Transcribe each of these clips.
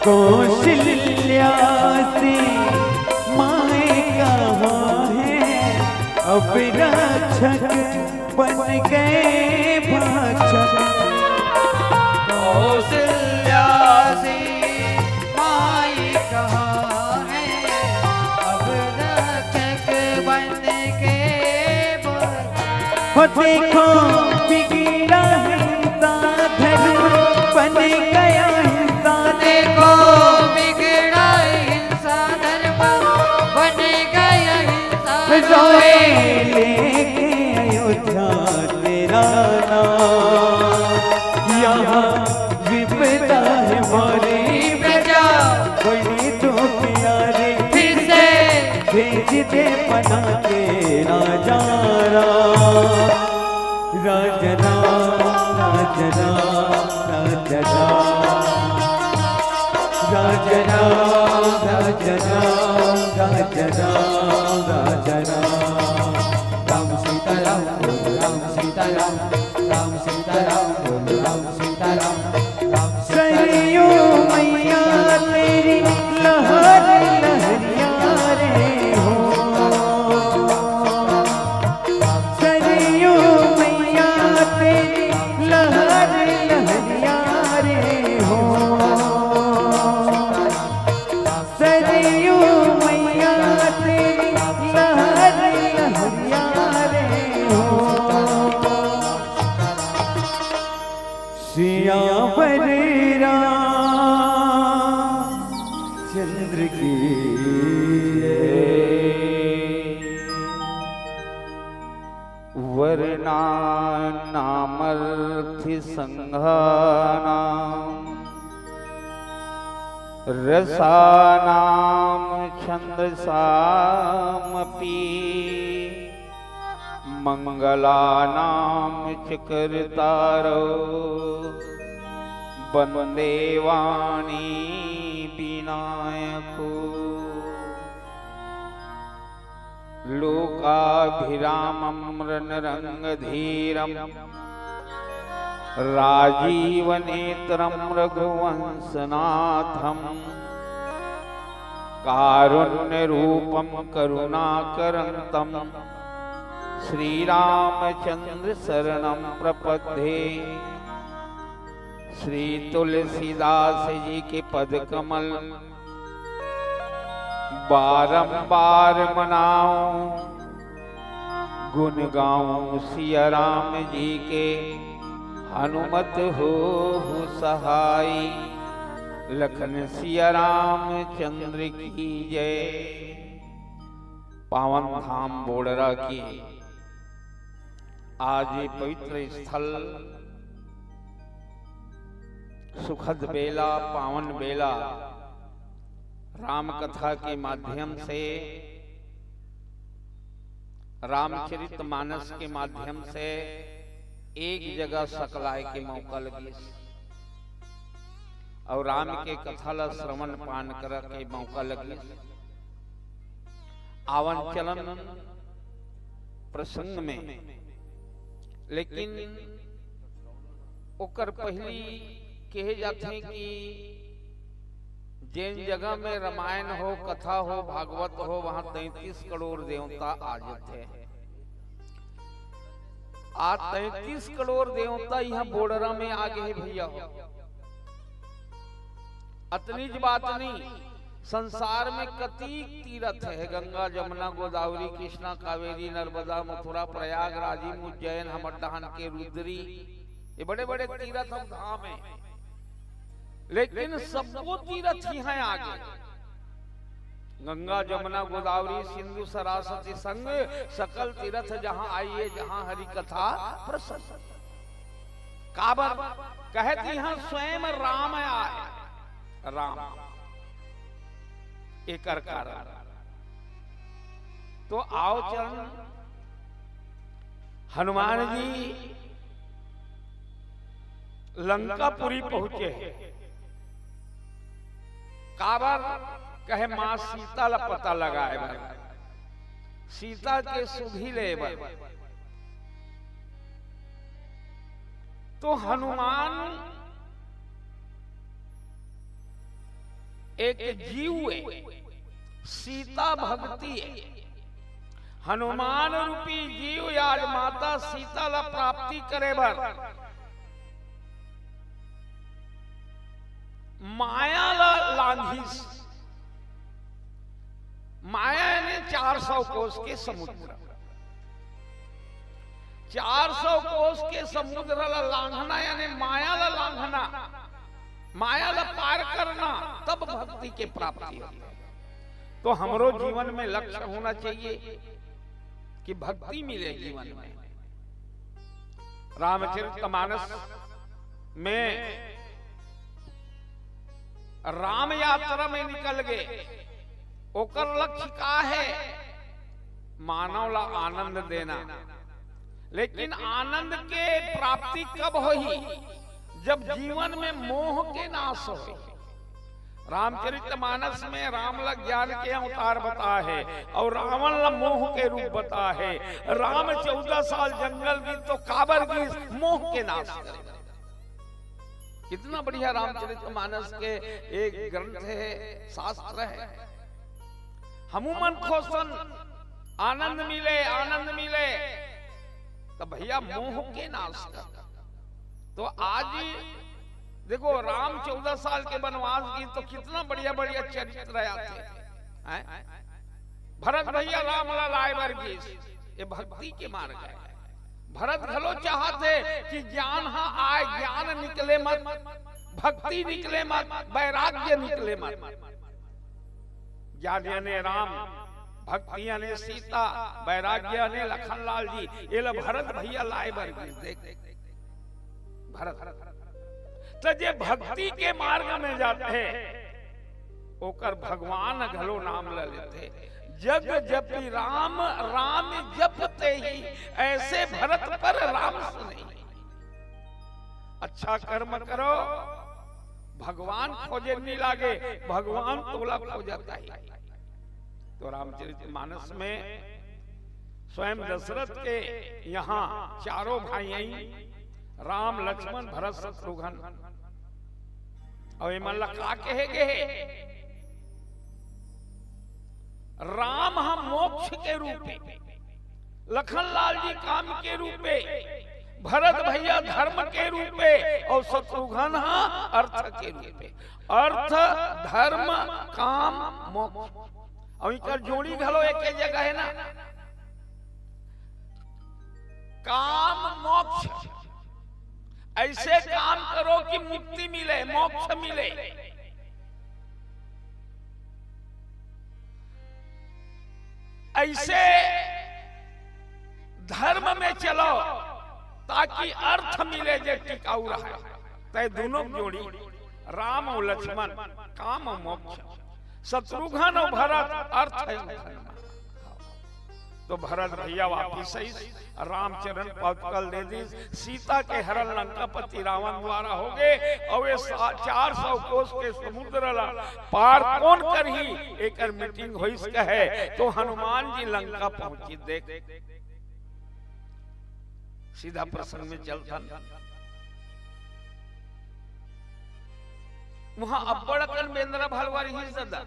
कौशल्या से माए कहाँ है, अब रक्षक बन गए भाक्षक। कौशल्या से माए कहाँ है, अब रक्षक बन गए भाक्षक। देखो बिगड़ा हिंसा धर्म बन गया हिंसा, देखो बिगड़ा हिंसा धर्म बन गया हिंसा। रोए लेके अयोध्या तेरा नाम, यहाँ विपदा है हमारी प्रजा बड़ी तो प्यारे, फिर से भेज दे पना तेरा जारा। राजना राजना राजना राजना राजना राजना राजना। राम सीताराम राम सीताराम राम सीताराम राम सीताराम राम सरयू मैया तेरी लहर लहरिया रे हो, सरयू मैया तेरी लहर लहरिया रे हो, सरयू मैया तेरी लहर लहरिया रे हो। सियावर चंद्र की वर्णा नामर्थि संघानां रसानां छन्दसामपि मंगलानां च कर्तारो वन्दे वाणी विनायको। लोकाभिरामं रणरङ्गधीरं राजीवनेत्रं रघुवंशनाथं कारुण्यरूपं करुणाकरन्तं श्रीरामचन्द्र शरणं प्रपद्ये। श्री तुलसीदास जी के पद कमल बारंबार मनाऊं, गुण गाऊं सिया राम जी के, हनुमत हो सहाय। लखन सिया राम चंद्र की जय। पावन धाम बोडरा की आज ये पवित्र स्थल, सुखद बेला, पावन बेला, राम कथा के माध्यम से, रामचरितमानस के माध्यम से एक जगह सकलाए के मौका लगी और राम के कथा ला श्रवण पान कर के मौका लगी। आवन चलन प्रसंग में, लेकिन ओकर पहली कहे जाते कि जिन जगह में रामायण हो, कथा हो, भागवत हो, वहां 33 करोड़ देवता आ जाते हैं। आज 33 करोड़ देवता यहाँ बोडरा में आ गए भैया। अतनी बात नहीं, संसार में कति तीर्थ है, गंगा जमुना गोदावरी कृष्णा कावेरी नर्मदा मथुरा प्रयाग राजीव उज्जैन हमरदहन के रुद्री, ये बड़े बड़े तीर्थ हम धाम है, लेकिन सबको तीर्थ यहाँ आ गए। गंगा जमुना गोदावरी सिंधु सरस्वती संग सकल तीर्थ जहां आइए, जहां हरि कथा प्रसन्न। काबर कहती हैं स्वयं राम आए, राम एक कारण। तो आओ चरण हनुमान जी लंकापुरी पहुंचे हैं। काबर कहे मां सीता ला पता लगाए बर, सीता के सुधी ले बर। तो हनुमान एक जीव है, सीता भक्ति है। हनुमान रूपी जीव आज माता सीता ला प्राप्ति करे बर माया ला लांघिस। माया ने 400 कोस के समुद्र, 400 कोस के समुद्र ला लांघना यानी माया ला लांघना, माया ला पार करना, तब भक्ति के प्राप्ति होती है। तो हमरो जीवन में लक्ष्य होना चाहिए कि भक्ति मिले जीवन में। रामचरितमानस में राम यात्रा में निकल गए, ओकर लक्ष्य का है? मानव ला आनंद देना। लेकिन आनंद के प्राप्ति कब होई? जब जीवन में मोह के नाश हो। रामचरितमानस में राम ला ज्ञान के अवतार बता है और रावण ला मोह के रूप बता है। राम 14 साल जंगल की तो काबर की मोह के नाश करे। कितना बढ़िया रामचरितमानस के एक ग्रंथ है, शास्त्र है। हमुमन खोसन आनंद मिले, आनंद मिले, तो भैया मोह के नाश कर। तो आज देखो राम 14 साल के वनवास की तो कितना बढ़िया बढ़िया चरित्र आते हैं। भरत भैया राम लाए वर्गीस, ये भक्ति के मार्ग है। भरत घलो चाहते कि ज्ञान हाँ आए, ज्ञान निकले मत, भक्ति निकले मत, वैराग्य निकले मत। ज्ञान यानी राम, भक्ति यानी सीता, वैराग्य यानी लखनलाल जी। ये लो भरत भैया लाए वर्गीस। देख भरत तो जे भक्ति के मार्ग में जाते हैं ओकर भगवान घलो नाम ले लेते। जग जपि राम, राम जपते ही, ऐसे भरत पर राम सुने। अच्छा कर्म करो, भगवान खोजे नहीं लागे, भगवान तोला खोजता है। तो रामचरितमानस में स्वयं दशरथ के यहाँ चारों भाई राम, लक्ष्मण, भरत, शत्रुघ्न, और ये मतलब का कहे गए? राम हम मोक्ष के रूप में, लखनलाल जी काम के रूप में, भरत भैया धर्म के रूप में, और शत्रुघ्न अर्थ के रूप में। अर्थ, धर्म, काम, मोक्ष। और इनका जोड़ी घलो एक जगह है ना, काम मोक्ष। ऐसे काम करो कि मुक्ति मिले, मोक्ष मिले। ऐसे धर्म में चलो ताकि अर्थ मिले जो टिकाऊ रहे। तो दोनों जोड़ी राम और लक्ष्मण, काम और मोक्ष, शत्रुघ्न और भरत अर्थ है। तो भरत भैया वापिस आई, रामचरण पकल दे दी, सीता के हरण लंकापति रावण द्वारा हो गए। और ये 400 कोस के समुद्र ला पार कौन करही, एक मीटिंग हुई कहे। तो हनुमान जी लंका पहुंची। देख सीधा प्रसंग में चलता, वहां अब्बड़कन बेंद्रा भलवारी ही सदा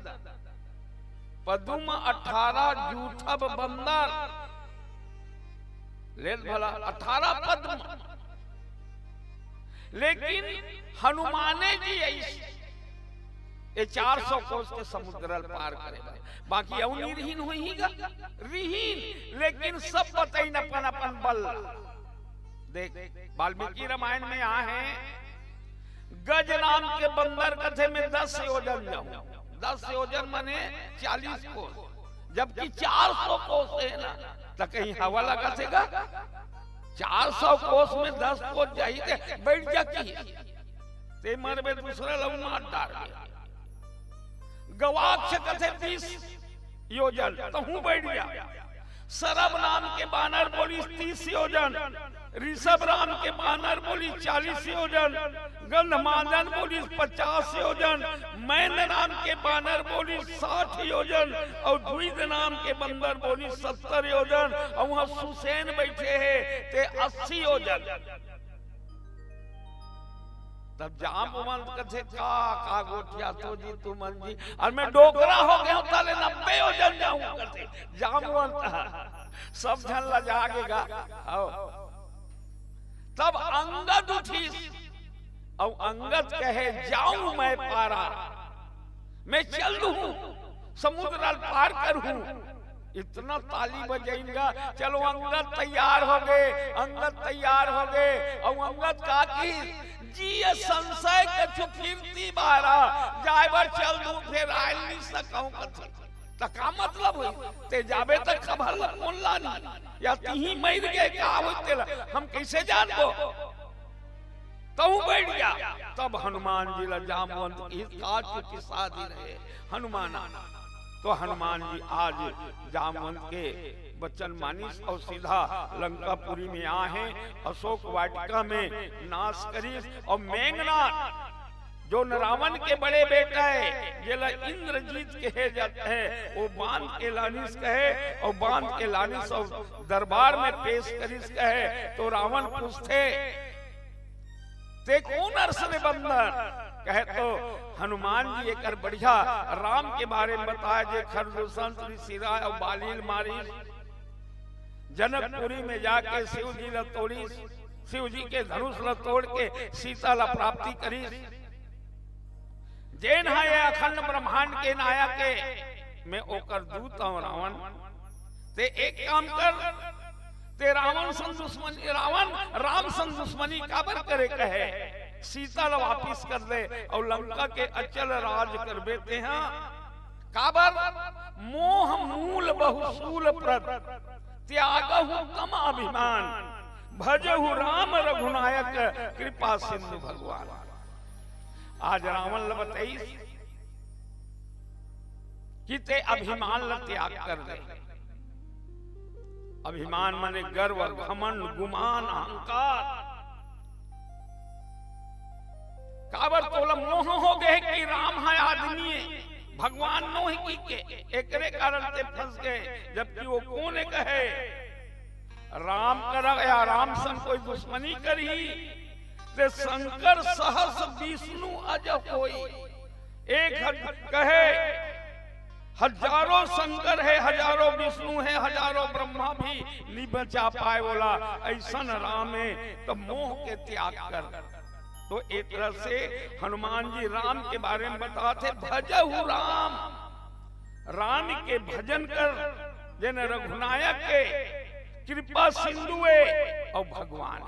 पदुम 18 जूठब बंदर ले भला 18 पद्म। लेकिन हनुमाने जी ऐसे ये 400 कोस के समुद्र पार करे। बाकी अवनी रिहीन हुई रिहीन, लेकिन सब बताइन अपन अपन बल। देख वाल्मीकि रामायण में यहाँ है, गज नाम के बंदर कथे में 10 योजन जाऊं। 10 योजन माने 40 कोस, जबकि 400 कोस है ना, तो कहीं हवा लगा सेगा। 400 कोस में 10 कोस जाइए बैठ जाती ते मरबे दूसरा लौना डार गया। गवाक्ष कथे 20 योजन, तो हूं बैठ गया। सरब नाम के बानर बोली 30 योजन, ऋषभ राम के बानर बोली 40 योजन, गंधमादन बोली 50 योजन, मैन नाम के बानर बोली 60 योजन, और द्विद नाम के बंदर बोली 70 योजन, और वहां सुसैन बैठे हैं ते 80 योजन। तब जामवंत कथे का गोठिया तो जी तू मन जी और मैं डोकरा हो गया हूं ताले 90 हो जाऊं कथे जामवंत सब जन लजागेगा आओ तब अंगद उठी और अंगद कहे जाऊं मैं पारा मैं चल दूं समुद्र पार करूं इतना ताली बजाएगा चलो अंगद तैयार हो गए अंगद तैयार हो गए और अंगद का की जी ये संशय कछु फिरती बारा जायबर चल दूं फिर आयल नहीं सकूं कछु तका मतलब हुई ते जाबे तक खबर कौन लानी या तीही मर गए का होते हम कैसे जानबो तू बैठ गया तब हनुमान जी ला जामवंत इस काज की शादी रहे हनुमान तो हनुमान जी आज जामवंत के बच्चन मानिस और सीधा लंकापुरी में आए हैं अशोक वाटिका में नाश करी और मेघनाथ जो रावण के बड़े बेटा है जेला इंद्रजीत कहे जाते हैं वो बांध के लानिस कहे और बांध के लानिस और दरबार में पेश करिस कहे तो रावण पूछते ते कौन अरसने बंदर कहे तो हनुमान जी एक बढ़िया राम के बारे में बताया जे खरदूषण ऋषिराय और बालील मारी जनकपुरी में जाके शिव जी ला तोड़ी शिव जी के धनुष ला तोड़ के सीता ला प्राप्ति करी जैन है अखंड ब्रह्मांड के नायक के मैं ओकर दूत हूं रावण ते एक काम कर ते रावण संग दुश्मनी रावण राम संग दुश्मनी काबर करे कहे सीता ला वापिस कर दे और लंका के अचल राज कर बेते हैं काबर मोह मूल बहुसूल प्रद त्यागहु तम अभिमान भजहु राम रघुनायक कृपा सिंधु भगवान आज रावण ला बताइस कि ते अभिमान ला त्याग कर दे अभिमान माने गर्व घमंड गुमान अहंकार काबर तोला मोह हो गए कि राम है आदमी भगवान नो ही के एकरे कारण ते फंस गए जबकि वो कौन कहे राम कर या राम संग कोई दुश्मनी करी ते शंकर सहस विष्णु अज होई एक कहे हजारों शंकर है हजारों विष्णु है हजारों ब्रह्मा भी नहीं बचा पाए बोला ऐसा राम है तो मोह के त्याग कर तो एक तरह से हनुमान जी राम के बारे में बताते भजहु राम राम के भजन कर जन रघुनायक के कृपा सिंधु और भगवान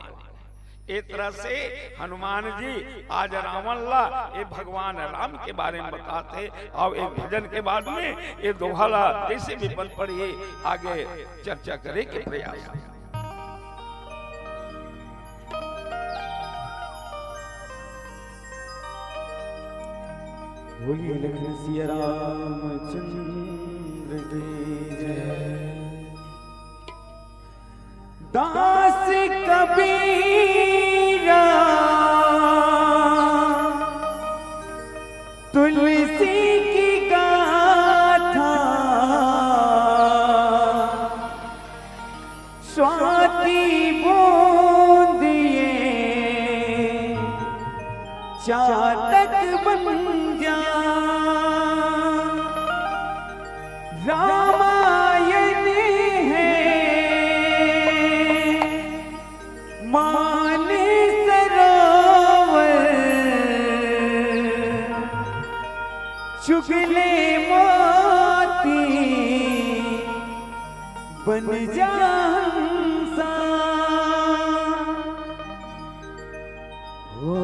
एक तरह से हनुमान जी आज रावण ला ये भगवान राम के बारे में बताते और एक भजन के बाद में ये दोहाला जैसे भी बन पड़ी आगे चर्चा करे के प्रयास बोलिए लखन सिया रामचंद्र की जय दास कबीरा तुलसी की गाथा स्वाति बूंदिए चातक बन जा रामायण है मान सरोवर चुगले मोती बन जा हंसा हो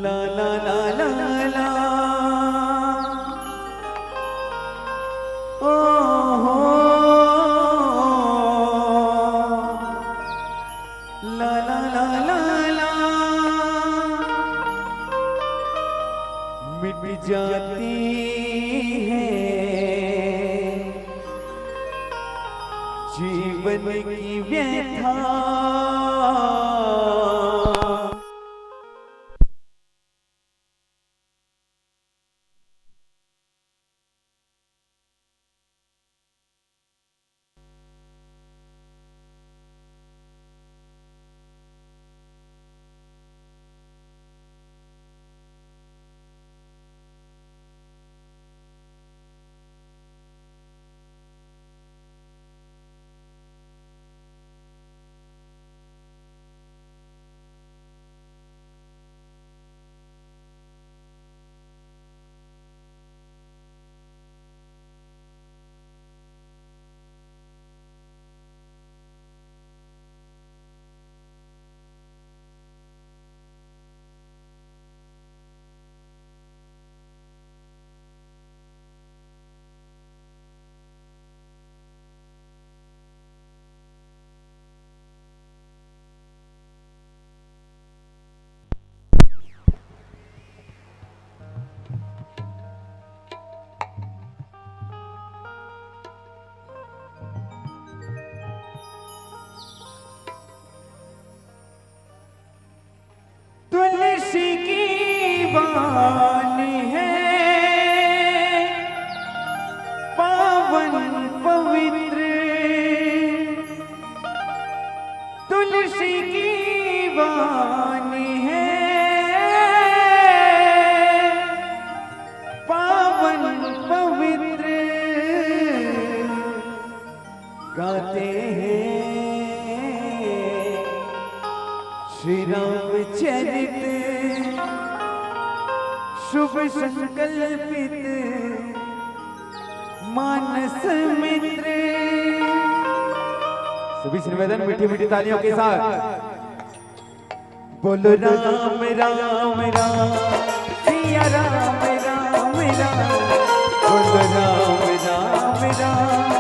ला ला ला ला ला ओ हो ला ला ला ला ला मिट जाती है जीवन की व्यथा तुलसी की वाणी है पावन पवित्र, तुलसी की वाणी है पावन पवित्र, गाते हैं श्री रामचरित शुभ संकल्पित मानस मित्र। सभी से निवेदन मीठी मीठी तालियों के साथ बोलो राम राम राम सिया राम राम राम, बोलो राम राम राम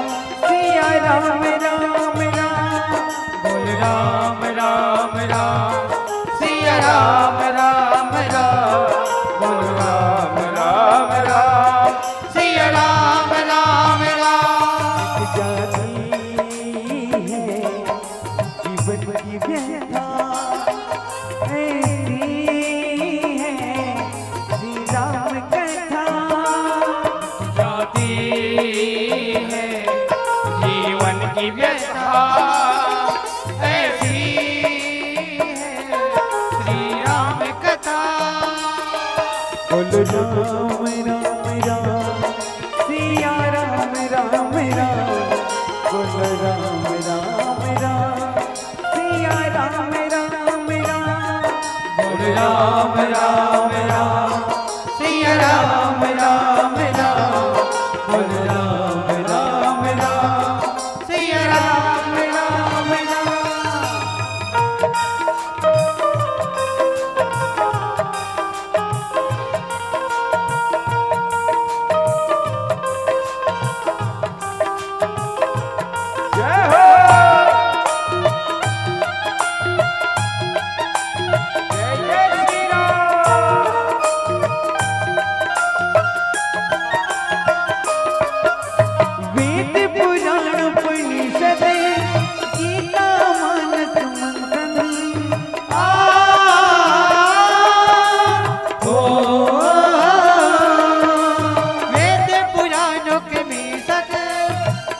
सिया राम राम राम, बोलो राम राम राम सिया राम राम राम, बोलो राम राम राम सिया राम राम राम। जाती है जीवन की व्यथा ऐसी है श्री राम कथा, जाती है जीवन की व्यथा ऐसी है श्री राम कथा। बोलो राम राम राम सिया राम राम राम, बोलो राम राम राम सिया राम राम राम, बोलो राम राम राम सिया राम राम राम, बोलो राम राम राम सिया राम राम राम। जय हो जय जय श्री राम। वेद पुराण उपनिषद गीता मानस मंथन वेद पुराणों के मीसक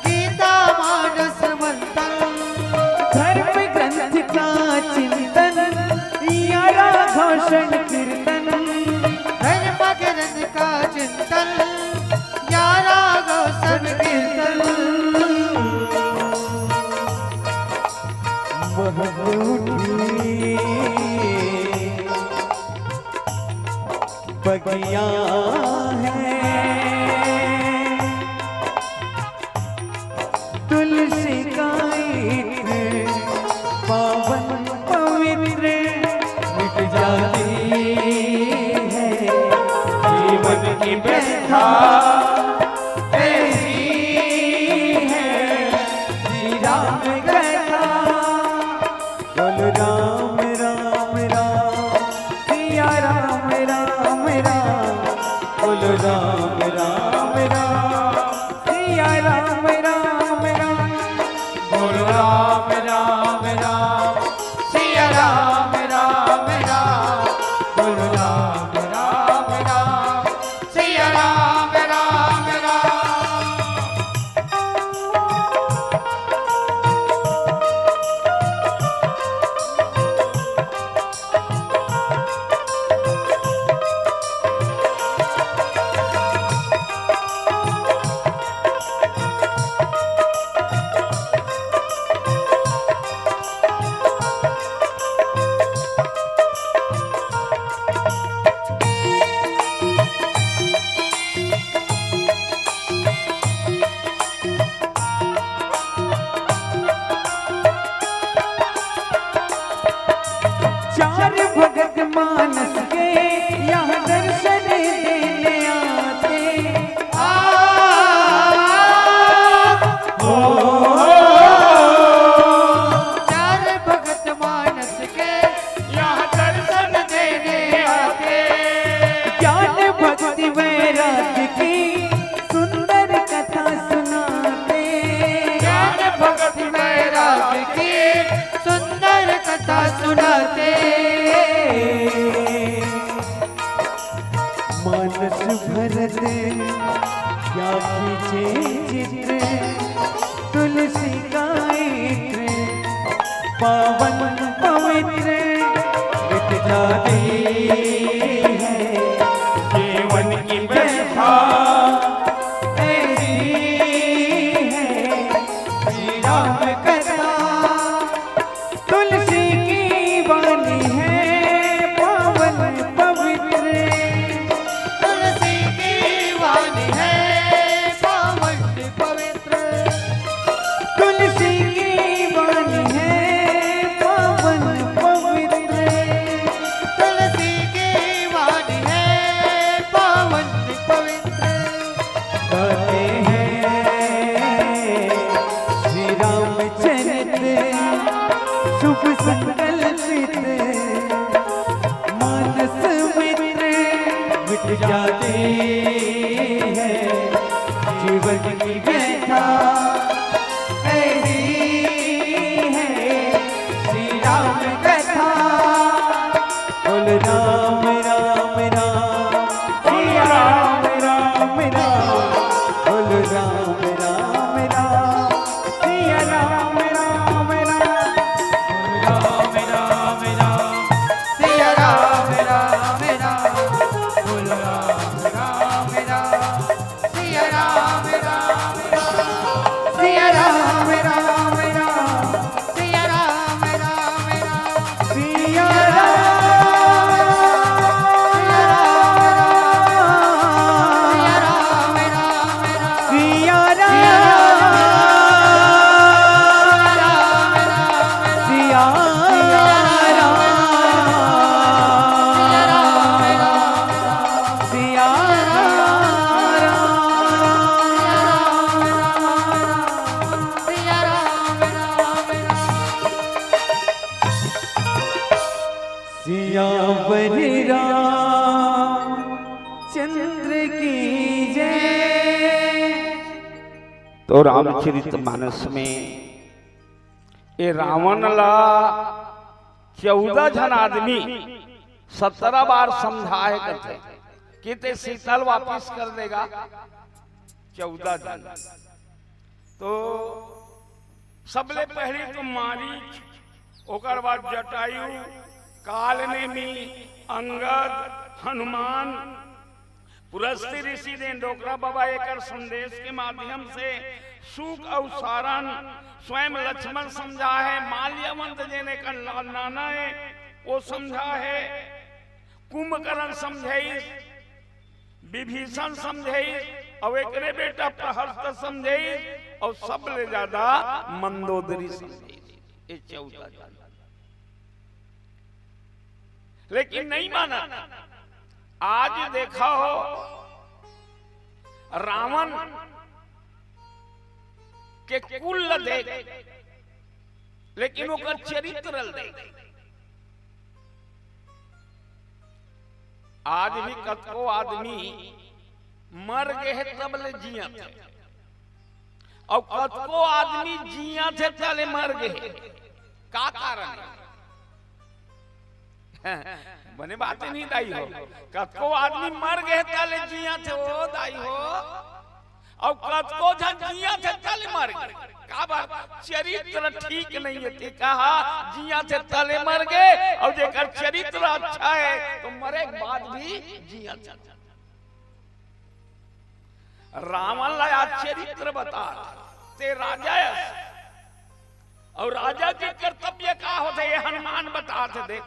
गीता मानस मंथन, धर्म ग्रंथ का चिंतन यारा घोषण कीर्तन, धर्म ग्रंथ का चिंतन यारा घोषण कीर्तन। बगिया है तुलसी का इत्र पावन पवित्र, मिट जाती है जीवन की व्यथा ऐसी है श्री राम कथा। बोलो राम राम राम सिया राम राम राम, बोलो राम राम राम सिया राम राम राम, बोलो राम राम राम सिया राम राम राम, बोलो राम राम राम सिया राम राम राम। चार भगत मानस के यहाँ दर्शन देने आते चार भगत मानस के यहाँ दर्शन देने आते, ज्ञान भक्ति वैराग्य की सुंदर कथा सुनाते, ज्ञान भक्ति वैराग्य की सुंदर कथा सुनाते। चित्र क्या खींचे चित्र तुलसी का इत्र पावन पवित्र मिट जाती है जीवन की व्यथा ऐसी है श्री राम कथा तुलसी की वाणी है पावन पवित्र तुलसी की वाणी है पावन पवित्र तुलसी की वाणी है पावन पवित्र तुलसी की वाणी है पावन पवित्र गाते हैं श्री रामचरित्र शुभ संकल्पित मानस मित्र मिट जाते हैं जीवन की व्यथा ऐसी है श्री राम कथा बोल राम राम राम सिया राम राम राम बोल राम राम राम सिया राम राम राम बोल राम राम राम सिया राम राम राम बोल राम राम राम सिया राम राम राम सिया राम राम राम सिया राम राम राम सिया राम राम राम सिया सिया सिया सिया राम राम सियावर राम चंद्र की जय। तो रामचरित मानस में ये रावण ला 14 जन आदमी 17 बार समझाए करते कि ते शीतल वापिस कर देगा 14 जन। तो सबले पहले तो मारीच, ओकर बाद जटायु, कालनेमी, अंगद, हनुमान, पुरस्ती ऋषि ने डोकरा बाबा एक संदेश के माध्यम से सुख और सारण स्वयं लक्ष्मण समझा है, माल्यवंत जिन्हें का नाना है वो समझा है, कुंभकर्ण समझे, विभीषण समझे और एक बेटा प्रहस्त समझे और सबले ज्यादा मंदोदरी समझे। ये 14 जन लेकिन नहीं माना। आज देखा हो रावण के कुल देख लेकिन ओकर चरित्र देख। आज भी कतको आदमी मर गए है तब ले जिया थे और कतको आदमी जिया थे चले मर गए। का कारण है? बने बातें नहीं दाई हो। कतको आदमी मर गए तले जिया थे वो दाई हो और कतको जन जिया थे तले मर गए। का बात? चरित्र ठीक नहीं है। ते कहा जिया थे तले मर गए और जेकर चरित्र अच्छा है तो मरे के बाद भी जिया थे। रावण ला चरित्र बता ते राजा और राजा के कर्तव्य का होते ये हनुमान बताते देख।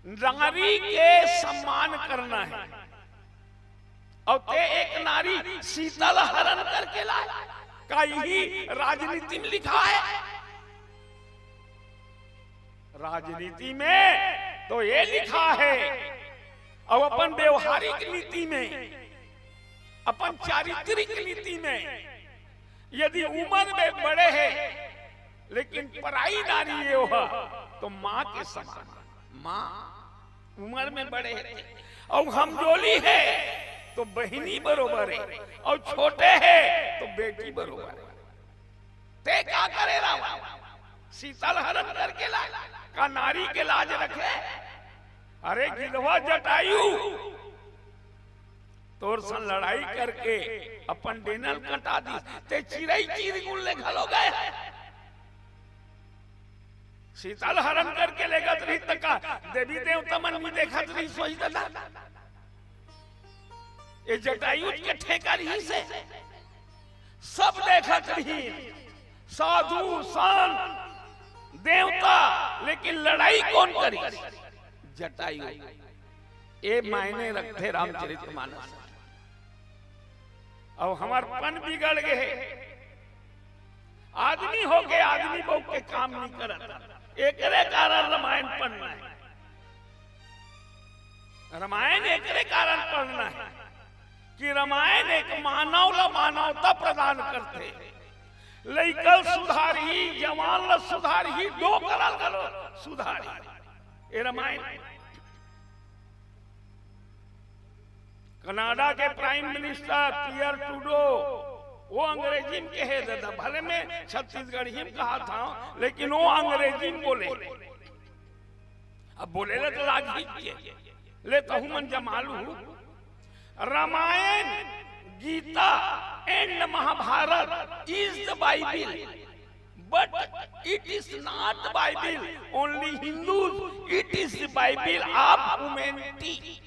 नारी के सम्मान करना है और ते एक नारी शीतल हरण करके लाए का यही राजनीति में लिखा है। राजनीति में तो ये लिखा है और अपन व्यवहारिक नीति में, अपन चारित्रिक नीति में यदि उम्र में बड़े हैं लेकिन पराई नारी ये हो तो माँ के समान। माँ उम्र में बड़े हैं और हमजोली है तो बहिनी बरोबर है और छोटे हैं तो बेटी बरोबर है। ते क्या करे रावण? शीतल हरण करके लाए का नारी के लाज रखे। अरे गिलवा जटायु तोर सन लड़ाई करके अपन डेनल कटा दी ते चिड़ई चीर गुल्ले घलो गए शीतल हरण करके लेगत रही तका देवी देवता मन में देखत रही सोई दादा ये जटायु के ठेकर ही से सब देखत रही साधु संत देवता लेकिन लड़ाई कौन करी जटायु ये मायने रखते रामचरितमानस अब हमार पन बिगड़ गए आदमी हो गए आदमी बहु के काम नहीं करता एकरे कारण रामायण पढ़ना है रामायण एकरे कारण पढ़ना है कि रामायण एक मानव ला मानवता प्रदान करते लइकल सुधारी जवान ला सुधारी दो करल करो सुधारी ये रामायण कनाडा के प्राइम मिनिस्टर पियर ट्रूडो वो अंग्रेजी में कहे दादा भले में छत्तीसगढ़ी में कहा था लेकिन वो अंग्रेजी में बोले अब बोले तो लागी ले तो मन जमालू Ramayana Gita and Mahabharata is the Bible but it is not the Bible only Hindus it is the Bible of humanity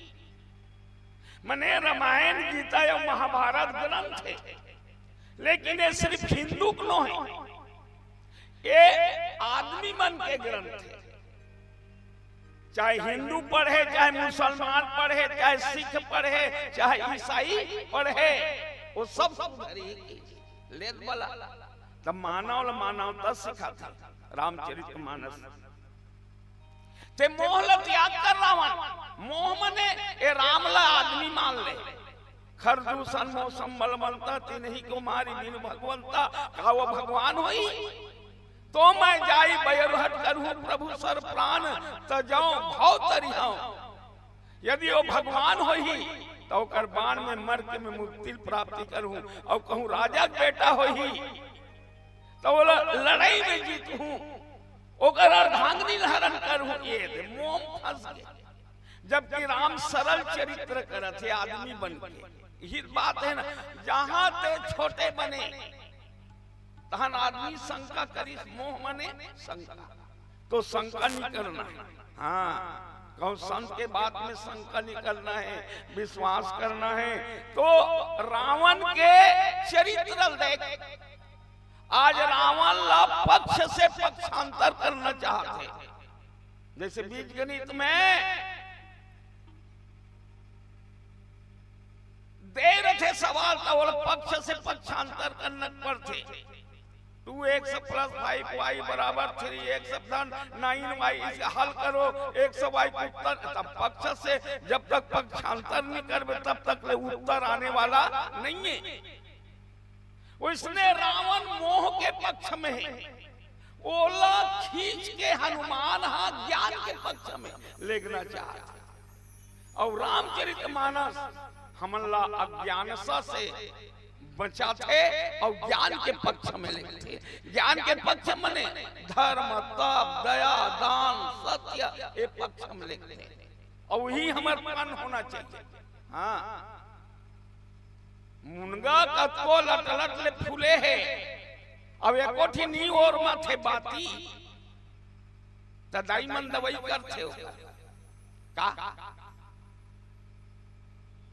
मने रामायण गीता या महाभारत ग्रंथ है लेकिन ये सिर्फ हिंदू को है ये आदमी मन के ग्रंथ है चाहे हिंदू पढ़े चाहे मुसलमान पढ़े चाहे सिख पढ़े चाहे ईसाई पढ़े वो सब लेत वाला तब मानवता सिखाता रामचरितमानस ते मोह ला त्याग कर रावण मोह मने ए रामला आदमी मान ले खरदूषण मौसम बलवंता तिन्ही को मारी बिन भगवंता का वो भगवान होई तो मैं जाई बयरहट करूं प्रभु सर प्राण त जाऊं भाव तरिहां यदि वो भगवान होई तो कर बाण में मर के मैं मुक्ति प्राप्ति करूं और कहूं राजा के बेटा होई तो लड़ाई में जीतूं ओकर अर्धांगिनी हरण करूं ये मोह फंस गए जबकि राम सरल चरित्र करत है आदमी बन के यही बात है ना जहां ते छोटे बने तहन आदमी शंका करी मोह मने शंका तो शंका नहीं करना हाँ कहूं संत के बात में शंका नहीं करना है विश्वास करना है तो रावण के चरित्र देख आज रावण ला पक्ष से पक्षांतर करना चाहते जैसे बीज गणित में दे रहे थे सवाल तो वो पक्ष से पक्षांतर करने पर थे 2x + 5y = 3 x + 9y इसे हल करो 100y का उत्तर तब पक्ष से जब तक पक्षांतर नहीं करबे तब तक ले उत्तर आने वाला नहीं है उसने रावण मोह के पक्ष में है ओला खींच के हनुमान हाथ ज्ञान के पक्ष में लेना चाहता और रामचरितमानस हमला अज्ञान से बचाते और ज्ञान के पक्ष में लेते ज्ञान के पक्ष मने धर्म तप दया दान सत्य ये पक्ष में लेते और वही हमारे मन होना चाहिए हाँ मुनगा कतको लटलट ले फूले है अब एक कोठी नी और माथे बाती तदाई मन दवाई करते हो का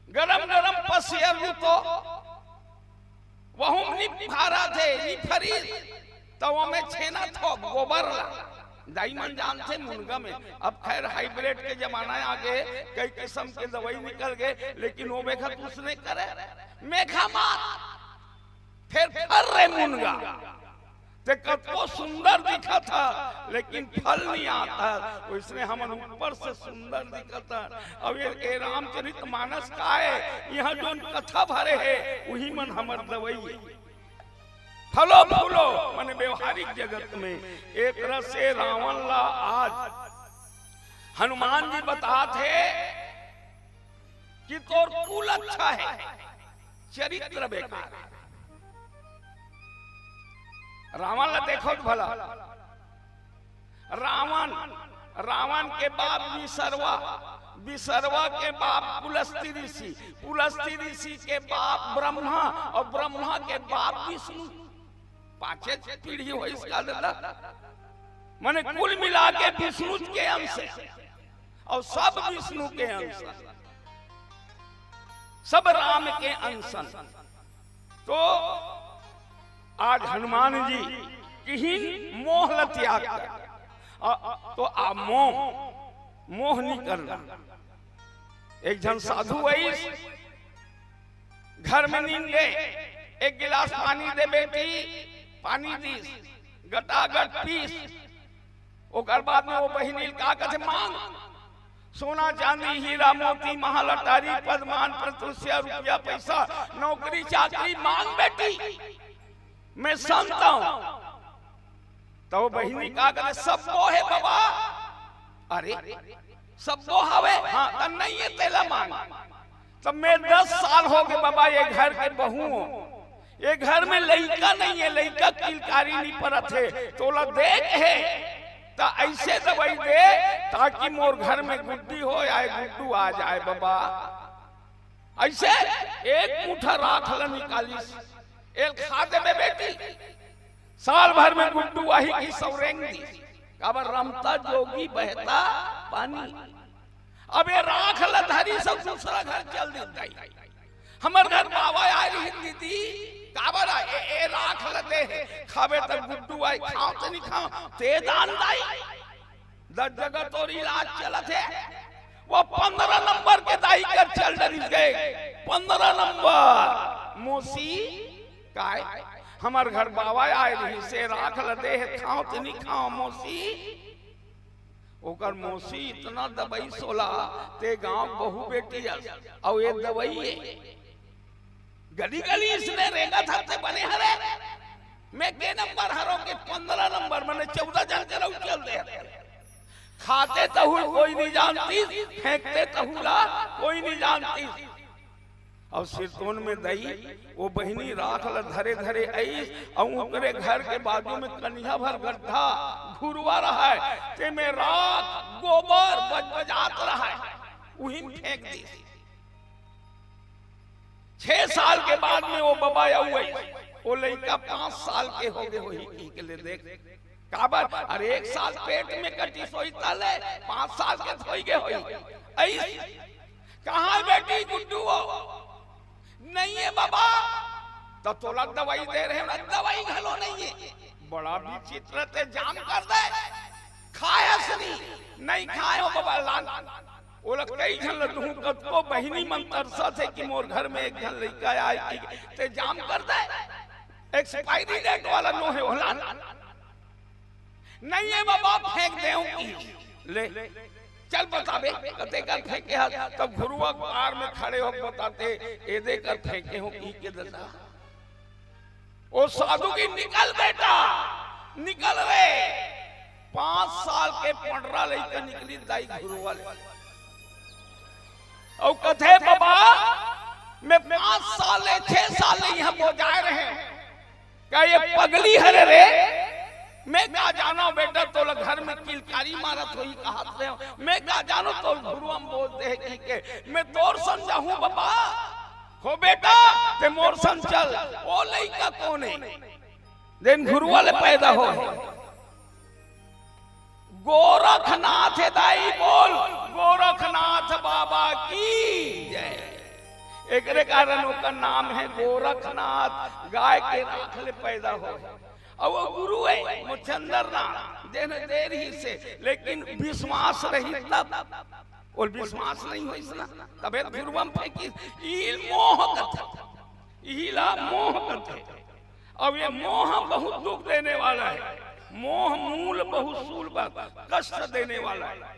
गरम गरम पसियर तो वहु निभारा थे निफरी तो में छेना थो गोबर दाईमन जानते मुनगा में अब खैर हाइब्रिड के जमाना आ गए कई किस्म के दवाई निकल गए लेकिन वो मेघा उसने करे मेघा मार फिर फर रहे मुनगा ते कतो सुंदर दिखा था लेकिन फल नहीं आता इसने हम ऊपर से सुंदर दिखा था अब ये रामचरितमानस का है यहाँ जो कथा भरे है वही मन हमर दवाई फलो फूलो मन व्यवहारिक जगत में एक तरह से रावण ला आज हनुमान जी बताते कि तोर कुल अच्छा है चरित्र बेकार है रावण ला देखो भला रावण रावण के बाप विसर्वा, विसर्वा के बाप पुलस्त्य ऋषि, पुलस्त्य ऋषि के बाप ब्रह्मा और ब्रह्मा के बाप विष्णु। 5 पीढ़ी हो इसका दादा, माने कुल मिला के विष्णु के अंश और सब विष्णु के अंश, सब राम के अंश। तो आज हनुमान जी की मोह त्याग कर, तो आप मोह नहीं करना। एक जन साधु वही घर में नींद गए, एक गिलास पानी दे बेटी, पानी दी गटागट पीस। ओकर बाद में वो बहिनी का कथे मांग, सोना चांदी हीरा मोती महल अटारी पदमान प्रतुष्या रुपया पैसा नौकरी चाकरी मांग बेटी, मैं संत हूं। तो बहिनी का करे सब वो है बाबा, अरे सब वो हवे, हाँ तो नहीं है तेला मांग। तब मैं 10 साल हो गए बाबा ये घर के बहू हूं, ये घर में लड़का नहीं है, लड़का किलकारी नहीं परत है, तोला देख है तो ऐसे दवाई दे ताकि मोर घर में गुड्डी हो या गुड्डू आ जाए बाबा। ऐसे एक मुठा राख ल निकाली एक खा दे बेटी, साल भर में गुड्डू वही की सौरेंगी। अब रमता जोगी बहता पानी, अब ये राख ल धरी सब दूसरा घर चल देता। हमर घर बाबा आई हिंदी दी काबर ए राख ल दे खावे तक गुड्डू आई, खाओ तो नहीं खाओ ते दान दाई। 10 जगह तोर इलाज चलत है, वो 15 नंबर के दाई कर चल डरी गए। 15 नंबर मोसी काय हमार घर बाबा आए रही से राख ल दे खाओ तो नहीं खाओ मोसी। ओकर मोसी इतना दवाई सोला ते गांव बहु बेटी और ये दवाई है गली गली इसने रेगा था ते बने हरे। मैं के नंबर हरो के 15 नंबर मैंने 14 जन के रहो चल दे। खाते तहुल कोई नहीं जानती, फेंकते तहुला कोई नहीं जानती। और सिरतोन में दई वो बहिनी राख ल धरे धरे आई और ओकरे घर के बाजू में कन्या भर गड्ढा घुरवा रहा है, ते में राख गोबर बजबजात रहा है, वहीं फेंक दी। 6 साल के बाद में वो बाबा हुई, वो लड़का 5 साल के हो गए वही के ले देख काबर। अरे 1 साल पेट में कटी सोई तले 5 साल के सोई गए होई। कहाँ बेटी गुड्डू नहीं है बाबा, तो तोला दवाई दे रहे हैं, दवाई घलो नहीं है। बड़ा विचित्र ते जाम कर दे, खाया नहीं खाए हो बाबा लान। वो लोग कई जन लड्डू को बहिनी मन तरसा थे कि मोर घर में एक जन लड़का आए ते जाम कर दे। एक्सपायरी डेट वाला नो है होला नहीं है बाबा, फेंक दे ले चल बताबे कते कर फेंके हाथ। तब गुरुआ पार में खड़े हो बताते ए दे कर फेंके हो की के दादा। ओ साधु की निकल बेटा निकल रे। 5 साल के पंडरा लड़का निकली दाई गुरुआ ले और कथे बाबा मैं 5 साल 6 साल यहाँ बोझाए रहे क्या ये पगली हरे रे। मैं क्या जानो बेटा तो घर में किलकारी मारत हुई कहाते हो, मैं क्या जानो तो गुरुआम बोलते हैं कि मैं तोर समझा हूँ बाबा। हो बेटा ते मोर संग चल। ओ लड़का कौन है दिन गुरु वाले पैदा हो गोरखनाथ है दाई बोल गोरखनाथ बाबा की जय। एक कारण उसका नाम है गोरखनाथ, गाय के राखले पैदा हो और वो गुरु है मुचंदर नाम देने देर ही से, लेकिन विश्वास रही तब और विश्वास नहीं हो इसना तबे गुरुवम फेंकी इल मोह कथे इला मोह कथे। अब ये मोह बहुत दुख देने वाला है, मोह मूल बहुत सूल कष्ट देने वाला है।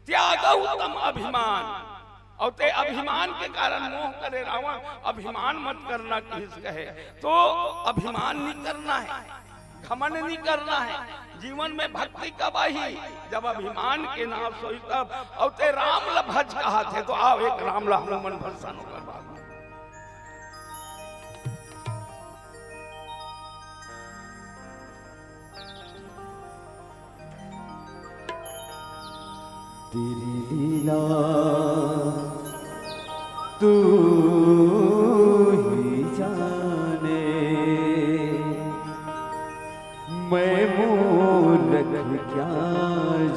त्याग उत्तम अभिमान और ते अभिमान के कारण मोह करे रावण। अभिमान मत करना किस कहे तो अभिमान नहीं करना है, घमंड नहीं करना है। जीवन में भक्ति कब आई जब अभिमान के नाम सोई तब। और ते राम ल भज कहा थे तो आओ एक राम ल हनुमान भजन करवा। तेरी लीला तू ही जाने, मैं मूर्ख क्या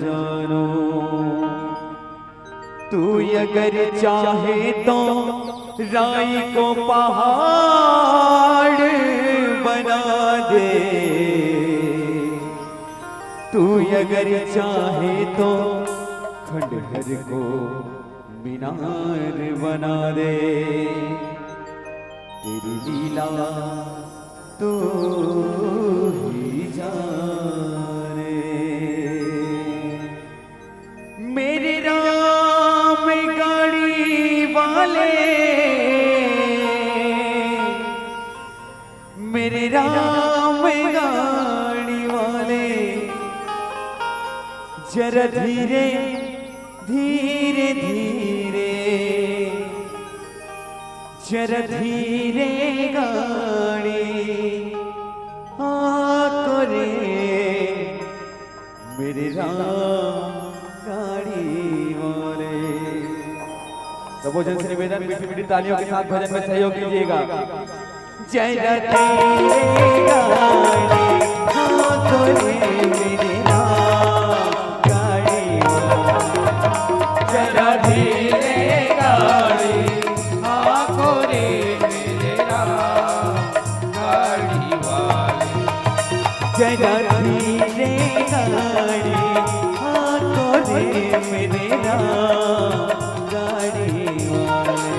जानूं। तू अगर चाहे तो राई को पहाड़ बना दे, तू अगर चाहे तो खंडहर को मीनार बना दे। तेरी लीला तू ही जाने। मेरे राम गाड़ी वाले, मेरे राम गाड़ी वाले, जरा धीरे धीरे धीरे, जरा धीरे गाड़ी आको रे, मेरे राम गाड़ी वाले। सब भोजन से निवेदन मीठी मीठी तालियों के साथ भजन में सहयोग कीजिएगा। जरा धीरे गाड़ी आको रे, मेरे राम गाड़ी वाले। जरा धीरे गाड़ी आको रे मेरे राम गाड़ी वाले। जरा धीरे गाड़ी आको रे, मेरे राम गाड़ी वाले।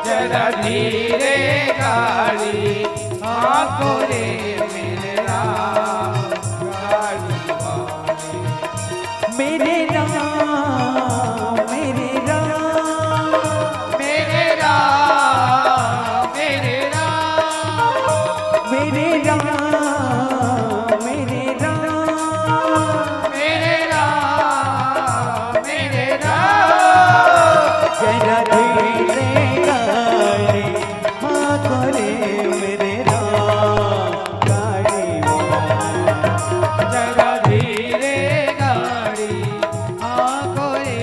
जरा धीरे गाड़ी आको रे मेरे राम गाड़ी वाले। मेरे राम, मेरे राम, मेरे राम मेरे राम मेरे राम, मेरे राम, मेरे राम मेरे राम। जरा धीरे गाड़ी आको रे, मेरे राम गाड़ी वाले। जरा धीरे गाड़ी आको रे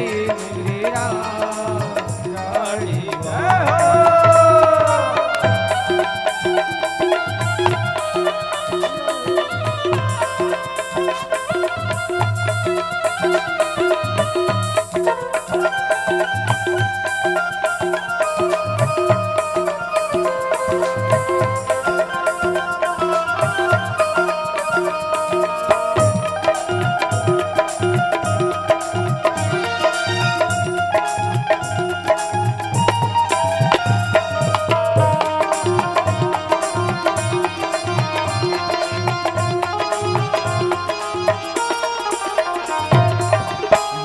मेरे राम गाड़ी वाले।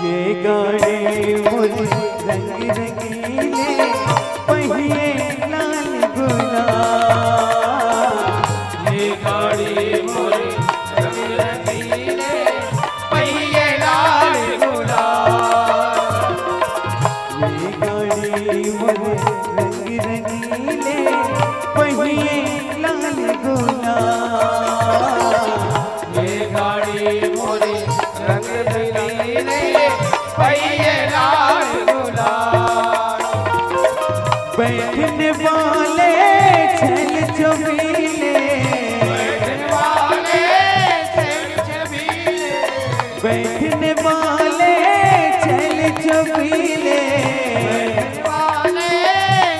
ये गाड़ी मुझे रंग रंगीले, पहिए लाल गुलाब। ये गाड़ी मोरे रंग रंगीले, पहिए लाल गुलाब। ये गाड़ी मुझे रंग रंगीले, पहिए लाल गुलाब। ये गाड़ी मोरे रंग रंगीले, पहिए लाल गुलाब। बैठने वाले छल चबीले, बैठने वाले छल छबीले, बैठने वाले छल चबीले, बैठने वाले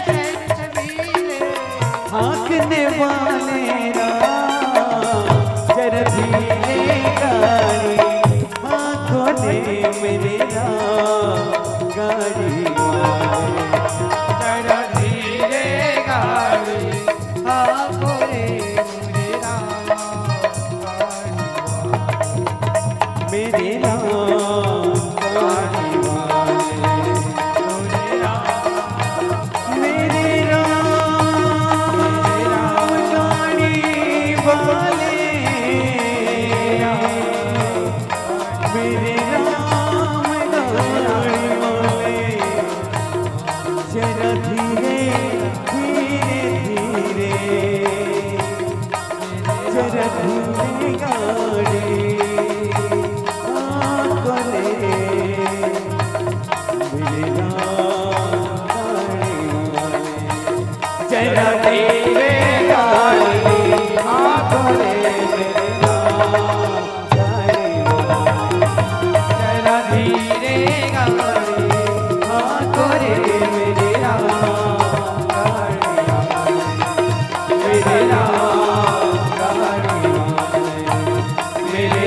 छल छबीले। हाँकने वाले राम, जरा धीरे गाड़ी आको रे, मेरे राम गाड़ी वाले। जरा धीरे गाड़ी आको रे मेरे राम गाड़ी वाले। मेरे राम गाड़ी वाले। मेरे राम गाड़ी वाले, मेरे राम गाड़ी वाले। जरा धीरे धीरे धीरे, जरा धीरे गाड़ी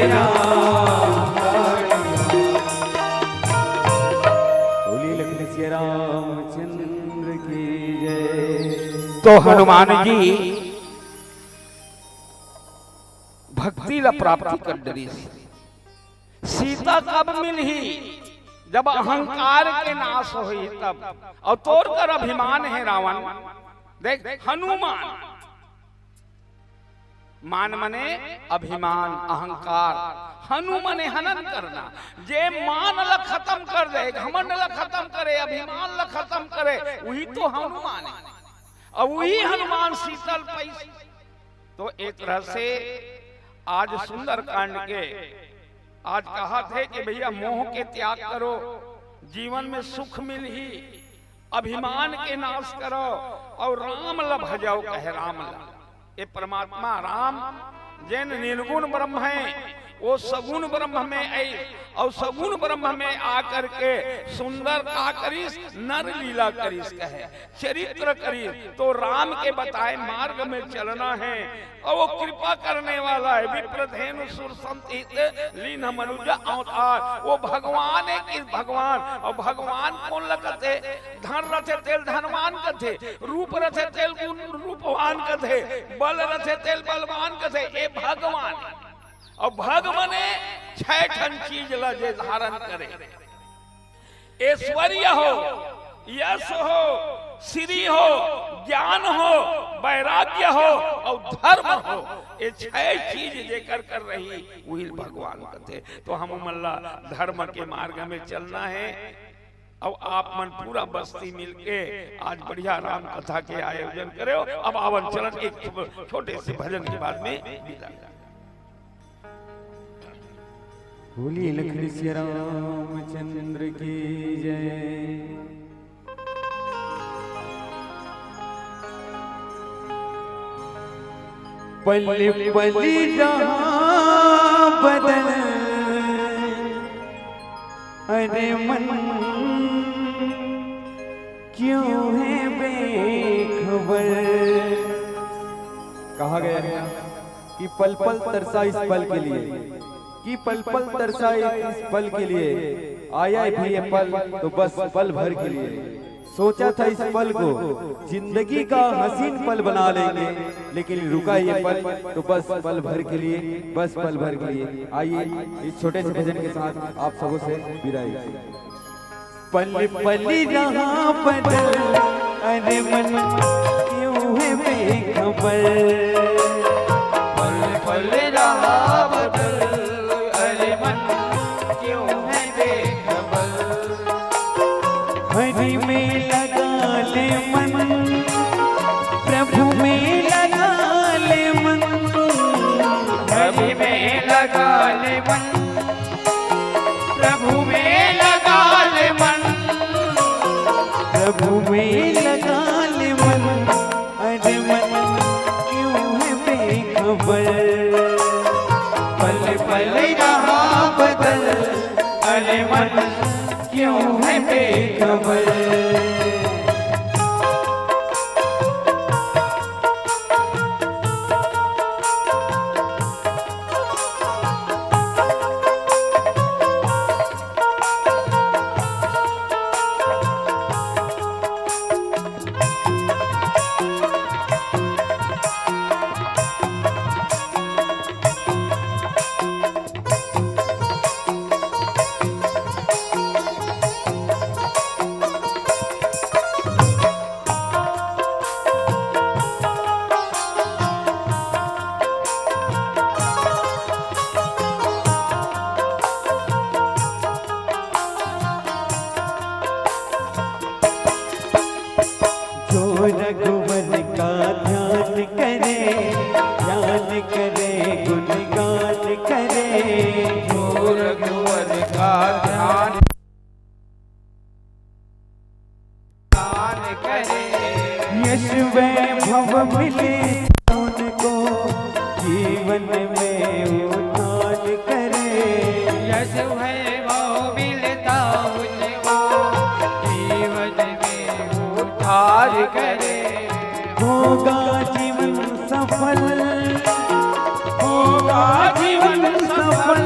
राम बोलिए लखन सिया रामचंद्र की जय। तो हनुमान जी भक्ति ला प्राप्ति कर डरी। सीता कब मिली? जब अहंकार के नाश हुई तब। और तोड़ कर अभिमान है रावण। देख हनुमान, मान मने अभिमान अहंकार, हनु मने हनन करना। जे मान ला खत्म कर दे, घमंड ला खत्म करे, अभिमान ला खत्म करे, वही तो हनुमान है। और वही हनुमान शीतल पैसे। तो एक तरह से आज सुंदर कांड के आज कहा थे कि भैया मोह के त्याग करो, जीवन में सुख मिल ही, अभिमान के नाश करो और राम ला भजाओ। कहे राम ला, ये परमात्मा राम जैन निर्गुण ब्रह्म है, वो सगुण ब्रह्म में आई और सगुण ब्रह्म में आकर के सुंदर का करीस, नर लीला करीस कहे, चरित्र करीस। तो राम के बताए मार्ग में चलना है और वो कृपा करने वाला है। विप्रधेनु सुर संत लीन मनुज अवतार, वो भगवान है कि भगवान। और भगवान कौन लगते? धन रथे तेल धनवान कथे, रूप रथे तेल गुण रूपवान कथे, बल रथे तेल बलवान कथे। ये भगवान है। और भगवाने 6 ठन चीज ला जे धारण करे। ऐश्वर्य हो, यश हो, श्री हो, ज्ञान हो, वैराग्य हो और धर्म हो। ये 6 चीज जेकर कर रही वही भगवान कहते। तो हम मल्ला धर्म के मार्ग में चलना है। और आप मन पूरा बस्ती मिलके आज बढ़िया राम कथा के आयोजन करे। अब आवन चलन एक छोटे से भजन के बाद में विदा। बोलिए लखन सिया रामचंद्र की जय। पल्ली पल्ली जहाँ बदल अरे मन क्यों है बेखबर। कहा गया है कि पल पल तरसा इस पल के लिए, कि पल पल तरसा इस पल के लिए, आया भी ये पल तो बस पल भर के लिए। सोचा था इस पल को जिंदगी का हसीन पल बना लेंगे, लेकिन रुका ये पल तो बस पल भर के लिए, बस पल भर के लिए। आइए इस छोटे से भजन के साथ आप सबों से विदाई। पल पल जहाँ बदल अरे मन क्यों है बेखबर। पल पल जहाँ बदल अरे मन क्यों है बेखबर। हरि में लगा ले मन, प्रभु में लगा ले मन, हरि में लगा ले मन, प्रभु में लगा ले मन, प्रभु में लगा ले मन। अरे मन क्यों है बेखबर। पल पल जहाँ बदल अरे मन क्यों है बेखबर। रघुवर का ध्यान करे, ध्यान करे गुणगान करे। जो रघुवर का ध्यान करे, यश वैभव मिले उनको, जीवन में उद्धार करे। यश वैभव मिलता उनको, जीवन में उद्धार करे। होगा जीवन सफल, होगा जीवन सफल,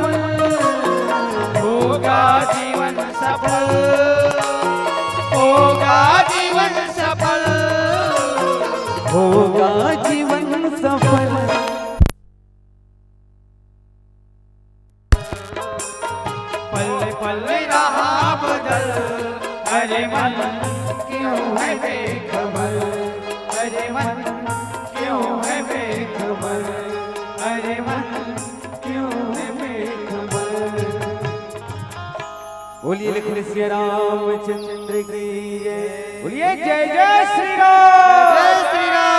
पागल, अरे मन क्यों है बेखबर, अरे मन क्यों है बेखबर, अरे मन क्यों है बेखबर। बोलिए लिखिए श्री रामचंद्र की जय। बोलिए जय जय श्री राम। जय Shri Ram.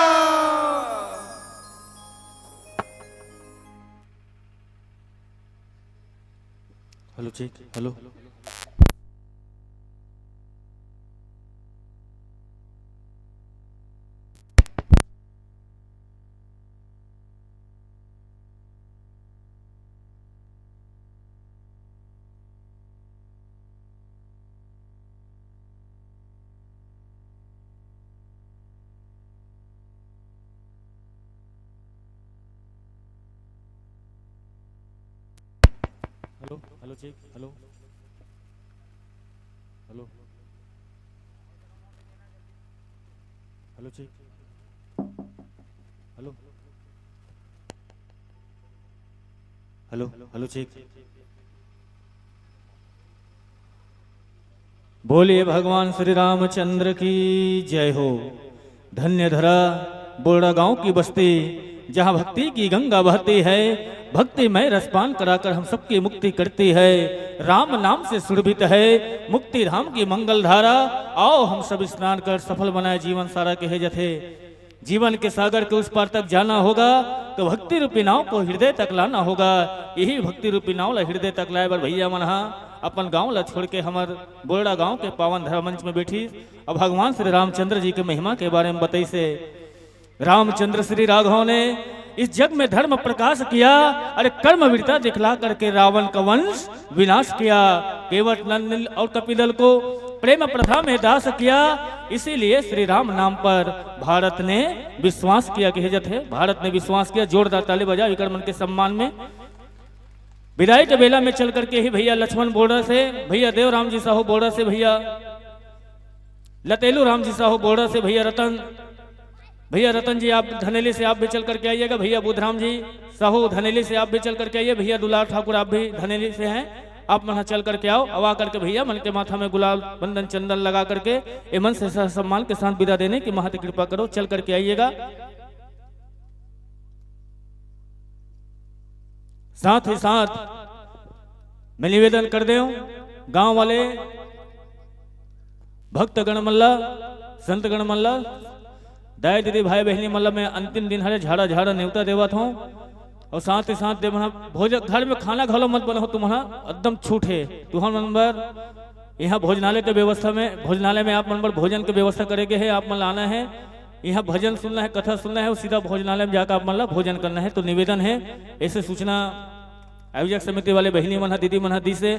Hello check, hello. Hello hello check, hello hello hello check, hello hello hello check. बोलिए भगवान श्री रामचंद्र की जय हो। धन्य धरा बोड़ा गांव की बस्ती, जहां भक्ति की गंगा बहती है, भक्ति में रसपान कराकर हम सबकी मुक्ति करती है। राम नाम से सुरभित है मुक्ति धाम की मंगल धारा। आओ हम सब स्नान कर सफल बनाए जीवन सारा के है जथे। जीवन के सागर के उस पार तक जाना होगा तो भक्ति रूपी नाव को हृदय तक लाना होगा। यही भक्ति रूपी नाव ला हृदय तक लाए बर भैया मन अपन गांव ला छोड़ के हमार बोरडा गांव के पावन धर्म मंच में बैठी और भगवान श्री रामचंद्र जी के महिमा के बारे में बताई से। रामचंद्र श्री राघव ने इस जग में धर्म प्रकाश किया, अरे कर्म वीरता दिखला करके रावण का वंश विनाश किया। केवट नंद और कपिदल को प्रेम प्रथा में दास किया। इसीलिए श्री राम नाम पर भारत ने विश्वास किया कि है भारत ने विश्वास किया। जोरदार ताली बजा विक्रमन के सम्मान में। विदाई के बेला में चल करके ही भैया लक्ष्मण बॉर्डर से, भैया देवराम जी साहू बॉर्डर से, भैया लतेलू राम जी साहू बॉर्डर से, भैया रतन जी आप धनेली से आप भी चल करके आइएगा। भैया बुधराम जी साहू धनेली से आप भी चल करके आइए। भैया दुलार ठाकुर आप भी धनेली से हैं, आप मन चल करके आओ। अब आ करके भैया मन के माथा में गुलाल बंदन चंदन लगा करके ए मन से सम्मान के साथ विदा देने की महत कृपा करो। चल करके आइएगा। साथ ही साथ मैं निवेदन कर दे गांव वाले भक्त गणमल्ला, संत गणमल्ला, दाई दीदी भाई बहनी मतलब मैं अंतिम दिन हरे झाड़ा झाड़ा न्योता देवत हूँ। और साथ ही साथ दे भोजन घर में खाना घलो मत बनो तुम्हारा एकदम छूट है। तुम्हारा नंबर यहाँ भोजनालय के व्यवस्था में, भोजनालय में आप नंबर भोजन की व्यवस्था करेंगे है। आप मन आना है, यहाँ भजन सुनना है, कथा सुनना है, सीधा भोजनालय में जाकर आप मतलब भोजन करना है। तो निवेदन है, ऐसे सूचना आयोजक समिति वाले बहनी मन दीदी मन दी से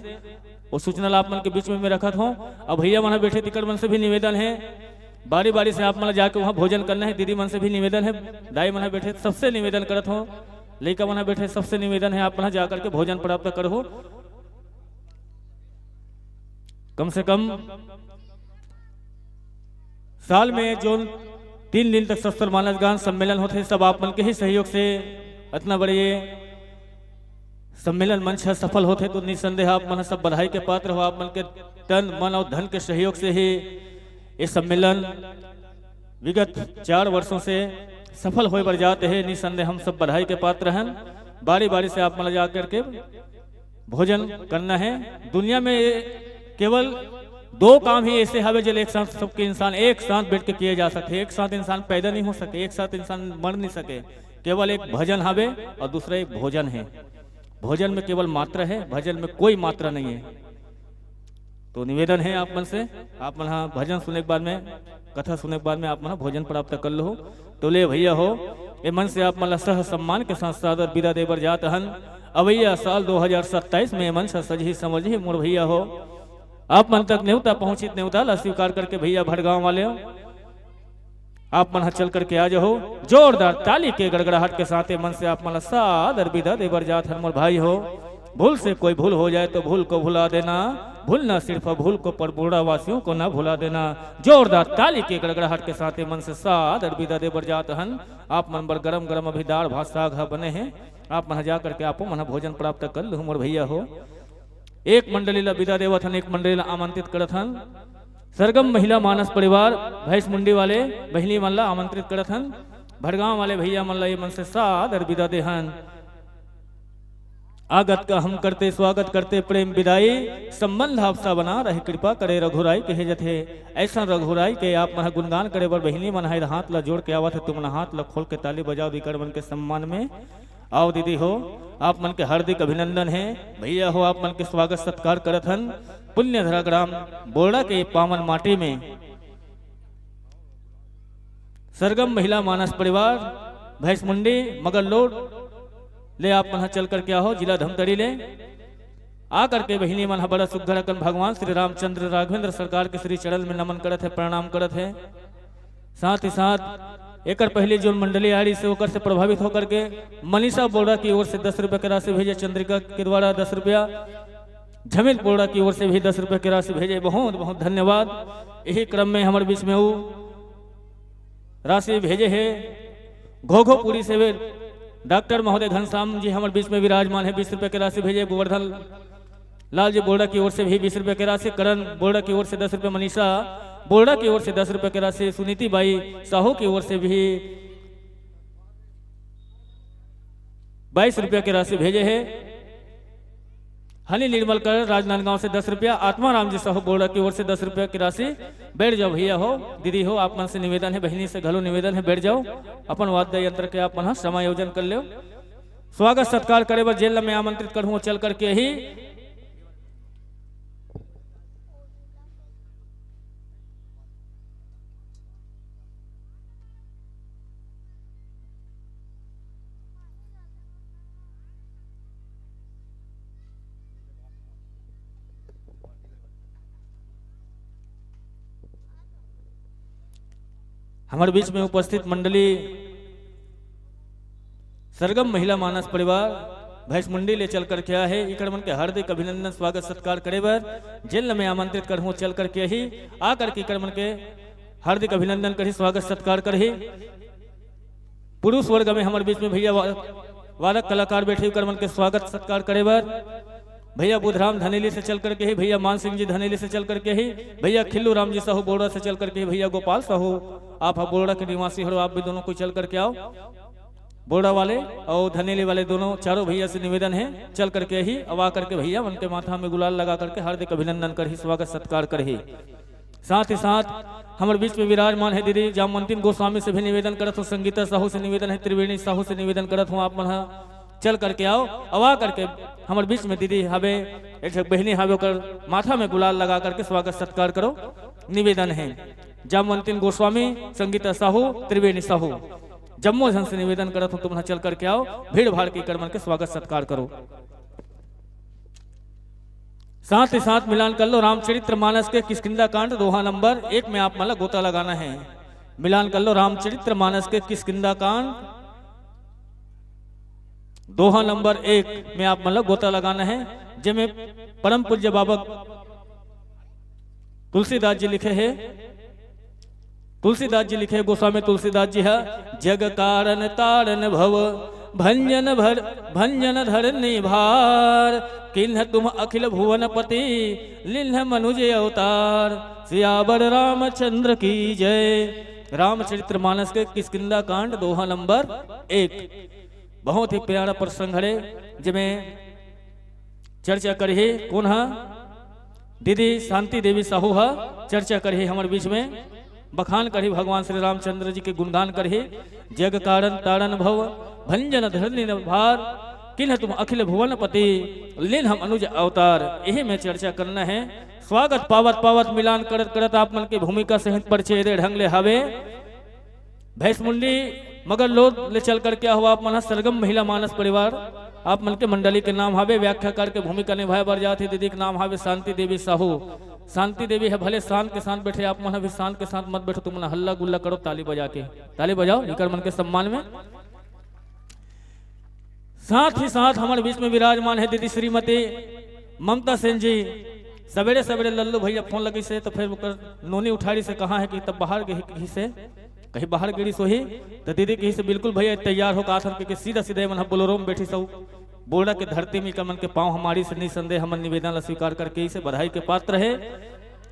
वो सूचना आप मन के बीच में मैं रखा हूँ। अब भैया मन बैठे तिकड़ मन से भी निवेदन है, बारी बारी से आप मन जाके वहाँ भोजन करना है। दीदी मन से भी निवेदन है, दाई मन बैठे सबसे निवेदन करत हो, लड़का मन बैठे सबसे निवेदन है आप मन जाकर के भोजन प्राप्त करो। कम से कम साल में जो 3 दिन तक शस्त्र मानस गान सम्मेलन होते सब आप मन के ही सहयोग से इतना बड़े सम्मेलन मंच है सफल होते। तो निसंदेह आप मन सब बधाई के पात्र हो। आप मन के तन मन और धन के सहयोग से ही ये सम्मेलन विगत 4 वर्षों से सफल हो बर जाते हैं। निसंदेह हम सब बधाई के पात्र हैं। बारी बारी से आप मन जाकर के भोजन करना है। दुनिया में केवल 2 काम ही ऐसे हवे जो एक साथ सबके इंसान एक साथ बैठ के किए जा सके। एक साथ इंसान पैदा नहीं हो सके, एक साथ इंसान मर नहीं सके। केवल एक भजन हवे और दूसरा एक भोजन है। भोजन में केवल मात्रा है, भजन में कोई मात्रा नहीं है। तो निवेदन है आप मन से, आप मन भजन सुनने के बाद में, कथा सुनने के बाद में आप मन भोजन प्राप्त कर लो। तो ले भैया हो ये मन से आप मन सह सम्मान के साथ सादर विदा देवर जात हन। अवैया साल 2027 में मन से सजी समझी मोर भैया हो आप मन तक न्योता पहुंचित न्योता ला स्वीकार करके भैया भड़गांव वाले हो आप मन चल करके आ जाओ। जोरदार ताली के गड़गड़ाहट के साथ मन से आप मन सादर विदा देवर जात हन मोर भाई हो। भूल से कोई भूल हो जाए तो भूल को भुला देना, भूलना सिर्फ भूल को पर बूढ़ा वासियों को ना भुला देना। जोरदार ताली के गड़गड़ाहट के साथ मन से सादर विदा देवर जात हन। आप मन बर गरम गरम अभी दाल भात साग बने हैं, आप मन जा करके आपो मन भोजन प्राप्त कर लो मोर भैया हो। एक मंडली ला विदा देवत हन, एक मंडली ला आमंत्रित करत हन। सरगम महिला मानस परिवार भैंस मुंडी वाले बहनी मन ला आमंत्रित करत हन। भड़गांव वाले भैया मन ला ये मन से सादर विदा दे हन। आगत का हम करते स्वागत करते प्रेम विदाई, संबंध आपसा बना रहे कृपा करे रघुराई कहे जथे। ऐसा रघुराई के आप मन गुणगान करे बर बहिनी मन है हाथ ला जोड़ के आवत है, तुम हाथ ला खोल के ताली बजाओ विकर मन के सम्मान में। आओ दीदी हो, आप मन के हार्दिक अभिनंदन है। भैया हो, आप मन के स्वागत सत्कार करत हन। पुण्य धरा ग्राम बोर्डा के पावन माटी में सरगम महिला मानस परिवार भैंस मुंडी मगर लोड ले आप मन चल कर क्या हो जिला धमतरी ले आकर के बहिनी मन बड़ा सुघर अकन भगवान श्री रामचंद्र राघवेंद्र सरकार के श्री चरण में नमन करत है, प्रणाम करत है। साथ ही साथ एक पहले जो मंडली आड़ी से होकर से प्रभावित होकर के मनीषा बोरा की ओर से 10 रुपए की राशि भेजे, चंद्रिका के द्वारा 10 रुपया, झमिल बोरा की ओर से भी 10 रुपए की राशि भेजे। बहुत बहुत धन्यवाद। यही क्रम में हमारे बीच में वो राशि भेजे है घोघोपुरी से वे डॉक्टर महोदय घनश्याम जी हमारे बीच में विराजमान है, 20 रुपए की राशि भेजे। गोवर्धन लाल जी बोर्डा की ओर से भी 20 रुपए की राशि, करण बोर्डा की ओर से 10 रुपए, मनीषा बोर्डा की ओर से 10 रुपए की राशि, सुनीति बाई साहू की ओर से भी 22 रुपए की राशि भेजे है। हनी निर्मल कर राजनांदगांव से 10 रुपया, आत्माराम जी साहू बोर्डा की ओर से 10 रुपए की राशि। बैठ जाओ भैया हो, दीदी हो, आप मन से निवेदन है, बहनी से घलो निवेदन है, बैठ जाओ। अपन वाद्य यंत्र के आप मन समायोजन कर लो। स्वागत सत्कार करे बर जेल में आमंत्रित करूँ चल करके ही हमारे बीच में उपस्थित मंडली सरगम महिला मानस परिवार भैंस मुंडी ले चल कर क्या है इकड़ मन के हार्दिक अभिनंदन स्वागत सत्कार करे बर जेल में आमंत्रित कर चल कर के ही आकर के इकड़ मन के हार्दिक अभिनंदन कर स्वागत सत्कार कर ही। पुरुष वर्ग में हमारे बीच में भैया वादक कलाकार बैठे इकड़ मन के स्वागत सत्कार करे बर भैया बुधराम धनेली से चल करके ही, भैया मान सिंह जी धनेली से चल करके ही, भैया खिल्लू राम जी साहू बोड़ा से चल करके ही, भैया गोपाल साहू आप बोड़ा के निवासी हो, आप भी दोनों को चल करके आओ। बोड़ा वाले और धनेली वाले दोनों चारों भैया से निवेदन है चल करके ही अब आ करके भैया उनके माथा में गुलाल लगा करके हार्दिक अभिनंदन कर ही स्वागत सत्कार कर ही। साथ ही साथ हमारे बीच में विराजमान है दीदी जामवंतीन गोस्वामी से भी निवेदन करत हूँ, संगीता साहू से निवेदन है, त्रिवेणी साहू से निवेदन करत हूँ, आप मन चल करके आओ। अब आ करके हमारे बीच में दीदी हवे एक बहनी हवे कर माथा में गुलाल लगा करके स्वागत सत्कार करो निवेदन है। जामवंतीन गोस्वामी, संगीता साहू, त्रिवेणी साहू जम्मू झन से निवेदन करत हूँ, तुम चल करके आओ, भीड़ भाड़ के कर्मन के स्वागत सत्कार करो। साथ ही साथ मिलान कर लो रामचरित्र मानस के किष्किंधा कांड दोहा नंबर 1 में आप मला गोता लगाना है। मिलान कर लो रामचरित्र मानस के किष्किंधा कांड दोहा नंबर 1 में आप मतलब गोता लगाना है, जिसमें परम पूज्य बाबा तुलसीदास जी लिखे हैं। तुलसीदास जी लिखे गोस्वामी तुलसीदास जी है जग कारण तारण भव भंजन धर निभार किन्ह तुम अखिल भुवन पति लिन्ह मनुज अवतार सियावर रामचंद्र की जय। रामचरित्र मानस के किष्किंधा कांड दोहा नंबर 1 बहुत ही प्यारा प्रसंग है, जिसमें चर्चा करी कौन है दीदी शांति देवी साहू है, चर्चा करी हमारे बीच में बखान करी भगवान श्री रामचंद्र जी के गुणगान करी। जग कारण तारण भव भंजन धरनी भार किन्ह तुम अखिल भुवन पति लिन हम अनुज अवतार, यही में चर्चा करना है। स्वागत पावत पावत मिलान करत करत आप मन की भूमिका सहित परिचय दे ढंग ले हवे भैंस मुंडी मगर लोग ले चल कर क्या हुआ आप मन सरगम महिला मानस परिवार आप मन के मंडली के नाम हावे व्याख्याकार के भूमिका निभाए बर जाते दीदी के नाम हावे शांति देवी साहू। शांति देवी है भले शान के साथ बैठे, आप मन भी शान के साथ मत बैठो, तुम मन हल्ला गुल्ला करो ताली बजा के, ताली बजाओ इकर मन के सम्मान में। साथ ही साथ हमारे बीच में विराजमान है दीदी श्रीमती ममता सेन जी। सवेरे सवेरे लल्लू भैया फोन लगी से तो फिर नोनी उठाड़ी से कहा है कि तब बाहर गई से कहीं बाहर गिरी सोही तो दीदी कहीं से बिल्कुल भैया तैयार होकर आथर के सीधा सीधे मन बोलोरो में बैठी सब बोरा के धरती में कमन के पांव हमारी से निसंदेह हमन निवेदन ला स्वीकार करके इसे बधाई के पात्र है।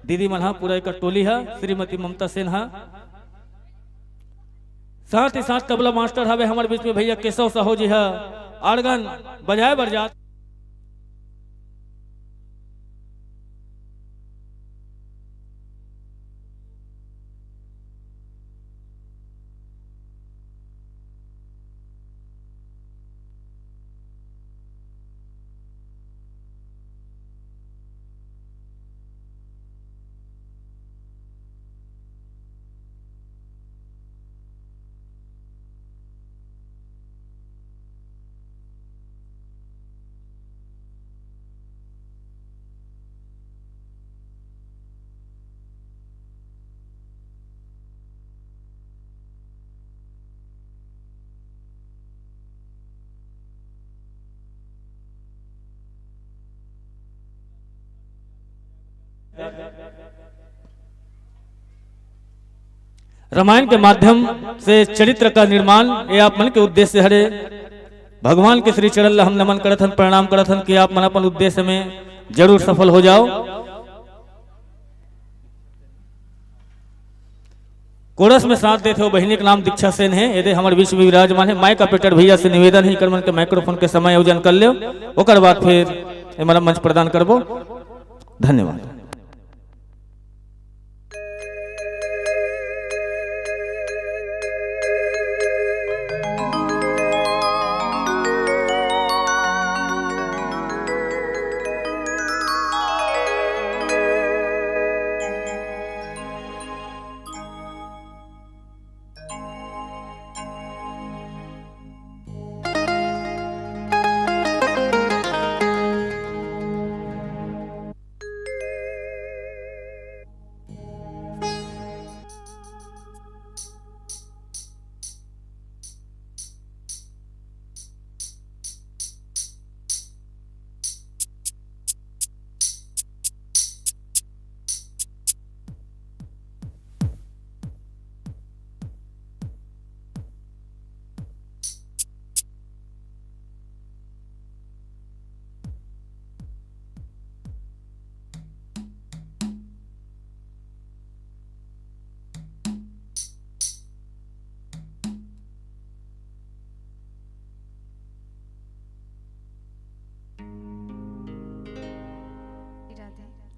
दीदी मल्हा पूरा एक टोली है, श्रीमती ममता सिन्हा, साथ ही साथ तबला मास्टर हवे हमारे बीच में भैया केशव साहू जी है, आर्गन बजाए बरजात। रामायण के माध्यम से चरित्र का निर्माण ये आप मन के उद्देश्य हरे। भगवान के श्री चरण ला हम नमन करत हन, प्रणाम करत हन कि आप मन अपन उद्देश्य में जरूर सफल हो जाओ। कोरस में साथ देते हो बहिनी का नाम दीक्षा सेन है, यदि हमारे बीच में विराजमान है। माइक ऑपरेटर भैया से निवेदन ही कर मन के माइक्रोफोन के समय आयोजन कर लो, ओकर बाद फिर हमारा मंच प्रदान करबो। धन्यवाद।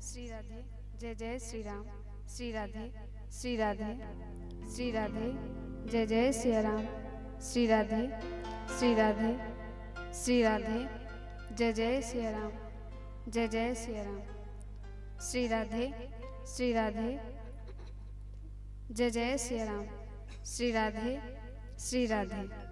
श्री राधे, जय जय श्री राम। श्री राधे, श्री राधे, श्री राधे, जय जय श्री राम। श्री राधे, श्री राधे, श्री राधे, जय जय श्री राम। जय जय श्री राम। श्री राधे, श्री राधे, जय जय श्री राम। श्री राधे, श्री राधे।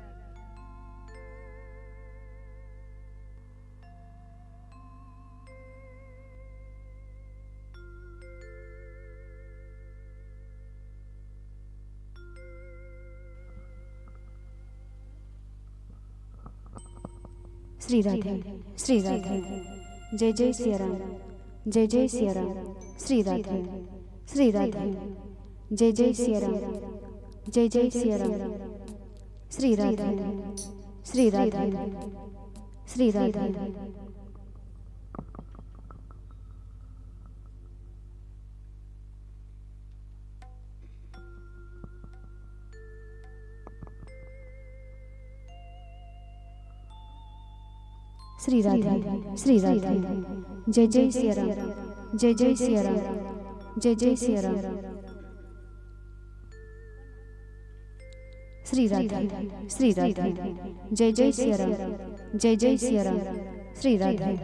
श्री राधे, श्री राधे, जय जय सिया राम। जय जय सिया राम। श्री राधे, श्री राधे, जय जय सिया राम। जय जय सिया राम। श्री राधे, श्री राधे, श्री राधे। श्री राधे, श्री राधे, जय जय सिया राम। जय जय सिया राम। जय जय सिया राम। श्री राधे, श्री राधे, जय जय सिया राम। जय जय सिया राम। श्री राधे,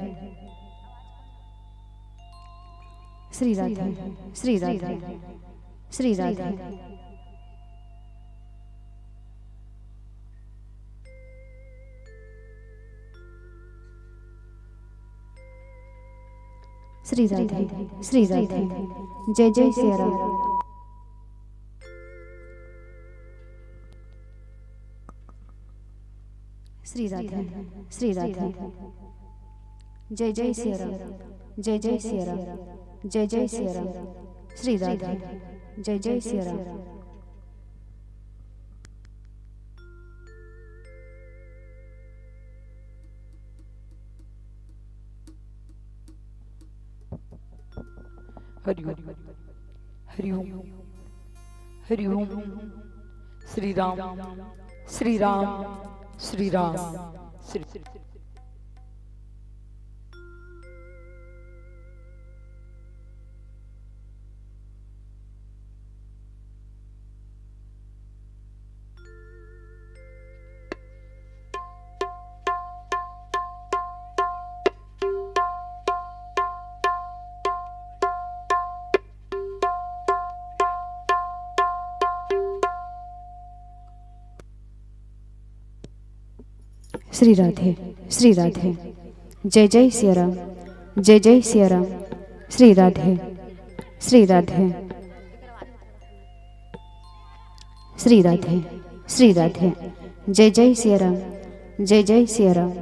श्री राधे, श्री राधे, श्री राधे। श्री राधे, श्री राधे, जय जय सिया राम। श्री राधे, श्री राधे, जय जय सिया राम। जय जय सिया राम। जय जय सिया राम। श्री राधे, जय जय सिया राम। हरिओम हरिओम हरिओम। श्री राम श्री राम श्री राम श्री। श्री राधे श्री राधे। जय जय सिया राम, जय जय सिया राम। श्री राधे श्री राधे श्री राधे श्री राधे। जय जय सिया राम, जय जय सिया राम।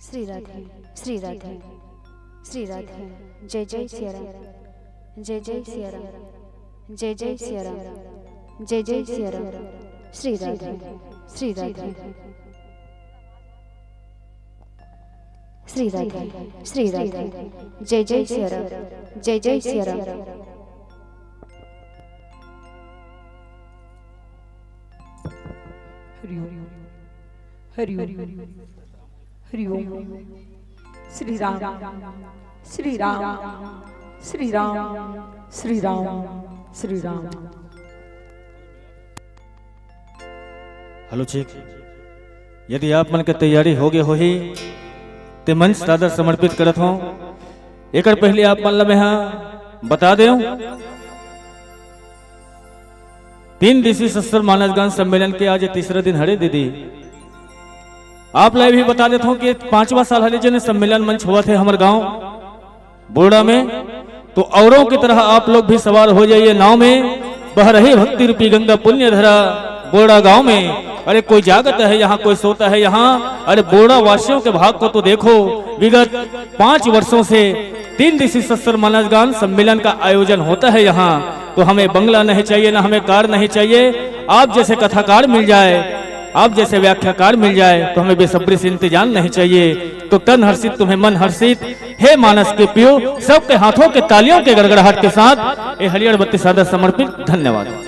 श्री राधे श्री राधे श्री राधे। जय जय सिया राम, जय जय सिया राम, जय जय सिया राम, जय जय सिया राम। श्री राधे श्री राधे श्री राधे श्री राधे। जय जय सिया राम, जय जय सिया राम। हरिओम हरिओम हरिओम। श्री राम श्री राम श्री राम श्री राम श्री राम। हेलो चेक, यदि आप मन के तैयारी हो गए हो ही ते मंच सादर समर्पित करत हो। एक पहले आप मन ला हाँ बता दे 3 दिवसीय सस्त्र मानस गान सम्मेलन के आज तीसरा दिन हरे दीदी। आप लाई भी बता देता हूँ कि 5वां साल हरे जन सम्मेलन मंच हुआ थे हमारे गांव बोड़ा में। तो औरों की तरह आप लोग भी सवार हो जाइए नाव में, बह रही भक्ति रूपी गंगा पुण्य धरा बोड़ा गांव में। अरे कोई जागत है यहाँ, कोई सोता है यहाँ। अरे बोड़ा वासियों के भाग को तो देखो, विगत 5 वर्षों से 3 दिवसीय सस्त्र मानस गान सम्मेलन का आयोजन होता है यहाँ। तो हमें बंगला नहीं चाहिए, ना हमें कार नहीं चाहिए। आप जैसे कथाकार मिल जाए, आप जैसे व्याख्याकार मिल जाए तो हमें बेसब्री से इंतजाम नहीं चाहिए। तो तन हर्षित तुम्हें मन हर्षित, हे मानस के पियो, सबके हाथों के तालियों के गड़गड़ाहट के साथ ये हरियर बत्ती सादर समर्पित। धन्यवाद।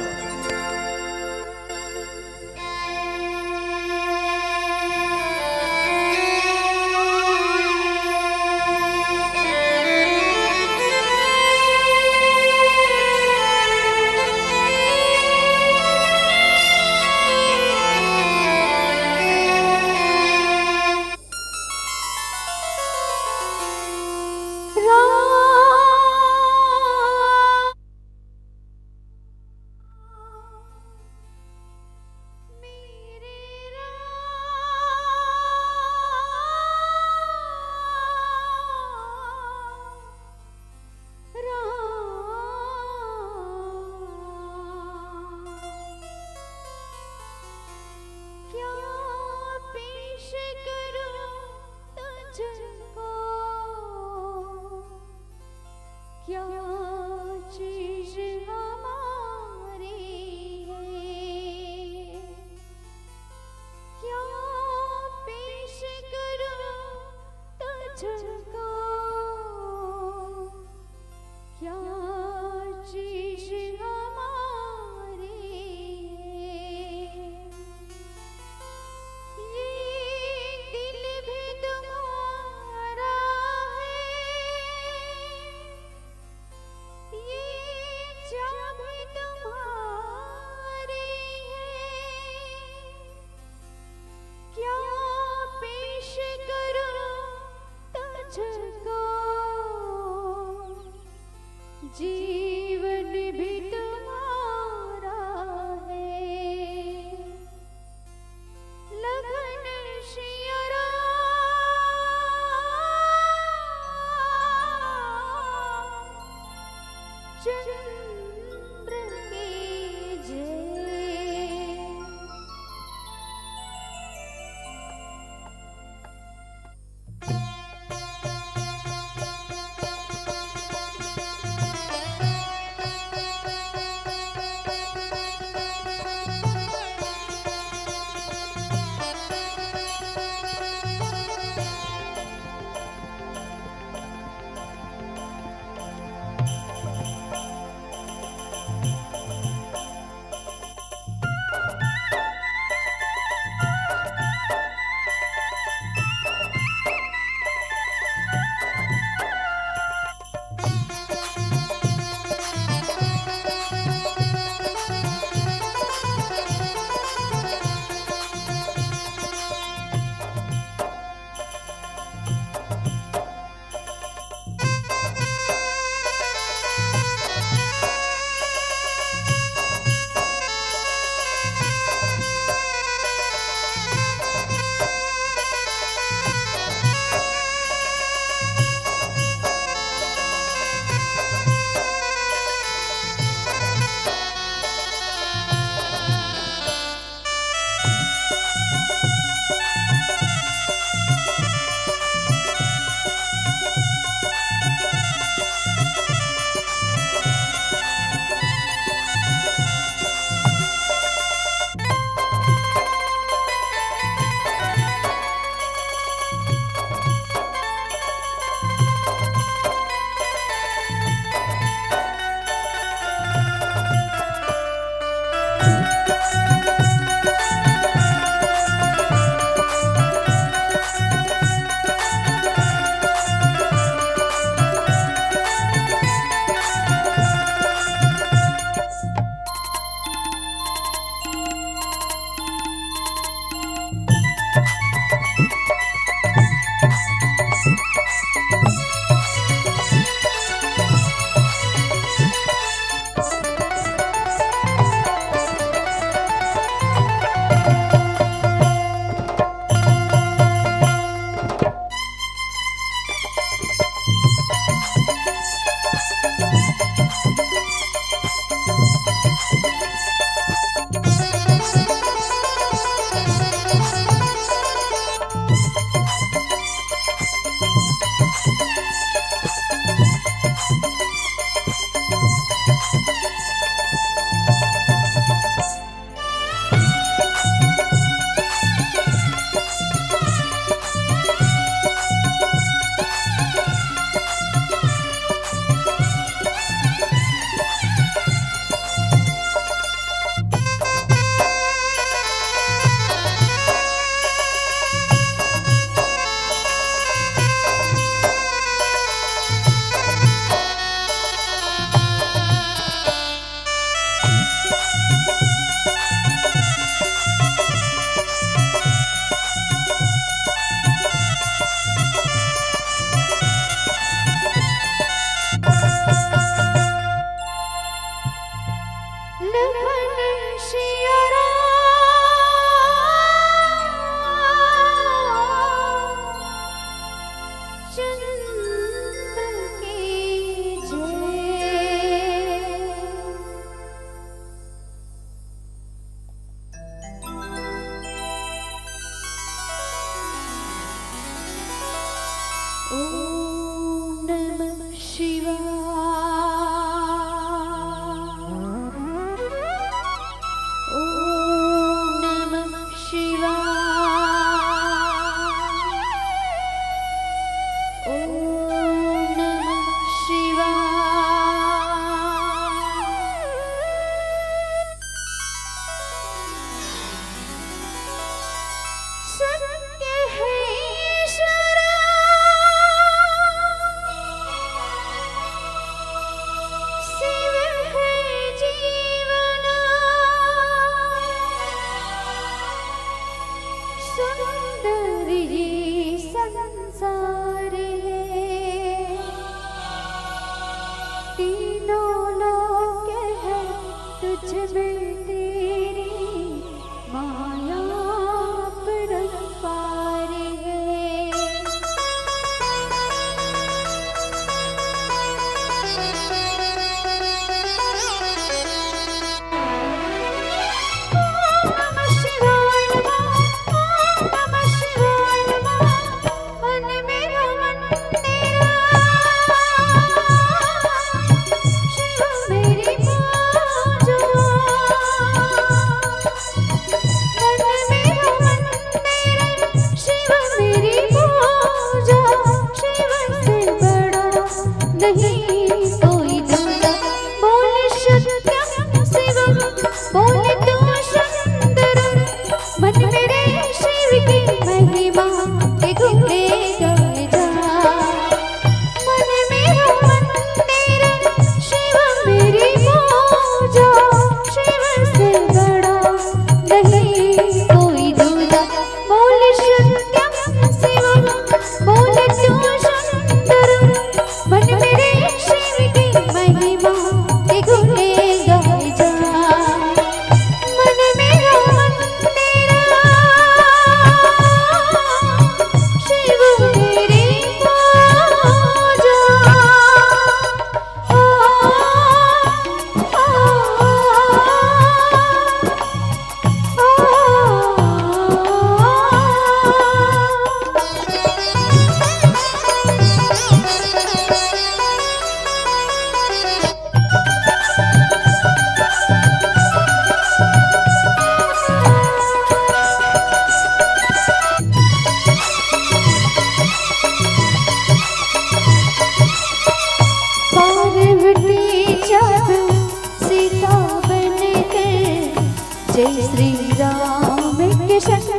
जय श्री राम कृष्ण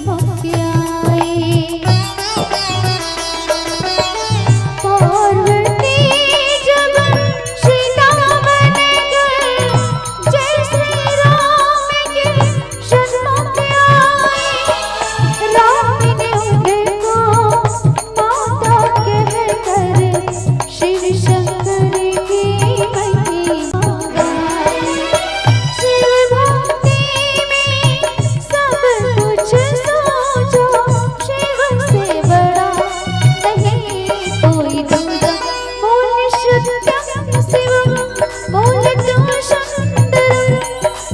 मुख आए। पार्वती जब सीता बन गए, जय श्री राम कृष्ण मुख आए। राम ने उनको माता कहकर शिव शंकर की महिमा गाई। शिव भक्ति में सब कुछ सोचो, शिव से बड़ा नहीं कोई दूजा। बोल सत्यम शिवम, बोल तू सुंदरम,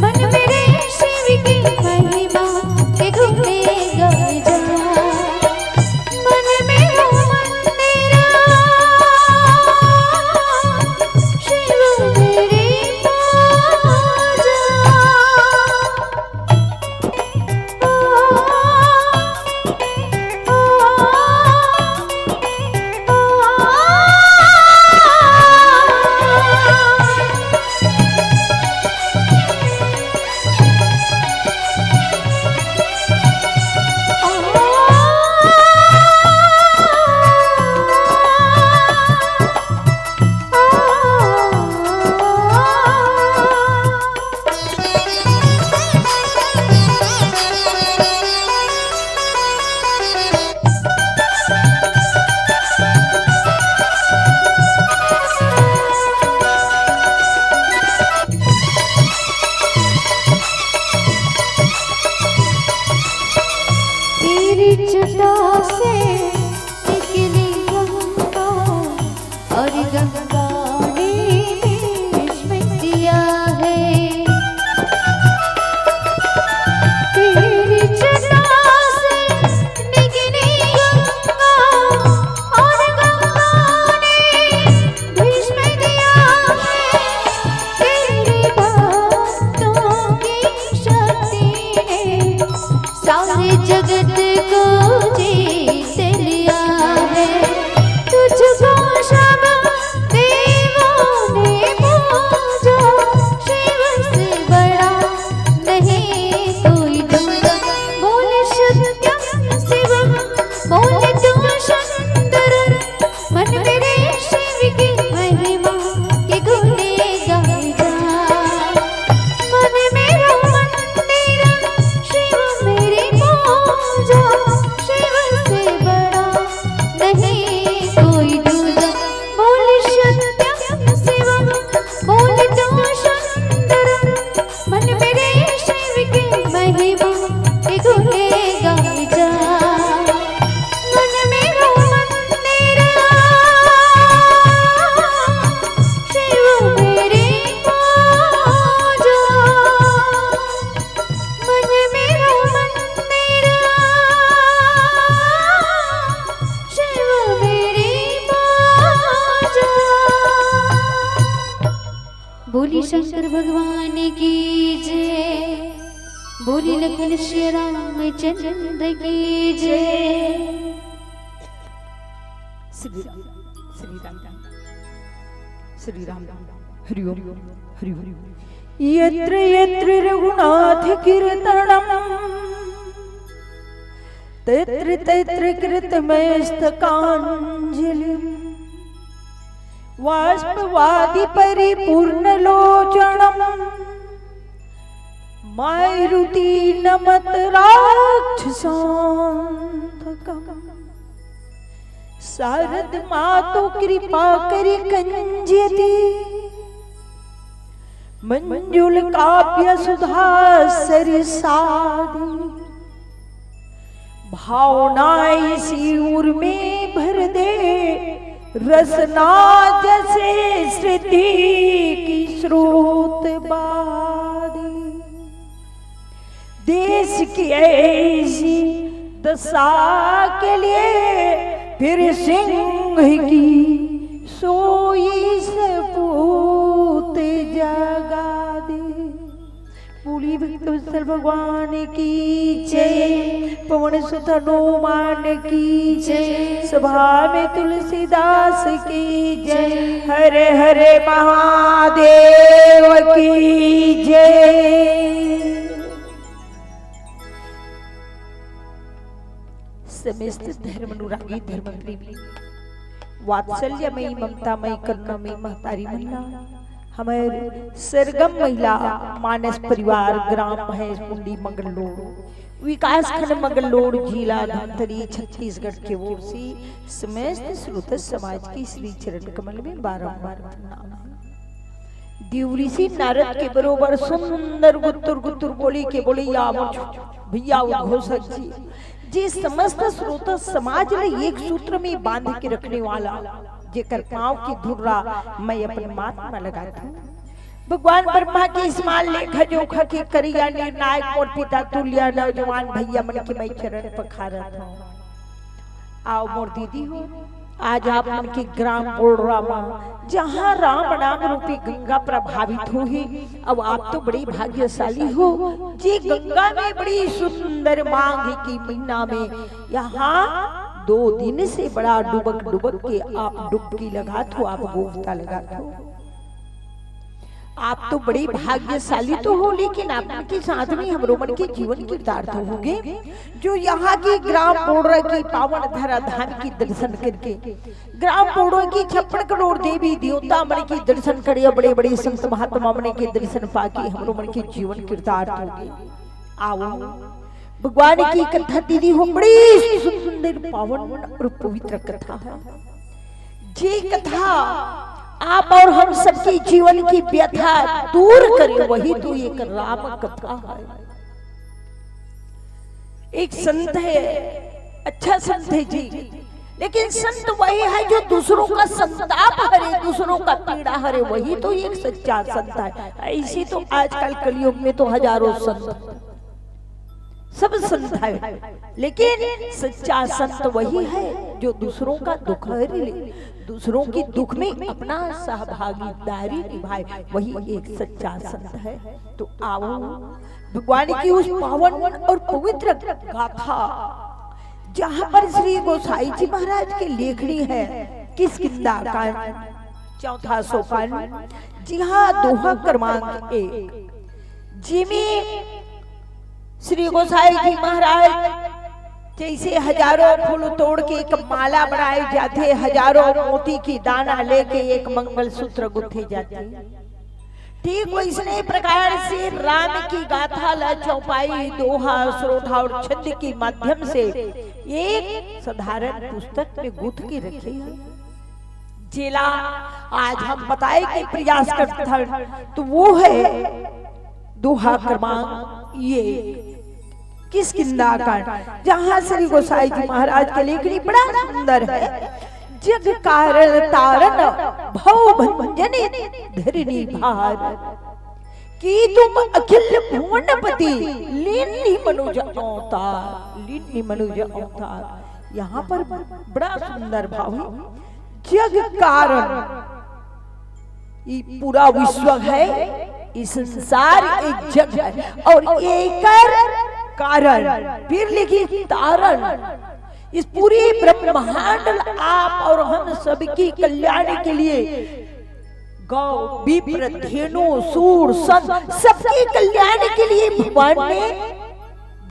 मन मेरे शिव की महिमा के गुणे गाए जा। मन में हो मंदिर, शिव मेरी पूजा। तेरी जटा से निकली गंगा, और गंगा ने विष में दिया है। तेरी जटा से निकली गंगा, और गंगा ने विष में दिया है। तेरे भक्तों की शक्ति ने सारे जगत को जीत लिया है। तुझको सब देवों ने पूजा, शिव से बड़ा नहीं कोई दूजा। बोल सत्यम शिवम, बोल तू सुंदरम, मन मेरे शिव की महिमा के गुणे गाए जा। मन में हो मंदिर, शिव मेरी पूजा, शिव से बड़ा नहीं कोई दूजा। बोल सत्यम शिवम, बोल तू सुंदरम, मन मेरे शिव की महिमा के गुणे गाए जा। मन में हो मंदिर, शिव मेरी पूजा। मन में हो मंदिर, शिव मेरी पूजा। बोली शंकर भगवान की जय, बोली लखन श्री रामचंद्र की जय। श्री राम, श्री राम, श्री राम, हरि ओम, हरि ओम। यत्र यत्र रघुनाथ कीर्तनम, तत्र तत्र कृतमस्तकाञ्जलिम्। वाष्पवादी परिपूर्णलोचनम्, मारुति नमत राक्षसान्धकम्। शारद मातु कृपा करि कंजयति, मंजुल काव्य सुधा सरसादी। भावनाएं सिर में भर दे, रसना जैसे श्रुति की स्रोत बादी। देश की ऐसी दशा के लिए फिर सिंह की सोई सपूत जगा दे। पूरी भक्तवत्सल भगवान की जय, पवन सुत हनुमान की जय, सभा में तुलसीदास की जय, हरे हरे महादेव की जय। समस्त धर्म अनुरागी धर्म प्रेमी वात्सल्यमयी ममतामयी करुणामयी महतारी महिला हमारे सरगम महिला मानस परिवार ग्राम महेश मुंडी मंगलोड़ विकास खंड मंगलोड़ जिला धमतरी छत्तीसगढ़ के ओर से समस्त श्रोता समाज की श्री चरण कमल में बारंबार प्रणाम है। दिवरी सी नारद के बरोबर सुंदर गुत्तुर गुत्तुर बोली के बोले या भैया घोषक जी जी समस्त श्रोता समाज ने एक सूत्र में बांध के रखने वाला जेकर पांव की धुर्रा मैं अपने माथ में लगाता हूँ। भगवान ब्रह्मा के इस्माल लेखा जोखा के करिया निर्णायक और पिता तुल्य नौजवान भैया मन के मैं चरण पखारत हूँ। आओ मोर दीदी हो आज आप मन के ग्राम बोलरामा जहाँ राम नाम रूपी गंगा प्रभावित हो ही अब आप तो बड़ी भाग्यशाली हो जी गंगा में बड़ी सुंदर माघ की महीना में यहाँ 2 दिन से बड़ा डुबक डुबक के आप डुबकी लगात हो आप गोफ्ता लगात हो। आप तो बड़ी भाग्यशाली तो हो लेकिन आपके साथ में हम रोमन के जीवन के तार्थ होंगे जो यहाँ की ग्राम बोड़ा की पावन धरा धाम की दर्शन करके ग्राम बोड़ा की 56 करोड़ देवी देवता मन की दर्शन करे बड़े बड़े संत महात्मा मन के दर्शन पाके हम रोमन के जीवन के तार्थ होंगे। आओ भगवान की कथा दीदी हो बड़ी सुंदर पावन और पवित्र कथा है। जी कथा आप और हम सबके जीवन की व्यथा दूर करे वही तो एक राम कथा है। एक संत है अच्छा संत है जी लेकिन संत वही है जो दूसरों का संताप हरे दूसरों का पीड़ा हरे वही तो एक सच्चा संत है। ऐसे तो आजकल कलयुग में तो हजारों संत सब संत है लेकिन सच्चा संत वही है जो दूसरों का दुख हर ले दूसरों की दुख में अपना सहभागीदारी निभाए वही एक सच्चा संत है। तो आओ भगवान की उस पावन और पवित्र गाथा जहाँ पर श्री गोसाई जी महाराज की लेखनी है किष्किंधा कांड 4वां सोपान जी हाँ दोहा क्रमांक 1 जिमें श्री गोसाई जी महाराज जैसे हजारों फूल तोड़ के एक माला बनाए जाते हजारों मोती की दाना लेके एक मंगल सूत्र गुथे जाते ठीक वैसने प्रकार से राम की गाथा ला चौपाई दोहा श्रोता और छंद के माध्यम से एक साधारण पुस्तक में गुथ के रखे है। जिला आज हम बताए के प्रयास करते हैं तो वो है दोहा क्रमांक ये किष्किंधा कांड जहाँ श्री गोसाई जी महाराज के लेखनी बड़ा सुंदर है। जग कारण तारण भव भंजन धरनी भार की तुम अखिल भुवनपति लीनी मनुज अवतार। यहाँ पर बड़ा सुंदर भाव है। जग कारण ये पूरा विश्व है इस संसार एक जग है और एक कारण फिर लिखी तारण इस पूरी ब्रह्मांड आप और हम सबकी कल्याण के लिए गौ विप्र धेनु सूर संत सबके कल्याण के लिए भगवान ने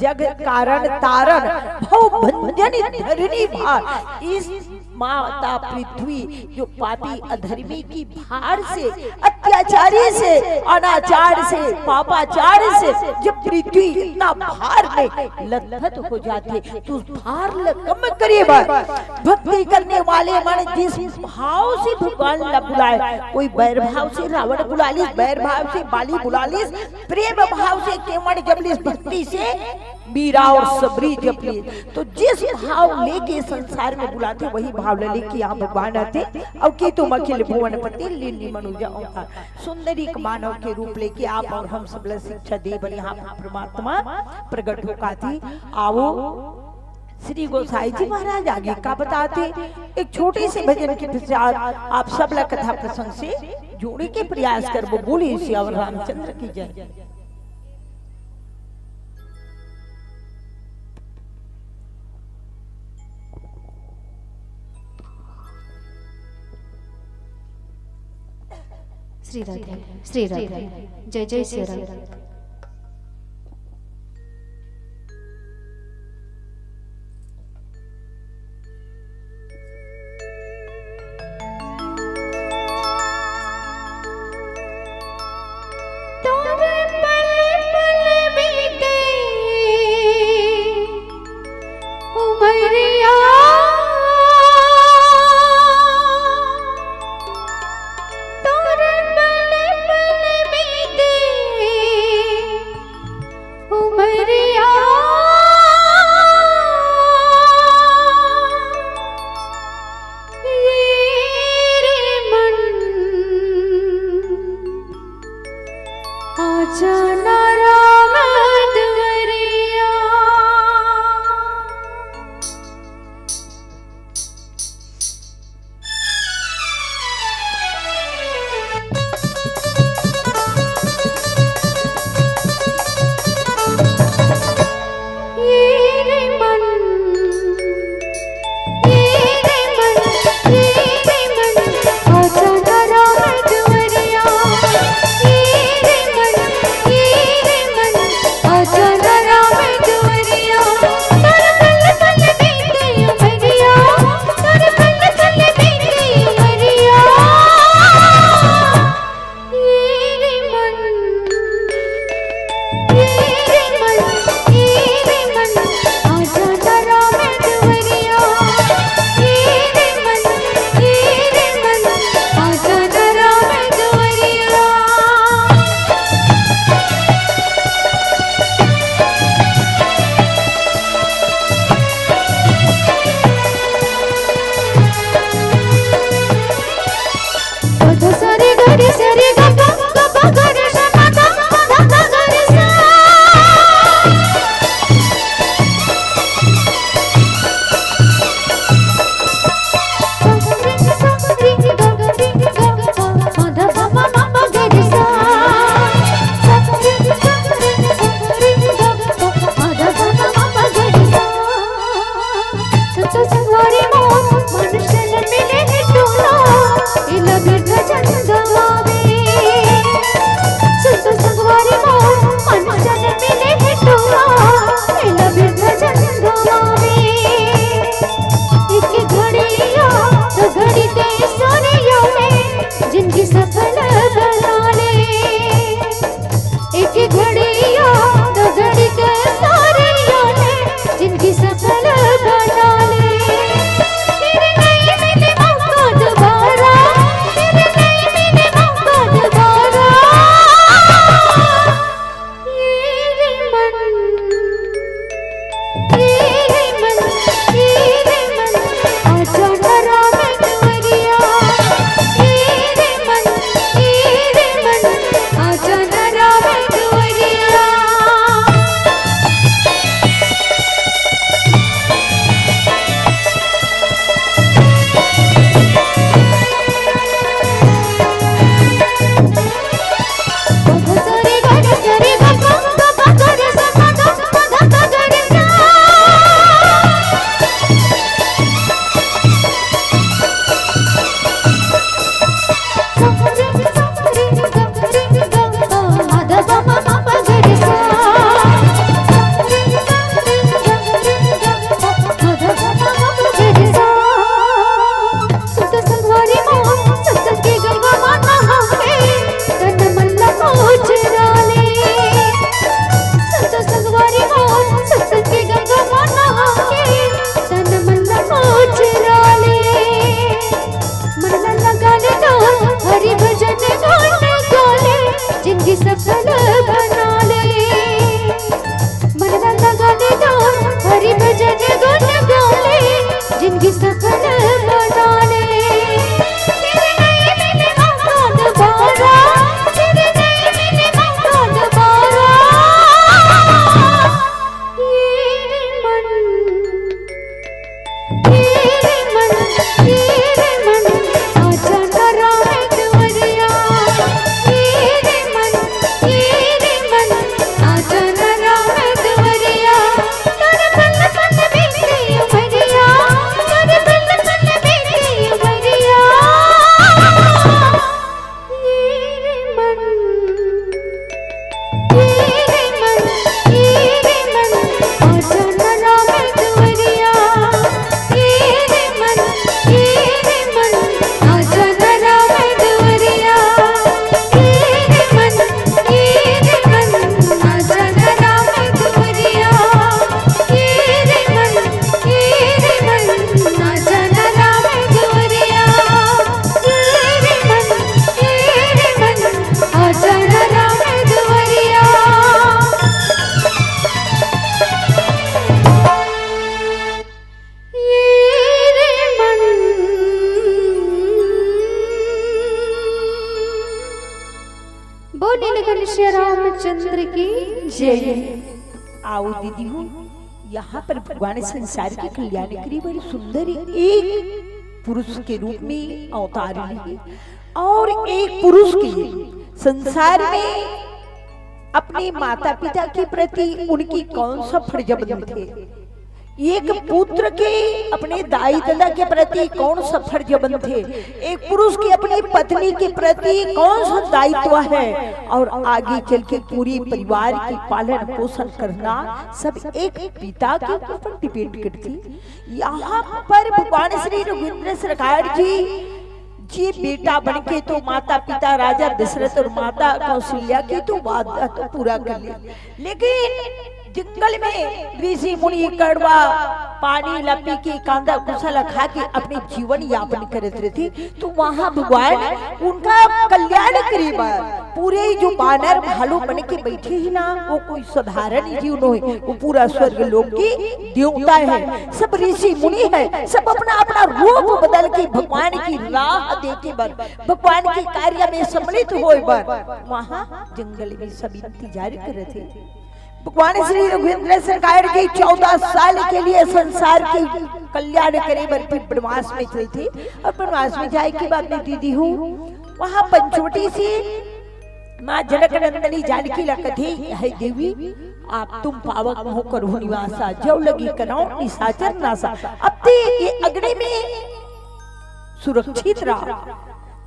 जग कारण तारण भव भंजन धरनी भार इस माता पृथ्वी जो पापी अधर्मी की भार से अत्याचारी से अनाचार से पापाचार से जब पृथ्वी इतना भार में लथपथ हो जाते तो उस भार कम करे भक्ति करने वाले मन जिस भाव से भगवान ला बुलाए कोई बैर भाव से रावण बुला ली बैर भाव से बाली बुला ली प्रेम भाव से केवड़ जब ली भक्ति से मीरा और सबरी जप ली तो जिस भाव लेके संसार में बुलाते वही भाव लेके यहाँ भगवान आते और की तुम अखिल भुवनपति लीनी मनुजा अवतार सुंदरी मानव के रूप लेके आप और हम सब शिक्षा दे बने यहाँ परमात्मा प्रकट होका थी। आओ श्री गोसाई जी महाराज आगे का बताते एक छोटे से भजन के पश्चात आप सब कथा प्रसंग से जोड़े के प्रयास कर वो बोले श्री रामचंद्र की जय। श्री राधे जय जय श्री राम। रामचंद्र की जय। आओ दीदी हो, यहाँ पर भगवान संसार की कल्याण के लिए बड़ी सुंदर एक पुरुष के रूप में अवतार लिए और एक पुरुष के संसार में अपने माता पिता के प्रति उनकी कौन सा फर्ज बनते थे, एक पुत्र के अपने दाई दादा के प्रति कौन सा फर्ज बनते, एक पुरुष की अपनी पत्नी के प्रति कौन सा दायित्व है, और आगे चल के पूरी परिवार की पालन पोषण करना सब एक पिता के ऊपर डिपेंड करती। यहाँ पर भगवान श्री रघुवींद्र सरकार जी बेटा बनके तो माता पिता राजा दशरथ और माता कौशल्या की तो वादा तो पूरा कर लिया, लेकिन जंगल में ऋषि मुनि कड़वा पानी लपी के कांदा कुशल खा के अपने जीवन यापन करते रहते, तो वहाँ भगवान उनका कल्याण करेगा। पूरे जो बानर भालू बन के बैठे ही ना, वो कोई साधारण जीव नहीं, वो पूरा स्वर्ग लोक की देवता है, सब ऋषि मुनि है, सब अपना अपना रूप बदल के भगवान की राह देखे बर, भगवान के कार्य में सम्मिलित होए बर वहाँ जंगल में सब इंतजार कर रहे थे। भगवान श्री रघुवींद्र सरकार की 14 साल के लिए संसार के कल्याण करे बर फिर वनवास में चली थी, और वनवास में जाए की बात नहीं दीदी हूँ, वहाँ पंचवटी से माँ जनक नंदनी जानकी लकथी है देवी आप तुम पावक मोह करो निवासा, जो लगी कराओ निशाचर नासा। अब ते ये अग्नि में सुरक्षित रहा,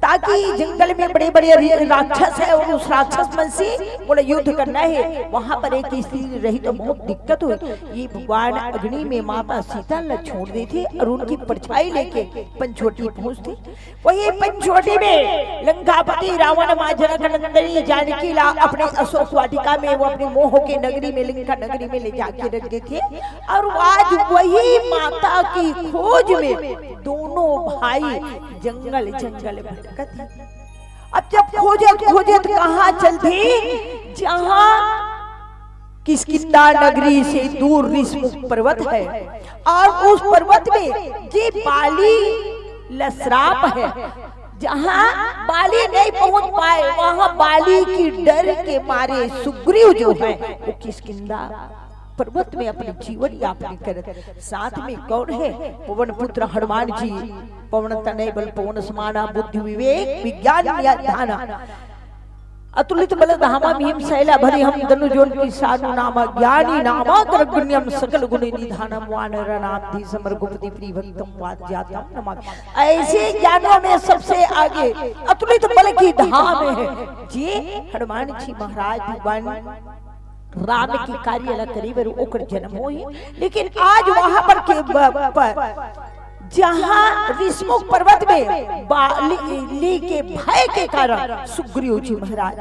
ताकि जंगल में बड़े बड़े राक्षस है और उस राक्षस मन से बोले युद्ध करना है, वहां पर एक स्त्री रही तो बहुत दिक्कत हुई। ये भगवान अग्नि में माता सीता ल छोड़ दी थी और उनकी परछाई लेके पंचवटी पहुंचती। वही पंचवटी में लंकापति रावण माँ जनक नंदनी जानकी ला अपने अशोक वाटिका में वो अपने मोह के नगरी में लंका नगरी में ले जाके रख गए थे, और आज वही माता की खोज में दोनों भाई जंगल जंगल भटकत। अब जब खोजत खोजत कहाँ चलते, जहाँ किष्किंधा नगरी से दूर ऋषमुख पर्वत है, और उस पर्वत में जे बाली लसराप है, जहाँ बाली नहीं पहुंच पाए वहाँ बाली की डर के मारे सुग्रीव जो है वो किष्किंधा पर्वत में अपने जीवन यापन कर। साथ में कौन है? पवन पुत्र हनुमान जी, पवन तनय बल पवन समाना, बुद्धि विवेक विज्ञान ध्यान, अतुलित बल धामा भीम शैला भरी हम धनुजोन की सानु नामा, ज्ञानी नामा करगुण्यम सकल गुण निधानम, वानर नाम धी समर गुप्ति प्रिय भक्तम वाद जातम नमः। ऐसे ज्ञानों में सबसे आगे अतुलित बल की धाम है जी हनुमान जी महाराज। भगवान राम की कार्य ला करीब ओकर जन्म हुई, लेकिन आज वहां पर जहाँ ऋषमुख पर्वत में बाली के भय के कारण सुग्रीव जी महाराज,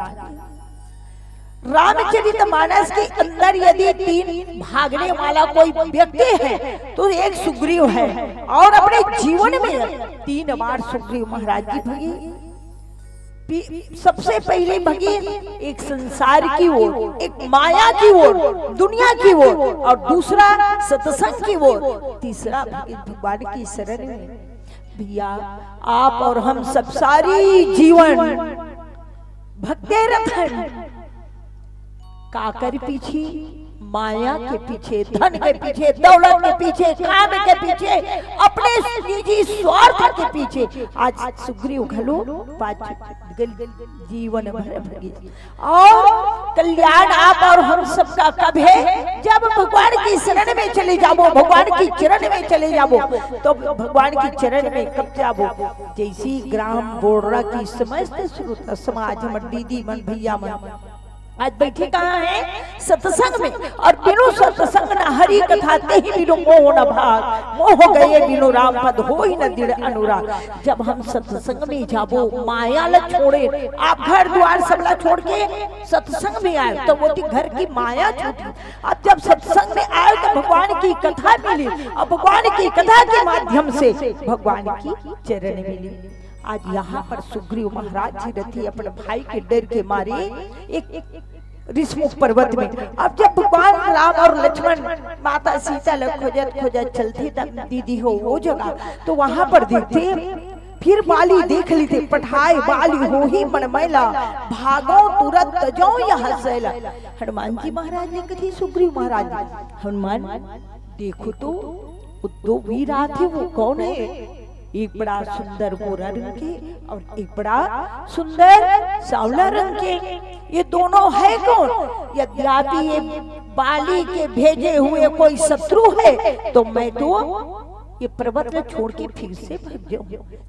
रामचरितमानस के अंदर यदि 3 भागने वाला कोई व्यक्ति है तो एक सुग्रीव है, और अपने जीवन में 3 बार सुग्रीव महाराज जी भगे। सबसे पहले भगी एक संसार की ओर, एक माया की ओर, दुनिया की ओर, और दूसरा सत्संग की ओर, तीसरा भगवान की शरण में। भैया आप और हम सब सारी जीवन भक्ते रखन काकर पीछे, माया के पीछे, धन के पीछे, दौलत के पीछे, काम के पीछे, अपने निजी स्वार्थ के पीछे आज सुग्रीव घलो जीवन भर भगी। और कल्याण आप और हम सबका कब है? जब भगवान की शरण में चले जाबो, भगवान की चरण में चले जाबो, तो भगवान की चरण में कब जाबो? जैसी ग्राम बोर्डा की समस्त श्रोता समाज मन, दीदी मन, भैया मन आज बैठे कहाँ है? सत्संग में। और बिनु सत्संग न हरि कथा ते ही बिनु मोह न भाग, मोह गए बिनु राम पद हो ही न दृढ़ अनुराग। जब हम सत्संग में जाबो, माया ला छोड़े, आप घर द्वार सबला छोड़ के सत्संग में आए तो वो घर की माया छूटी। अब जब सत्संग में आए तो भगवान की कथा मिली, और भगवान की कथा के माध्यम से भगवान की चरण मिली। आज यहाँ पर सुग्रीव महाराज जी रथी अपने भाई के डर के मारे एक ऋषमुख पर्वत में। अब जब भगवान राम और लक्ष्मण माता सीता खोजत खोजत चलते तब दीदी हो वो जगह, तो वहां पर देखते फिर बाली देख ली थे पठाए बाली हो ही मन मैला भागो तुरंत जाओ यहाँ सैला। हनुमान जी महाराज ने कही सुग्रीव महाराज हनुमान देखो तो वो दो वीर थे वो कौन है? एक बड़ा सुंदर गोरा रंग के और एक बड़ा सुंदर सांवला रंग के, ये दोनों है कौन? यद्यपि ये बाली के भेजे हुए कोई शत्रु है तो मैं तो ये पर्वत में छोड़ के फिर से भाग जाऊं।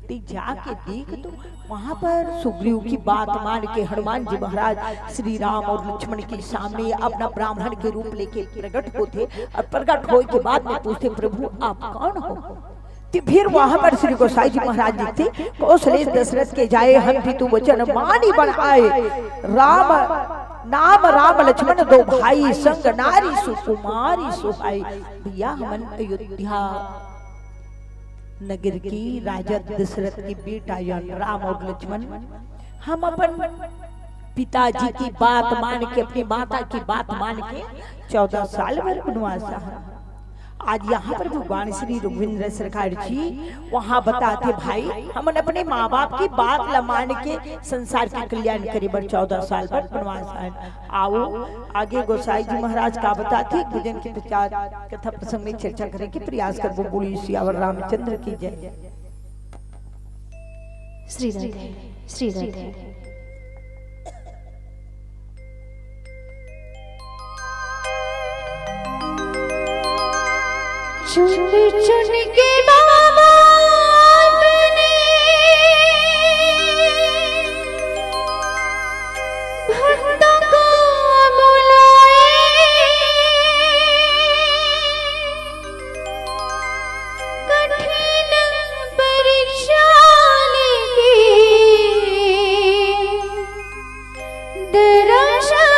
तो जाके देख तो वहां पर सुग्रीव की बात मान के हनुमान जी महाराज श्री राम और लक्ष्मण के सामने अपना ब्राह्मण के रूप लेके प्रकट होते और प्रकट होने के बाद में पूछते प्रभु आप कौन हो? तो फिर वहां पर श्री गोसाई जी महाराज लिखते कौशलेश दशरथ के जाए हम भी तू वचन मानी बन आए, राम नाम राम लक्ष्मण दो भाई संग नारी सुकुमारी सुहाई। भैया हमन अयोध्या नगर की राजा दशरथ की बेटा राम और लक्ष्मण हम अपन पिताजी की बात मान के अपनी माता की बात मान के 14 साल भर वनवास रहा। आज यहाँ पर भगवान श्री रघुवींद्र सरकार जी वहाँ बताते भाई हम अपने माँ बाप की बात ल मान के संसार के कल्याण करे बर 14 साल पर वनवास आए। आओ आगे गोसाई जी महाराज का बताते भजन के पश्चात कथा प्रसंग में चर्चा करने की प्रयास कर। वो बोली सियावर रामचंद्र की जय। श्री राधे श्री राधे। चुन चुन के बाबा अपने भक्तों को बुलाए, कठिन परीक्षा लेके दर्शन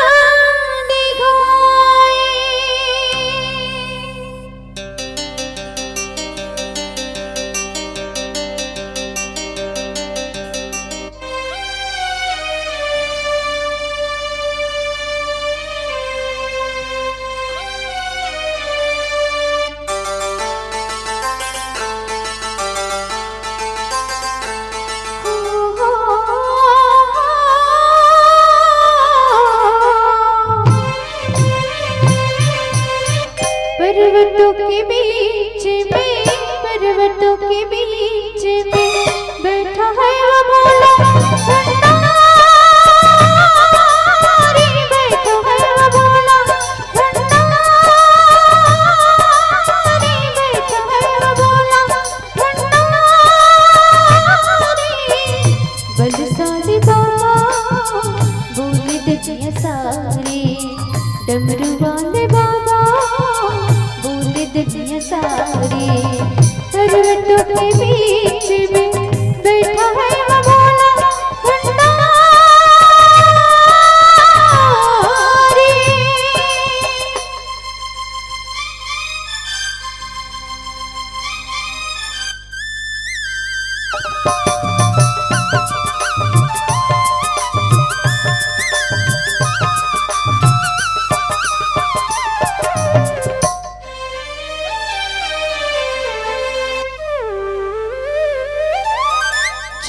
पर्वतों के बीच में, पर्वतों के बीच में बैठा है वो भोला भंडारी, बैठा है वो भोला भंडारी, बैठा है वो भोला भंडारी। बलशाली बाबा बोले दजिया सारे, डमरू वाले बाबा बोले दजिया सारे, पर्वतों के बीच में बैठा है वो भोला भंडारी।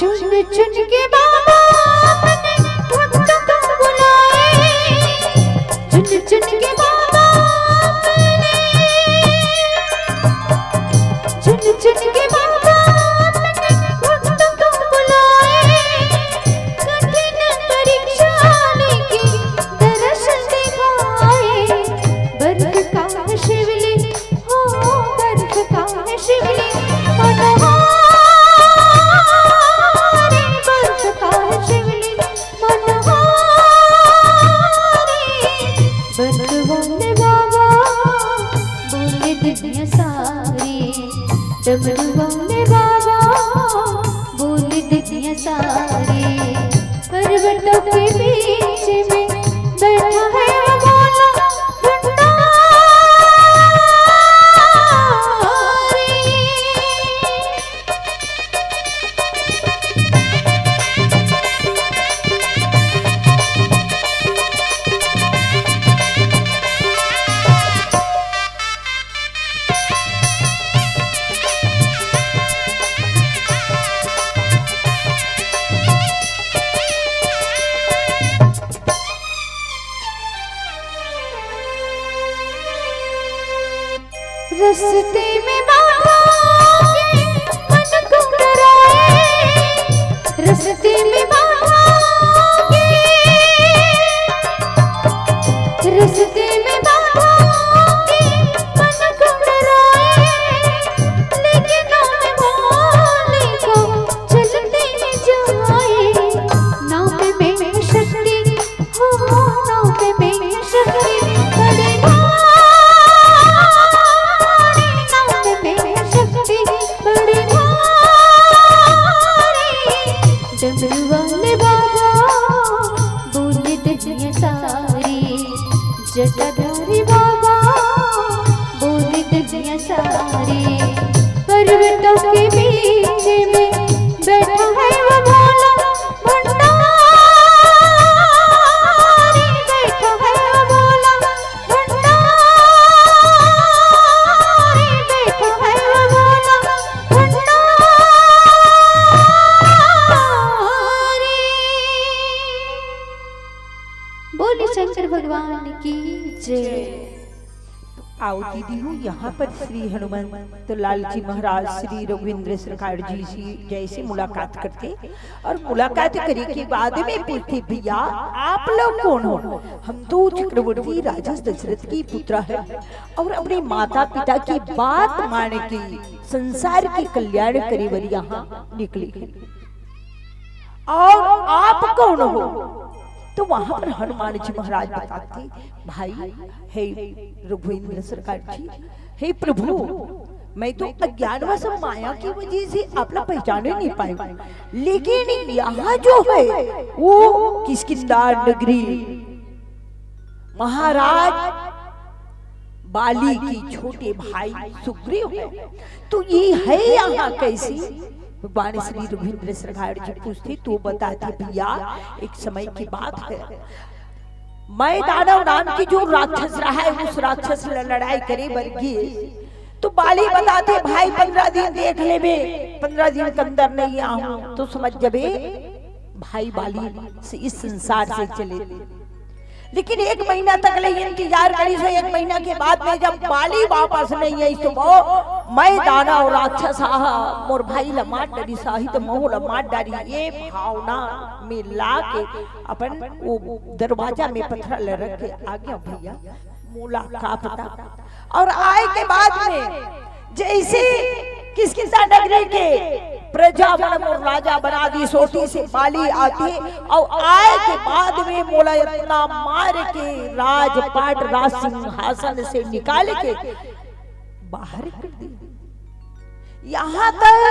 चुन चुन के बाबा अपने भक्तों को बुलाए, चुन चुन के बाबा अपने, चुन चुन के बाबा अपने भक्तों को बुलाए, कठिन परीक्षा लेके दर्शन दिखाए। बर्फ का है शिवलिंग हो, बर्फ का है शिवलिंग मनोहर, डमरू वाले बाबा बोले दजिया सारे, पर्वतों के बीच में बैठा है वो भोला भंडारी। रस्ते में बाबा के मन को डराए, रस्ते में बाबा के, रस्ते में बाबा के मन को डराए, लेकिन नाम भोले को चलते जाए। नाम में शक्ति हो, नाम में शक्ति बड़े डमरू वाले बाबा बोले दुनिया सारी, जटाधारी बाबा बोले दुनिया सारी। पर्वतों के बीच में बैठा है वो भोला भंडारी, बैठा है वो भोला भंडारी, बैठा है वो भोला भंडारी। बोले शंकर भगवान की जय। आओ दीदी हूँ यहाँ पर श्री हनुमंत लाल जी महाराज श्री रघुवींद्र सरकार जी से जैसे मुलाकात करते और मुलाकात करने के बाद में पूछते भैया आप लोग कौन हो? हम तो चक्रवर्ती राजा दशरथ की पुत्र है और अपने माता पिता की बात मान के संसार के कल्याण करे वर यहाँ निकले हैं। और आप कौन हो? तो वहां पर हनुमान जी महाराज बताते भाई हे रघुवींद्र सरकार जी, हे प्रभु मैं तो अज्ञानवश माया की वजह से अपना पहचाने नहीं पाई, लेकिन यहाँ जो है वो किष्किंधा नगरी महाराज बाली की छोटे भाई सुग्रीव है। तो ये है यहाँ कैसी? भगवान श्री रघुवींद्र सरकार जी पूछते तो बताते भैया एक समय की बात है, मैं दानव नाम की जो राक्षस रहा है उस राक्षस से लड़ाई करे वर्गीय। तो बाली बताते भाई 15 दिन देख ले बे, 15 दिन के अंदर नहीं आऊं तो समझ जबे भाई बाली से इस संसार से चले। लेकिन 1 महीना तक ले इंतजार करी से 1 महीना के बाद में जब बाली वापस नहीं आई तो वो मैं दाना और राक्षस मोर भाई लमाट डरी साहित मोह लमाट डारी, ये भावना में ला के अपन वो दरवाजा में पत्थर रख के आ गया भैया मूला का पता। और आए के बाद में जैसे किष्किंधा नगरी के प्रजा मन राजा बना दी सोटी से बाली आती और आए के बाद में मोला इतना मार के राजपाट राज सिंहासन से निकाल के बाहर कर दी। यहाँ तक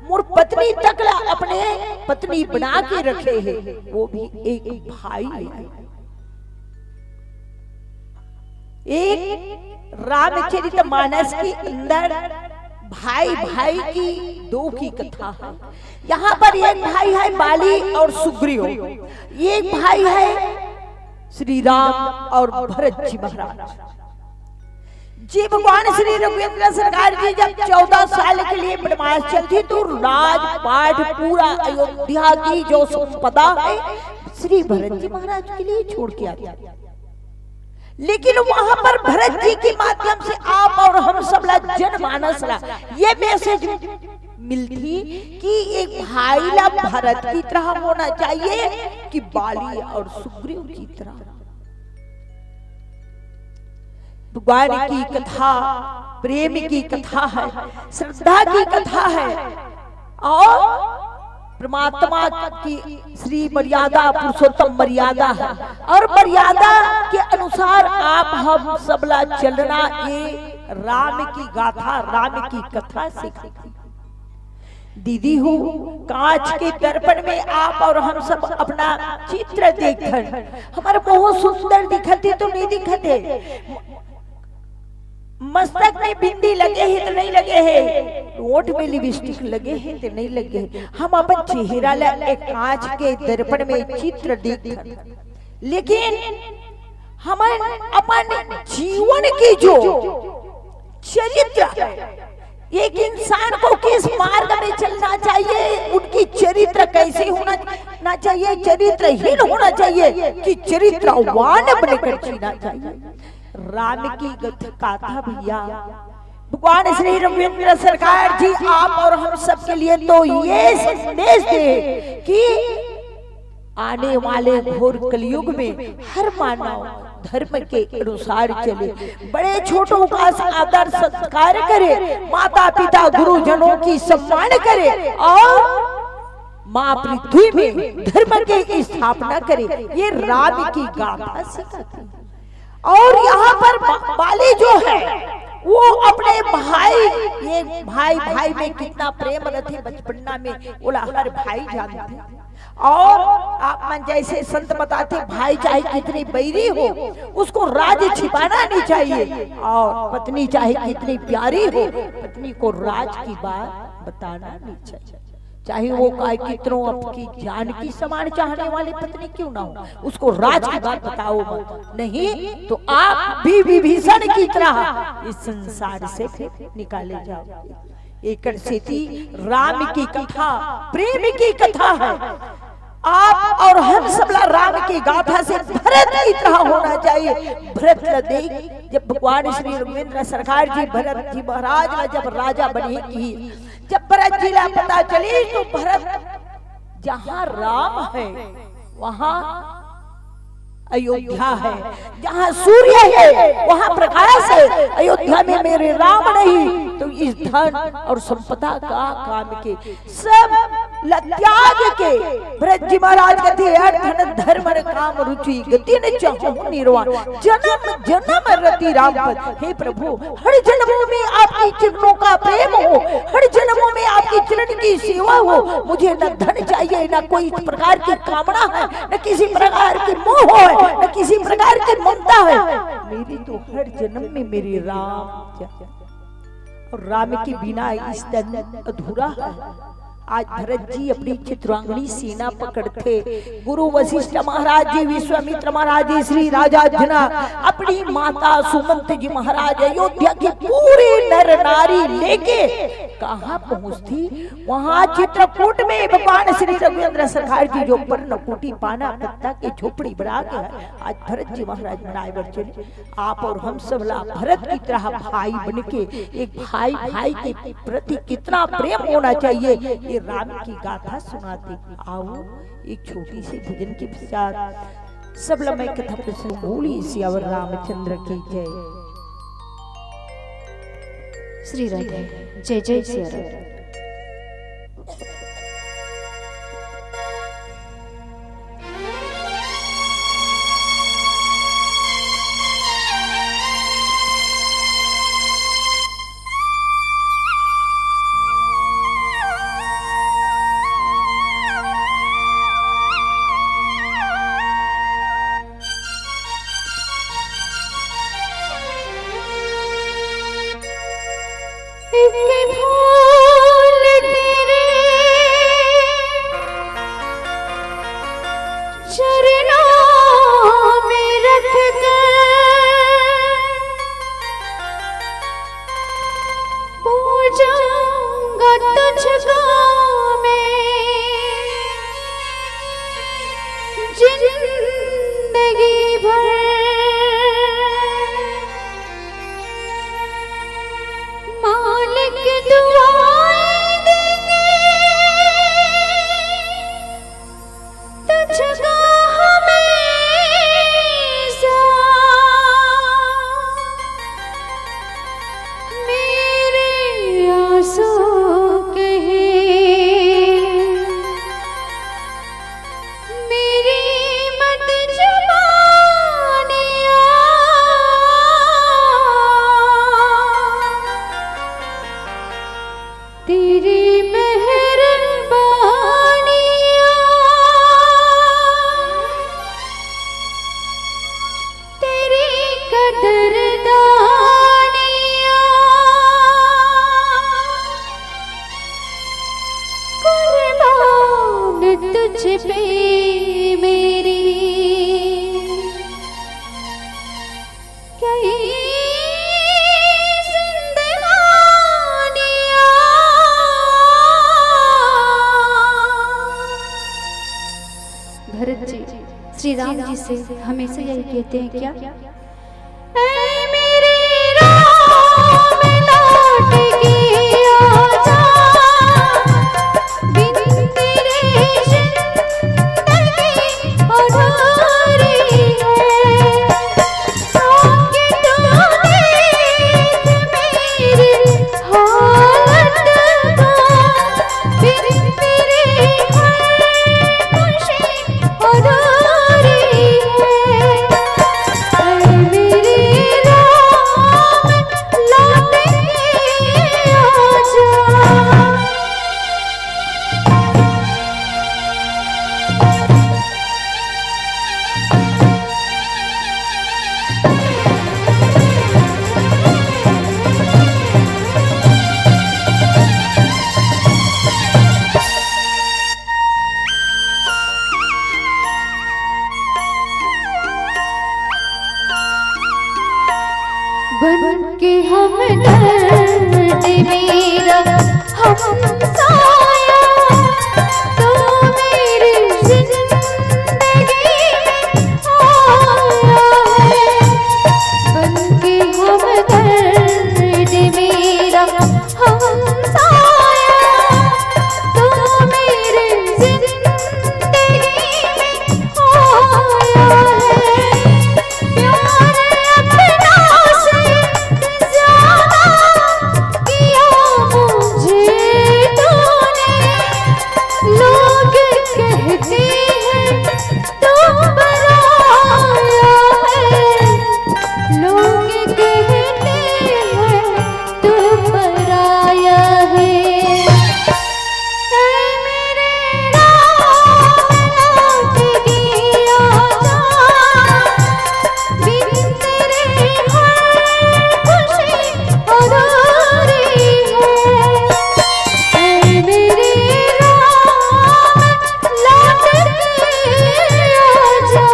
मोर पत्नी तक अपने पत्नी बना के रखे है, वो भी एक भाई है। एक रामचरितमानस के अंदर भाई भाई की 2 की कथा है। यहाँ पर एक भाई है बाली और सुग्रीव, एक भाई है श्री राम और भरत जी महाराज जी। भगवान श्री रघुवींद्र सरकार जी जब 14 साल के लिए बनवास चलती तो राजपाट पूरा अयोध्या की जो संपदा है श्री भरत जी महाराज के लिए छोड़ के आती। लेकिन वहां पर भरत जी के माध्यम से आप और हम सब जनमानस ये मैसेज मिलती कि एक भाई ला भरत की तरह होना चाहिए कि बाली और सुग्रीव की तरह। भगवान की कथा प्रेम की कथा है, श्रद्धा की कथा है और परमात्मा की श्री मर्यादा पुरुषोत्तम मर्यादा है और मर्यादा के अनुसार आप हम सबला चलना ये राम की गाथा राम की कथा सिखाती। दीदी हूँ कांच के दर्पण में आप और हम सब अपना चित्र देखकर हमारे बहुत सुंदर दिखते तो नहीं दिखते, मस्तक में बिंदी लगे हैं तो नहीं लगे हैं, होंठ में लिपस्टिक लगे हैं तो नहीं लगे हैं। हम अपन चेहरा एक कांच के दर्पण में चित्र देखकर, लेकिन हम अपन जीवन की जो चरित्र है, एक इंसान को किस मार्ग में चलना चाहिए, उनकी चरित्र कैसे होना चाहिए, चरित्रहीन होना चाहिए कि चरित्रवान बनकर जीना चाहिए। राम की गाथा भैया भगवान श्री रघुवीर सरकार जी आप और हम सब के लिए तो ये संदेश दे कि आने वाले घोर कलयुग में हर मानव धर्म के अनुसार चले, बड़े छोटों का आदर सत्कार करे, माता पिता गुरुजनों की सम्मान करे और माँ पृथ्वी में धर्म की स्थापना करे। ये राम की गाथा सिखाती। और यहाँ पर बाली जो है वो अपने भाई, ये भाई में कितना प्रेम रखे बचपना में बोला हर भाई जानते। और आप मन जैसे संत बताते भाई चाहे कितनी बैरी हो उसको राज छिपाना नहीं चाहिए, और पत्नी चाहे कितनी प्यारी हो पत्नी को राज की बात बताना नहीं चाहिए। चाहे वो कितनों आपकी जान की समान चाहने वाली पत्नी क्यों ना हो, उसको राज की बात बताओ मत, नहीं तो आप भी विभीषण की तरह इस संसार से फिर निकाले जाओगे। एक राम की कथा प्रेम की कथा है। आप और हम सबला राम की गाथा से भरत की तरह होना चाहिए। भरत देख जब भगवान श्री रघुवीर सरकार जी भरत जी महाराज जब राजा बने की, जब भरत जी ला पता चली तो भरत जहाँ राम है वहाँ अयोध्या है, जहाँ सूर्य है वहाँ प्रकाश है। अयोध्या में मेरे राम नहीं तो इस धन और संपदा का काम के सब त्याग के भरत जी महाराज कहते अर्थ धर्म काम रुचि गति न चाहूं निर्वाण जन्म जन्म रति राम पद। हे प्रभु हर जन्मों में आपकी चरणों का प्रेम हो, हर जन्मों में आपकी चरण की सेवा हो। मुझे न धन चाहिए, न कोई प्रकार की कामना है, न किसी प्रकार की मोह है, न किसी प्रकार की ममता है। मेरी तो हर जन्म में मेरे राम और राम के बिना इस तन अधूरा है। आज भरत जी अपनी चित्रांगनी सेना पकड़ते, गुरु वशिष्ठ महाराज जी, विश्वामित्र महाराज जी, श्री राजा जना, अपनी माता सुमंत जी महाराज अयोध्या की पूरी नर नारी लेके कहाँ पहुँचती? वहाँ चित्रकूट में भगवान श्री रघुवीर सरकार जी जो पर्णकुटी पाना पत्ता की झोपड़ी बना के आज भरत जी महाराज बनाए बर चले। आप और हम सब ला भरत की तरह भाई बन के एक भाई के प्रति कितना प्रेम होना चाहिए ये राम की गाथा सुनाते। आओ एक छोटी सी भजन के पश्चात सब लम्हे कथा प्रसंग बोली सियावर रामचंद्र की जय। श्री राधे जय जय सिया राम। श्री राम जी से हमेशा यही कहते हैं क्या, ऐ मेरे राम बन के हम दर्द मेरा हम साया तो मेरी जिंदगी में आया है। बन के हम दर्द मेरा हम साया तो मेरी जिंदगी में आया है। प्यार अपना से ज्यादा किया मुझे तूने। लोग कहते हैं तू पराया है। लोग कहते हैं तू पराया है। ऐ मेरे राम लौट गया जा बिन तेरे हर खुशी अधूरी है। ऐ मेरे राम लौट गया जा।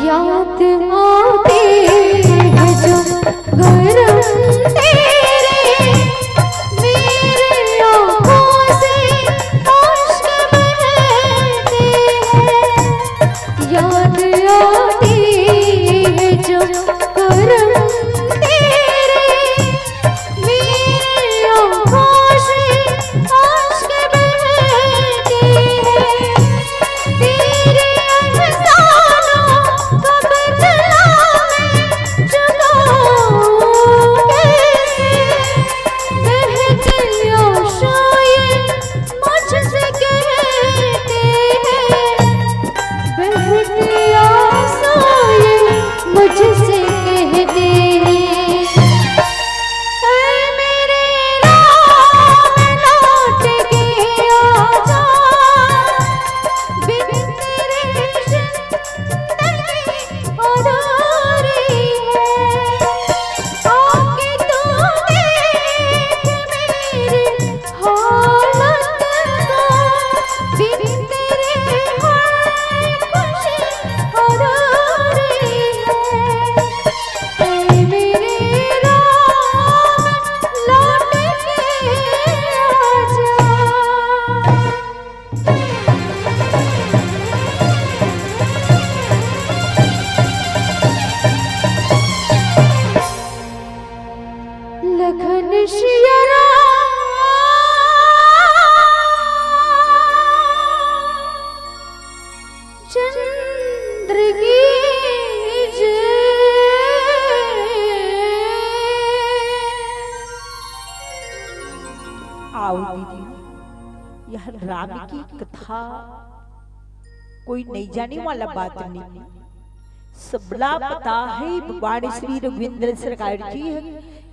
याद आते हैं जो गरम तेरे मेरे आँखों से अश्क बहते हैं। याद आते हैं जो गरम तेरे मेरे आँखों से अश्क बहते हैं। तेरे अफसानों का बदला मैं चुकाऊं कैसे। बहते आशाएं मुझसे कहते हैं। बहते आशाएं मुझसे कहते हैं। ऐ मेरे राम लौट गया जा बिन तेरे जिंदगी अधूरी है। आके तू देख मेरी हालत को बिन तेरे हर खुशी अधूरी है। ऐ मेरे राम लौट गया जा। लखन श्रियरा चंद्र की जय। आओ दीदी, यह राम की कथा कोई नहीं जाने वाला बात नहीं। सबला पता है भगवान श्री रघुवींद्र सरकार जी है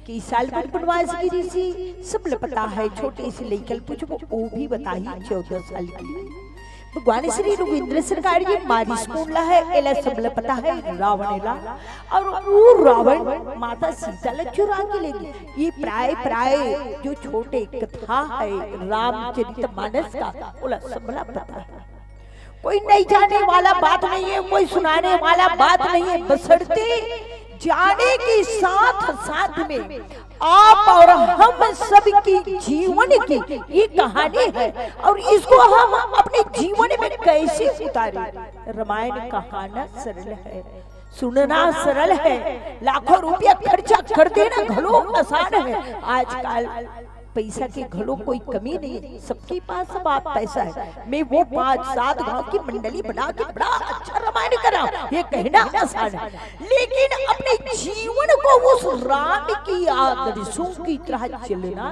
कि साल पर वनवास गिरी सी। सबला पता है छोटे से लेकर कुछ वो भी बताई 14 साल की। भगवान श्री रघुवींद्र सरकार जी मारिस कोला है एला सबला पता है रावण ला। और वो रावण माता सीता ला चुरा के ले गई। ये प्राय प्राय जो छोटे कथा है रामचरितमानस का ओला सबला पता है। कोई नहीं जाने वाला बात नहीं है, कोई सुनाने वाला बात नहीं है। बसरते जाने के साथ साथ में आप और हम सब की जीवन की ये कहानी है और इसको हम अपने जीवन में कैसे उतारें। रामायण कहाना सरल है, सुनना सरल है, लाखों रुपया खर्चा कर देना घलो आसान है। आजकल पैसा की घलो कोई कमी नहीं है, सबके पास सब आप पैसा है। मैं वो 5-7 गांव की मंडली बना के बड़ा अच्छा रामायण करा, ये कहना आसान है। लेकिन अपने जीवन को उस राम की आदर्शों की तरह चलना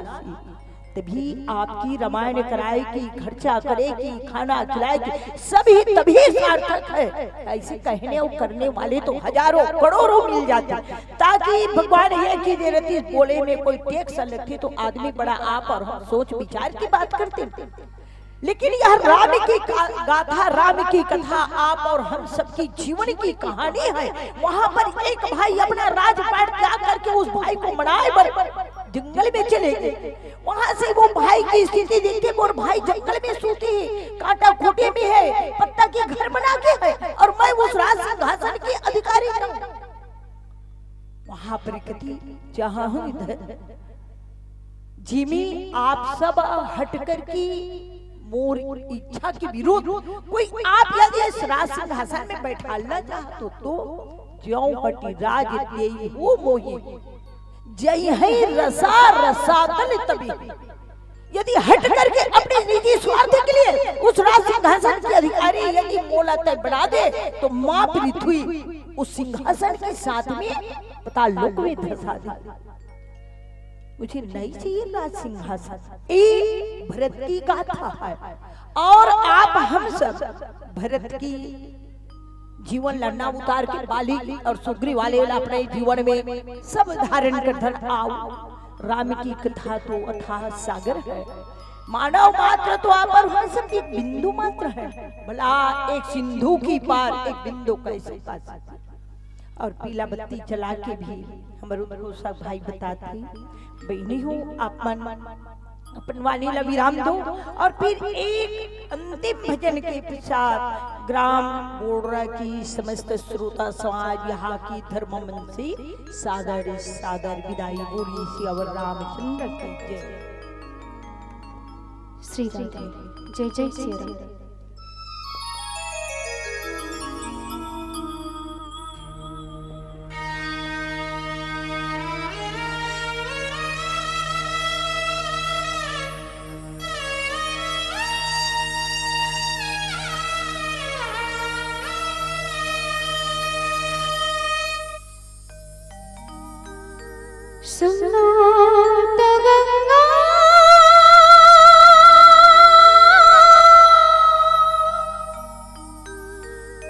तभी आपकी रामायण कराएगी, खर्चा करेगी, खाना खिलाएगी, सभी तभी सार्थक है। ऐसे कहने और करने वाले तो हजारों करोड़ों मिल जाते, ताकि भगवान ये की दे रहती बोले में कोई टैक्स लगती तो आदमी बड़ा आप और हम सोच विचार की बात करते। लेकिन यह राम की गाथा, राम की कथा आप और हम सबकी जीवन की कहानी है। वहां पर एक भाई अपना राजपाट त्याग करके उस भाई को मनाए जंगल में चले गए। वहां से वो भाई की स्थिति देखते और भाई जंगल में सोते है, कांटा खूटे में है, पत्ता के घर बना के है और मैं उस राज सिंहासन के अधिकारी हूं। वहां पर कहती जहां हूं इधर जिमी आप सब हटकर की मोर इच्छा के विरोध कोई आप यदि इस राज सिंहासन में बैठालना चाहते तो ज्यों पटी राज देई हो मोही जय है रसा रसातल तभी। यदि हट करके अपने निजी स्वार्थ के लिए उस राज सिंहासन के अधिकारी यदि मोला तय बढ़ा दे तो मां पृथ्वी उस सिंहासन के साथ में पता लोक में धसा दे। मुझे नहीं चाहिए राज सिंहासन, ये भरत की गाथा है। और आप हम सब भरत की जीवन लड़ना उतार के बाली और सुग्रीव वाले अपने जीवन में सब धारण कर आओ। राम की कथा तो अथाह सागर है, मानव मात्र तो आप और हम सब एक बिंदु मात्र है। भला एक सिंधु की पार एक बिंदु कैसे पा सकते। और पीला बत्ती जला के भी हमारे सब भाई बताते बहनी हो अपन वाणी ला विराम दो। और फिर एक अंतिम भजन के पश्चात ग्राम बोडरा की समस्त श्रोता समाज यहाँ की धर्म मन से सादर सादर विदाई बोली सियावर रामचंद्र की जय। श्री राधे। जय जय श्री राम। सुनो तो गंगा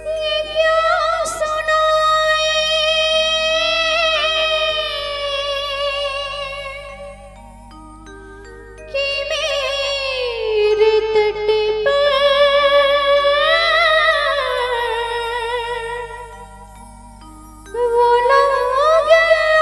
ये क्या सुनाए कि मेरे तट पर वो लोग आए।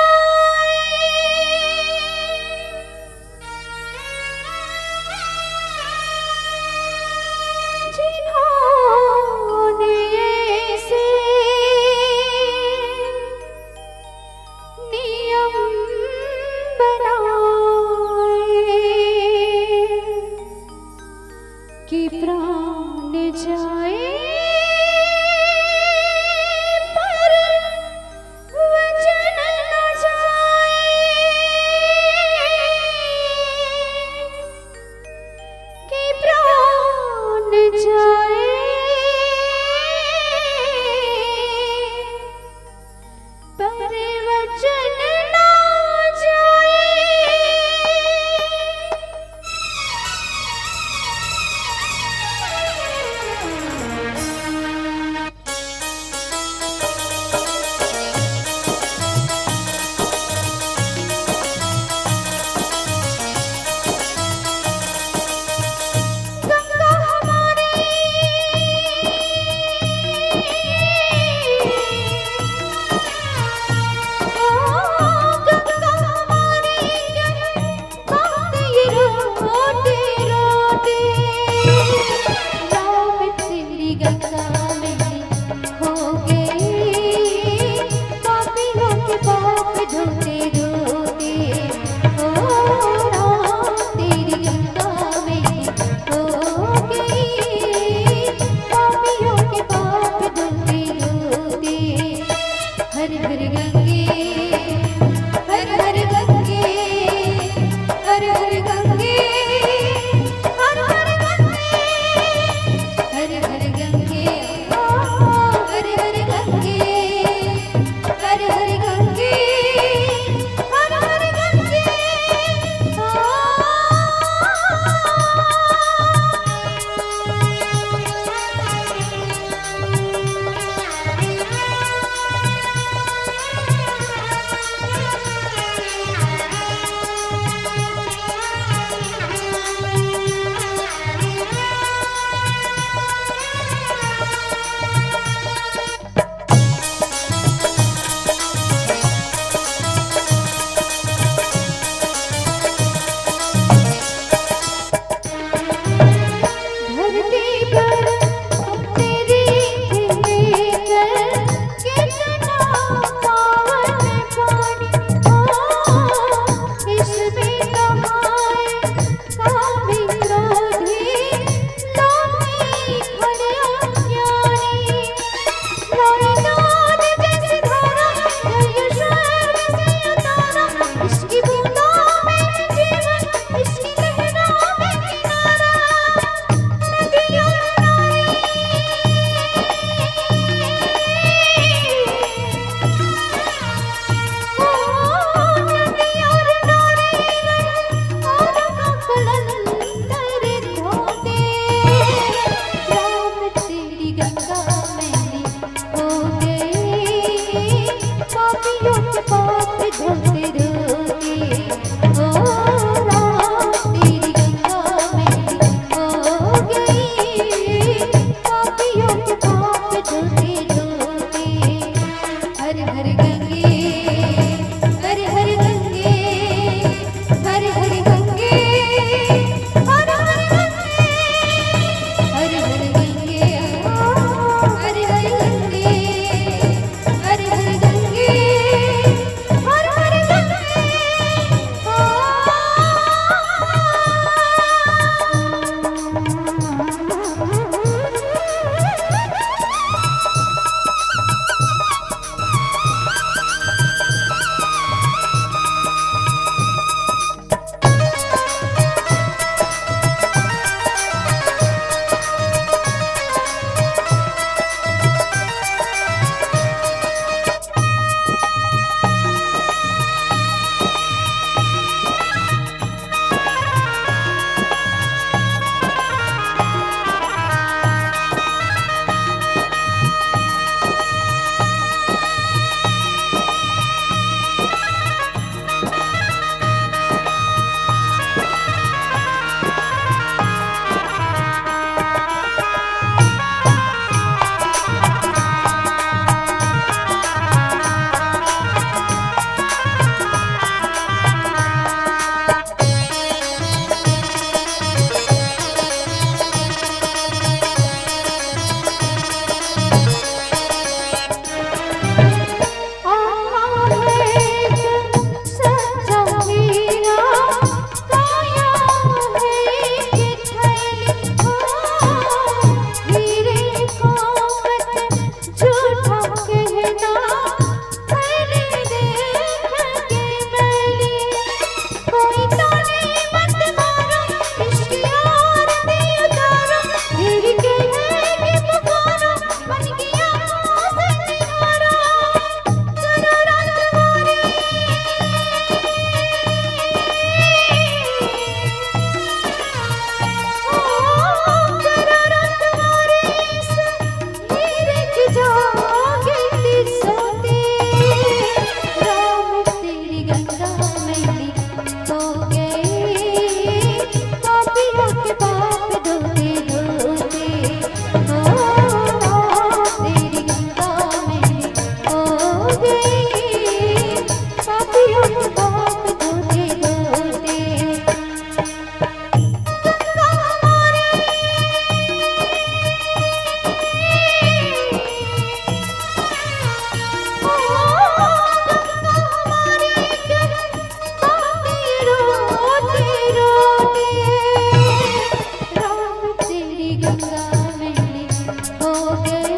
गए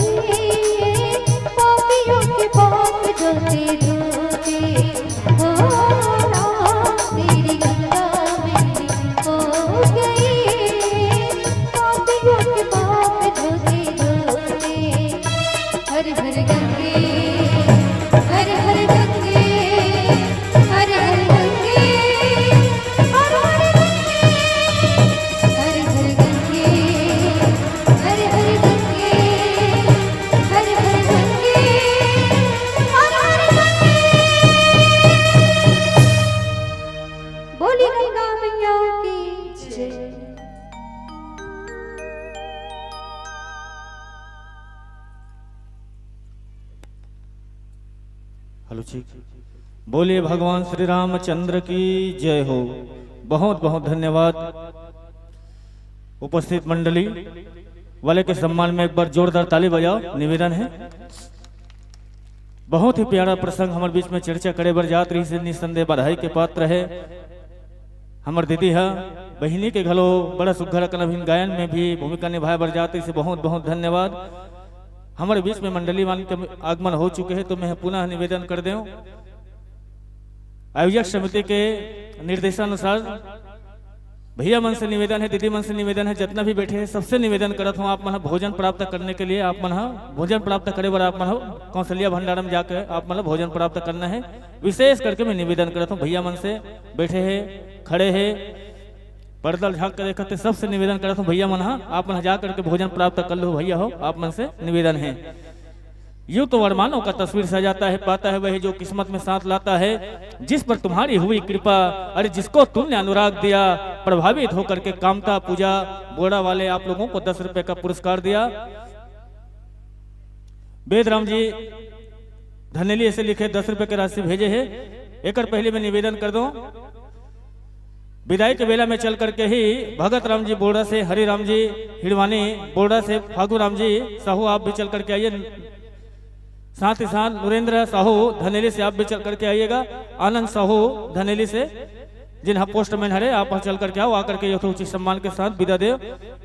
पापियों के पाप धोते धोते हो राम तेरी गंगा में हो गए पापियों के पाप धोते धोते हर हर गंगे हर हर गंगे हर हर गंगे हर हर गंगे हर हर गंगे हर हर गंगे हर हर गंगे हर हर गंगे बोली गंगा मैया की जय। हेलो ठीक। बोलिए भगवान श्री रामचंद्र की जय हो। बहुत बहुत धन्यवाद। उपस्थित मंडली वाले के सम्मान में एक बार जोरदार ताली बजाओ। निवेदन है, बहुत ही प्यारा प्रसंग हमारे बीच में चर्चा करे बर जात रही से निसंदेह बधाई के पात्र है। हमार दीदी है बहिनी के घलो बड़ा सुघर कलभिन गायन में भी भूमिका निभाए बर जात रही से बहुत बहुत धन्यवाद। हमारे बीच में मंडली मान के आगमन हो चुके हैं तो मैं पुनः निवेदन कर दूं। आयोजक समिति के निर्देशानुसार भैया मन से निवेदन है, दीदी मन से निवेदन है, जितना भी बैठे हैं सबसे निवेदन करत हूँ आप मन भोजन प्राप्त करने के लिए आप मन भोजन प्राप्त करे बर आप मन कौशल्या भंडार में जाकर आप मन भोजन प्राप्त करना है। विशेष करके मैं निवेदन करता हूँ भैया मन से, बैठे हैं खड़े हैं पर्दा झाँक कर देखते सबसे निवेदन करता हूँ भैया मन आप मन जा करके भोजन प्राप्त कर लो भैया हो, आप मन से निवेदन है। यूं तो वरमानों का तस्वीर सजाता है, पाता है वही जो किस्मत में साथ लाता है। जिस पर तुम्हारी हुई कृपा, अरे जिसको तुमने अनुराग दिया, प्रभावित होकर के कामता पूजा बोड़ा वाले आप लोगों को 10 रुपए का पुरस्कार दिया। वेदराम जी धनेली ऐसे लिखे 10 रुपए की राशि भेजे है। एक पहले मैं निवेदन कर दूं, विदाई के बेला में चल करके ही भगत राम जी बोड़ा से, हरि राम जी हिड़वानी बोड़ा से, फागू राम जी साहू आप भी चल करके आइए। साथ ही साथ नरेंद्र साहू धनेली से आप भी चल करके आइएगा। आनंद साहू धनेली से जिन्हा पोस्टमैन हरे आप चल करके आओ, आकर के यथोचित सम्मान के साथ विदा दे।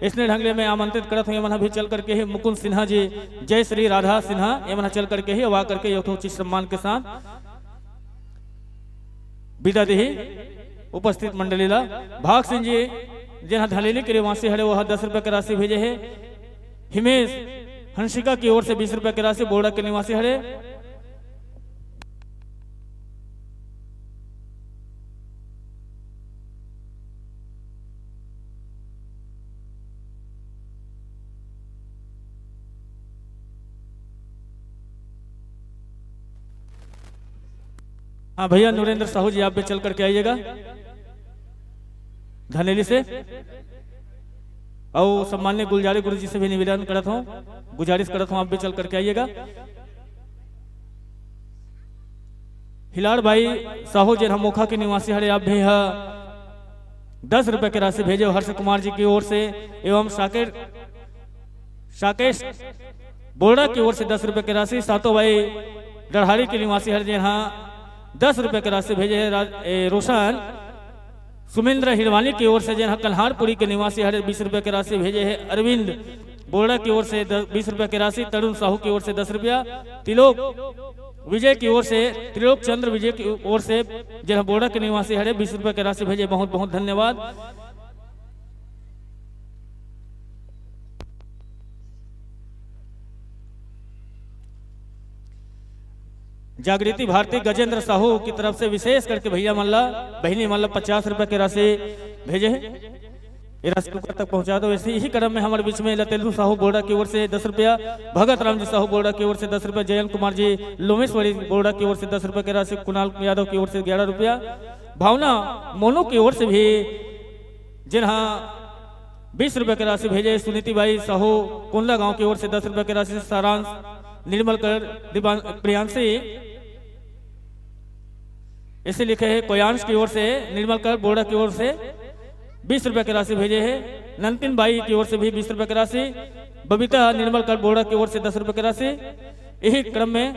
इसने ढंगले में आमंत्रित करत हूँ यमन भी चल करके ही मुकुंद सिन्हा जी, जय श्री राधा सिन्हा यमन चल करके ही आ करके यथोचित सम्मान के साथ विदा दे। उपस्थित मंडली ला भाग सिंह जी जिन्हा धनेली के निवासी हरे वह 10 रुपए की राशि भेजे है। हिमेश हंसिका की ओर से 20 रुपए की राशि बोड़ा के निवासी हरे। हाँ भैया नरेंद्र साहू जी आप भी चल करके आइएगा धनेली से। और सम्मान्य गुलजारी गुरु जी से भी निवेदन करता हूँ, गुजारिश करता हूँ आप भी चल करके आइएगा। हिलाड़ भाई साहू जी मोखा के निवासी हरे आप भी 10 रुपए की राशि भेजे हर्ष कुमार जी की ओर से। एवं साकेश बोड़ा की ओर से 10 रुपए की राशि। सातों भाई डरहाड़ी के निवासी हर जी 10 रुपए की राशि भेजे है। रोशन सुमेंद्र हिरवानी की ओर से जन कल्हारपुरी के निवासी हरे 20 रुपए की राशि भेजे है। अरविंद बोड़ा की ओर से 20 रुपए की राशि। तरुण साहू की ओर से 10 रुपया। तिलोक विजय की ओर से, त्रिलोक चंद्र विजय की ओर से जन बोड़ा के निवासी हरे 20 रुपए की राशि भेजे। बहुत बहुत धन्यवाद। जागृति भारती गजेंद्र साहू की तरफ से विशेष करके भैया मल्ला बहनी मल्ला 50 रुपए की राशि भेजे हैं। ये राशि तक पहुंचा दो। ऐसे ही क्रम में हमारे बीच में लतेलू साहू बोड़ा की ओर से 10 रुपया। भगत राम जी साहू बोड़ा की ओर से 10 रुपया। जयंत कुमार जी लोमेश्वरी बोड़ा की ओर से 10 रुपए की राशि। कुणाल यादव की ओर से 11 रुपया। भावना मोनू की ओर से भी जिन्हा 20 रुपए की राशि भेजे। सुनीति बाई साहू कुंडला गाँव की ओर से 10 रुपए की राशि। सारांश निर्मल कर प्रियांशी इसे लिखे है। कोयांश की ओर से निर्मल कर बोड़ा की ओर से 20 रुपए की राशि भेजे है। नंतिन बाई की ओर से भी 20 रुपए की राशि। बबीता निर्मल कर बोड़ा की ओर से 10 रुपए की राशि। यही क्रम में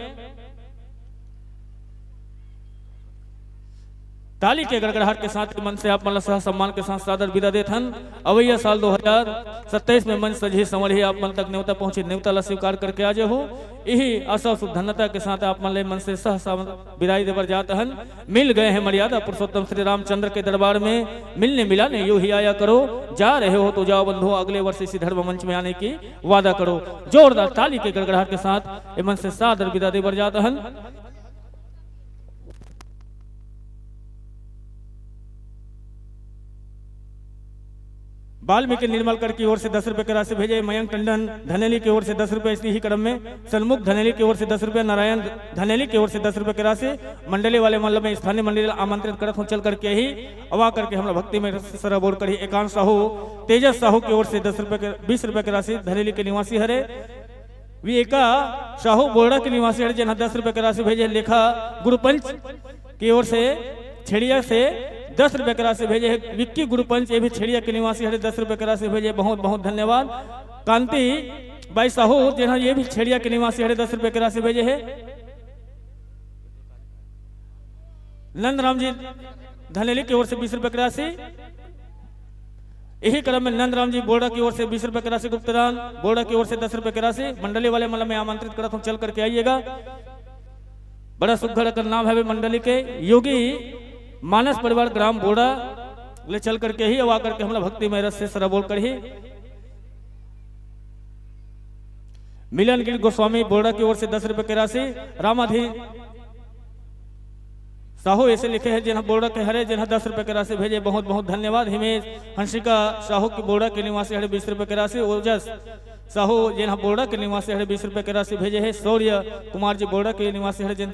ताली के गड़गड़ाहट के साथ मन से आप मन सह सम्मान के साथ सादर विदा देत हन। अवैया साल 2027 में मन सजी संवरी आप मन तक न्योता पहुंचे, न्योता ला स्वीकार करके आजे हो। यही आशा सुधन्यता के साथ आप मन से सह विदाई देवर जात हन। मिल गए हैं मर्यादा पुरुषोत्तम श्री रामचंद्र के दरबार में, मिलने मिलाने यूं ही आया करो। जा रहे हो तो जाओ बंधु, अगले वर्ष इसी धर्म मंच में आने की वादा करो। जोरदार ताली के गड़गड़ाहट के साथ मन से सादर विदा देवर जात हन। वाल्मीकि निर्मलकर की ओर से 10 रुपए की राशि भेजे। मयंक टंडन धनेली की ओर से 10 रुपए इसी ही क्रम में। सन्मुख धनेली की ओर से 10 रुपए। नारायण धनेली की ओर से 10 रुपए की राशि। मंडली वाले मल्ल में स्थानीय मंडली आमंत्रित करत हूं, चल करके ही अवा करके हमरा भक्ति में सरबोर करी। एकांत साहू तेजस साहू की ओर से 20 रुपए की राशि धनेली के निवासी हरे। विका साहू बोर्डा के निवासी हरे जिन्हें 10 रुपए की राशि भेजे। लेखा गुरुपंच की ओर से छेड़िया से 10 रुपए की राशि भेजे है। विक्की गुरुपंच ये भी छेड़िया के निवासी हरे 10 रुपए की राशि भेजे, बहुत बहुत धन्यवाद। कांति बाई साहू जिन्हें ये भी छेड़िया के निवासी हरे 10 रुपए की राशि भेजे है। नंदराम जी धनेली की ओर से 20 रुपए की राशि। यही क्रम में नंदराम जी बोर्डा की ओर से 20 रुपए की राशि गुप्तदान। बोर्डा की ओर से 10 रुपए की राशि। मंडली वाले मतलब में आमंत्रित करता हूँ, चल करके आइएगा। बड़ा सुघड़ का नाम है मंडली के योगी मानस परिवार ग्राम बोड़ा ले चल करके ही अवा करके हमला भक्ति में रस से सरबोल कर ही। मिलन गिर गोस्वामी बोड़ा की ओर से 10 रुपए की राशि। रामाधीन साहू ऐसे लिखे हैं जिन्हें बोड़ा के हरे जिन्हें 10 रुपए की राशि भेजे, बहुत बहुत धन्यवाद। हिमेश हंसिका साहू की बोड़ा के निवासी हरे 20 रुपए की राशि। ओजस साहू जिन्हें बोड़ा के निवासी हरे 20 रुपए की राशि भेजे है। शौर्य कुमार जी बोड़ा के निवासी हरे जिन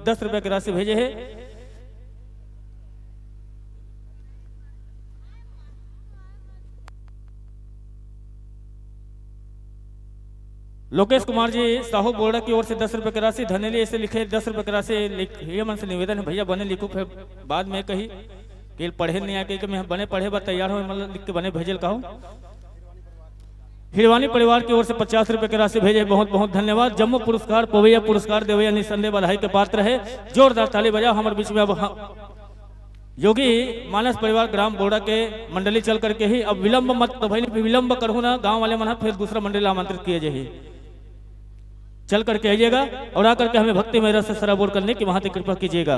10 रुपए की राशि भेजे है। लोकेश कुमार जी साहू बोर्डा की ओर से 10 रुपए की राशि। धनेली ऐसे लिखे 10 रुपए की राशि। ये मन से निवेदन है भैया बने लिखू, फिर बाद में कही कि पढ़े नहीं आके कि मैं बने पढ़े बा तैयार हो, मतलब लिख के बने भेजल कहूँ। हिरवानी परिवार की ओर से 50 रुपए की राशि भेजे, बहुत बहुत धन्यवाद। जम्मू पुरस्कार पवैया पुरस्कार देवैया निसंदेह बधाई के पात्र है। जोरदार ताली बजाओ हमारे बीच में। अब योगी मानस परिवार ग्राम बोड़ा के मंडली चल करके ही अब विलंब मत तो भाई विलंब करूँ ना, गांव वाले मना फिर दूसरा मंडली आमंत्रित किए जाइए। चल करके आइएगा और आकर के हमें भक्ति में रस से सराबोर करने की वहां तक कृपा कीजिएगा।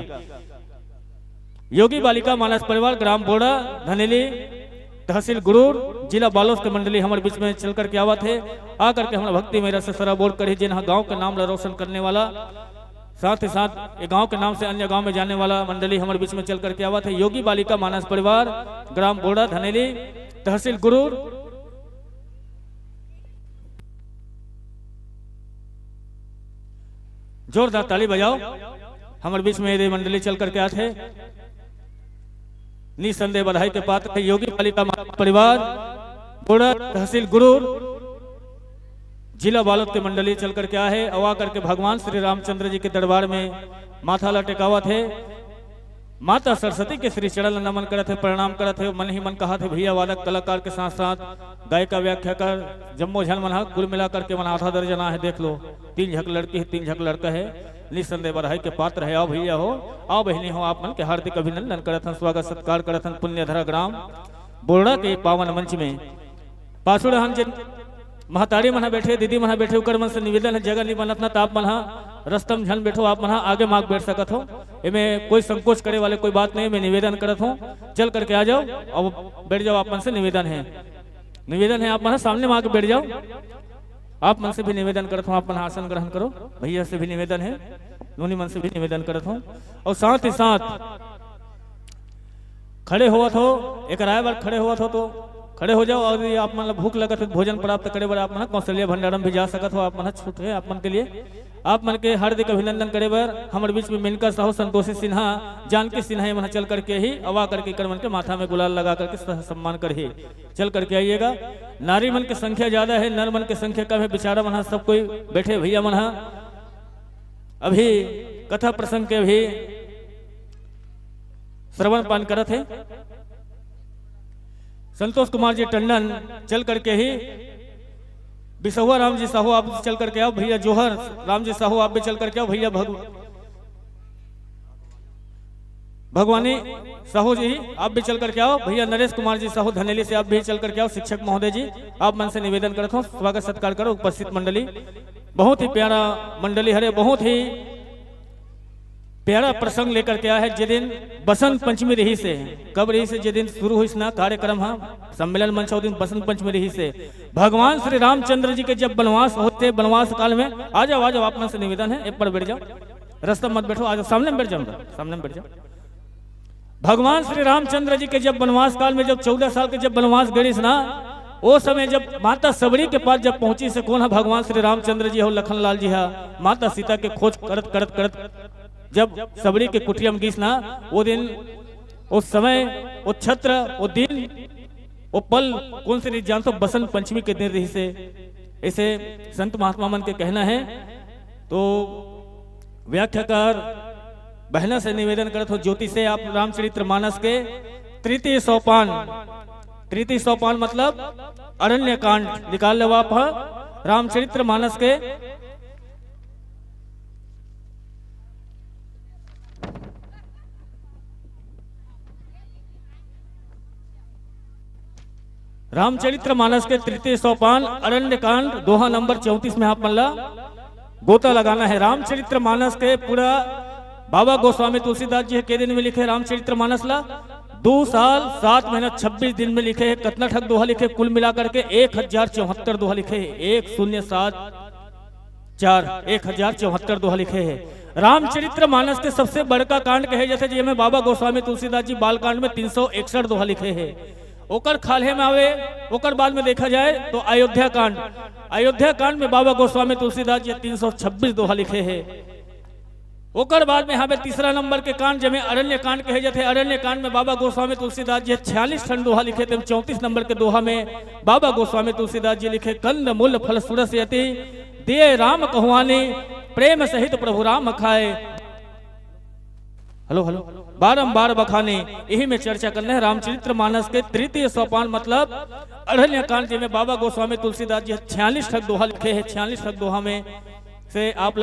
योगी बालिका मानस परिवार ग्राम बोड़ा धनेली तहसील गुरूर जिला बालोद के मंडली हमारे बीच में चल करके आवा थे। आकर के हमारा भक्ति में रस से सराबोर करे, जिन्हें गांव के नाम रोशन करने वाला, साथ ही साथ गांव के नाम से अन्य गांव में जाने वाला मंडली हमारे बीच में चल करके आवा थे। योगी बालिका मानस परिवार ग्राम बोड़ा धनेली तहसील गुरूर। जोरदार ताली बजाओ हमारे बीच में ये मंडली चल करके आते हैं। निसंदेह बधाई के पात्र थे योगी बालिका परिवार बोड़ा तहसील गुरूर जिला बालोद के मंडली चल करके आए हैं। अवा करके भगवान श्री रामचंद्र जी के दरबार में माथा लटेकावा थे। माता सरस्वती के श्री चरण नमन करते प्रणाम करते। मन ही मन कहा थे भैया वादक कलाकार के साथ साथ गायिका व्याख्याकार जम्मो झन मन कुल मिलाकर के मन आधा दर्जना है। देख लो 3 झक लड़की है 3 झक लड़का है। निसंदेह बधाई के पात्र है। आओ भैया हो, आओ बहनी हो, आप मन के हार्दिक अभिनंदन करथन, स्वागत सत्कार करथन पुण्यधरा ग्राम बोर्डा के पावन मंच में। पासुड़ हम जिन महतारी मना बैठे दीदी मना बैठे उकर मन से निवेदन है, जगह नहीं बनत ना आप मना रस्तम झन बैठो, आप मना आगे मार्ग बैठ सकत हो। इनमें कोई संकोच करे वाले कोई बात नहीं। मैं निवेदन करत हूँ, चल करके आ जाओ और बैठ जाओ। आप मन से निवेदन है, निवेदन है आप मना सामने में आके बैठ जाओ। आप मन से भी निवेदन करता हूँ, आप मन आसन ग्रहण करो। भैया से भी निवेदन है, दोनों मन से भी निवेदन करता हूँ। और साथ ही साथ खड़े हुआ हो, एक राय बार खड़े हुआ हो तो खड़े हो जाओ। और आप मतलब भूख लगत है भोजन प्राप्त करे बार आप मन कौशल्या भंडारम भी जा सकत हो। आप मन छूट है आप मन के लिए। आप मन के हार्दिक अभिनंदन करे बार हमारे बीच में मेनका साहू संतोषी सिन्हा जानकी सिन्हा मन चल करके ही अवा करके कर मन के माथा में गुलाल लगा करके सम्मान कर ही चल करके आइएगा। नारी मन की संख्या ज्यादा है, नर मन की संख्या कम है। बेचारा मन सब कोई बैठे भैया मन अभी कथा प्रसंग के भी श्रवण पान करत है। संतोष कुमार जी टंडन चल करके ही बिसहुआ राम जी साहू आप चल करके आओ। भैया जोहर राम जी साहू आप भी चल करके आओ। भैया भगवानी साहू जी आप भी चल करके आओ। भैया नरेश कुमार जी साहू धनेली से आप भी चल करके आओ। शिक्षक महोदय जी आप मन से निवेदन करता हूँ, स्वागत सत्कार करो उपस्थित मंडली। बहुत ही प्यारा मंडली हरे, बहुत ही प्यारा प्रसंग लेकर के आया है। जिस दिन बसंत पंचमी रही से, कब रही से जिस दिन शुरू हुई ना कार्यक्रम, हाँ सम्मेलन मंच दिन बसंत पंचमी रही से भगवान श्री रामचंद्र जी के जब वनवास होते, वनवास काल में आ जाओ आप मन से निवेदन है, एक पर बैठ जाओ, रास्ता मत बैठो, आ जाओ सामने में बैठ जाओ, सामने में बैठ जाओ। भगवान श्री रामचंद्र जी के जब वनवास काल में जब 14 साल के जब वनवास गई ना, वो समय जब माता सबरी के पास जब पहुंची से कौन है भगवान श्री रामचंद्र जी हो, लखन लाल जी है, माता सीता के खोज करत करत करत जब सबरी के कुटिया में गीस ना, वो दिन, उस समय, वो छत्र, वो दिन, वो पल कौन से नहीं जानते, बसंत पंचमी के दिन रही से, ऐसे संत महात्मा मन के कहना है। तो व्याख्याकार बहना से निवेदन करत हो, ज्योति से आप रामचरितमानस के तृतीय सोपान, तृतीय सोपान मतलब अरण्य कांड निकाल लो आप रामचरितमानस के रामचरितमानस के तृतीय सोपान अरण्य कांड दोहा नंबर 34 में आप मल्ला गोता लगाना है। रामचरितमानस के पूरा बाबा गोस्वामी तुलसीदास जी के दिन में लिखे रामचरितमानस ला 2 साल 7 महीना 26 दिन में लिखे है। कितना ठग दोहा लिखे, कुल मिलाकर के 1074 दोहा लिखे है। 1074 दोहा लिखे है। रामचरितमानस के सबसे बड़का कांड कहे जैसे जिसमें बाबा गोस्वामी तुलसीदास जी बाल कांड में 361 दोहा लिखे है। ओकर खाले में आवे, ओकर बाद में देखा जाए तो अयोध्या कांड, अयोध्या कांड में बाबा गोस्वामी तुलसीदास जी 326 दोहा लिखे है। ओकर बाद में यहाँ पे तीसरा नंबर के कांड जमे अरण्य कांड कहे जाते, अरण्य कांड में बाबा गोस्वामी तुलसीदास जी 46 ठन दोहा लिखे थे। 34 नंबर के दोहा में बाबा गोस्वामी तुलसीदास जी लिखे, कंद मूल फल सुरस यति दिए राम कहुआनी, प्रेम सहित प्रभु राम खाए, हेलो हेलो बारंबार बखाने। यही में चर्चा करना है रामचरितमानस के तृतीय सोपान मतलब अरण्य कांड जिसमें बाबा गोस्वामी तुलसीदास जी 46 ठग दोहा लिखे हैं। 46 ठग दोहा में से आप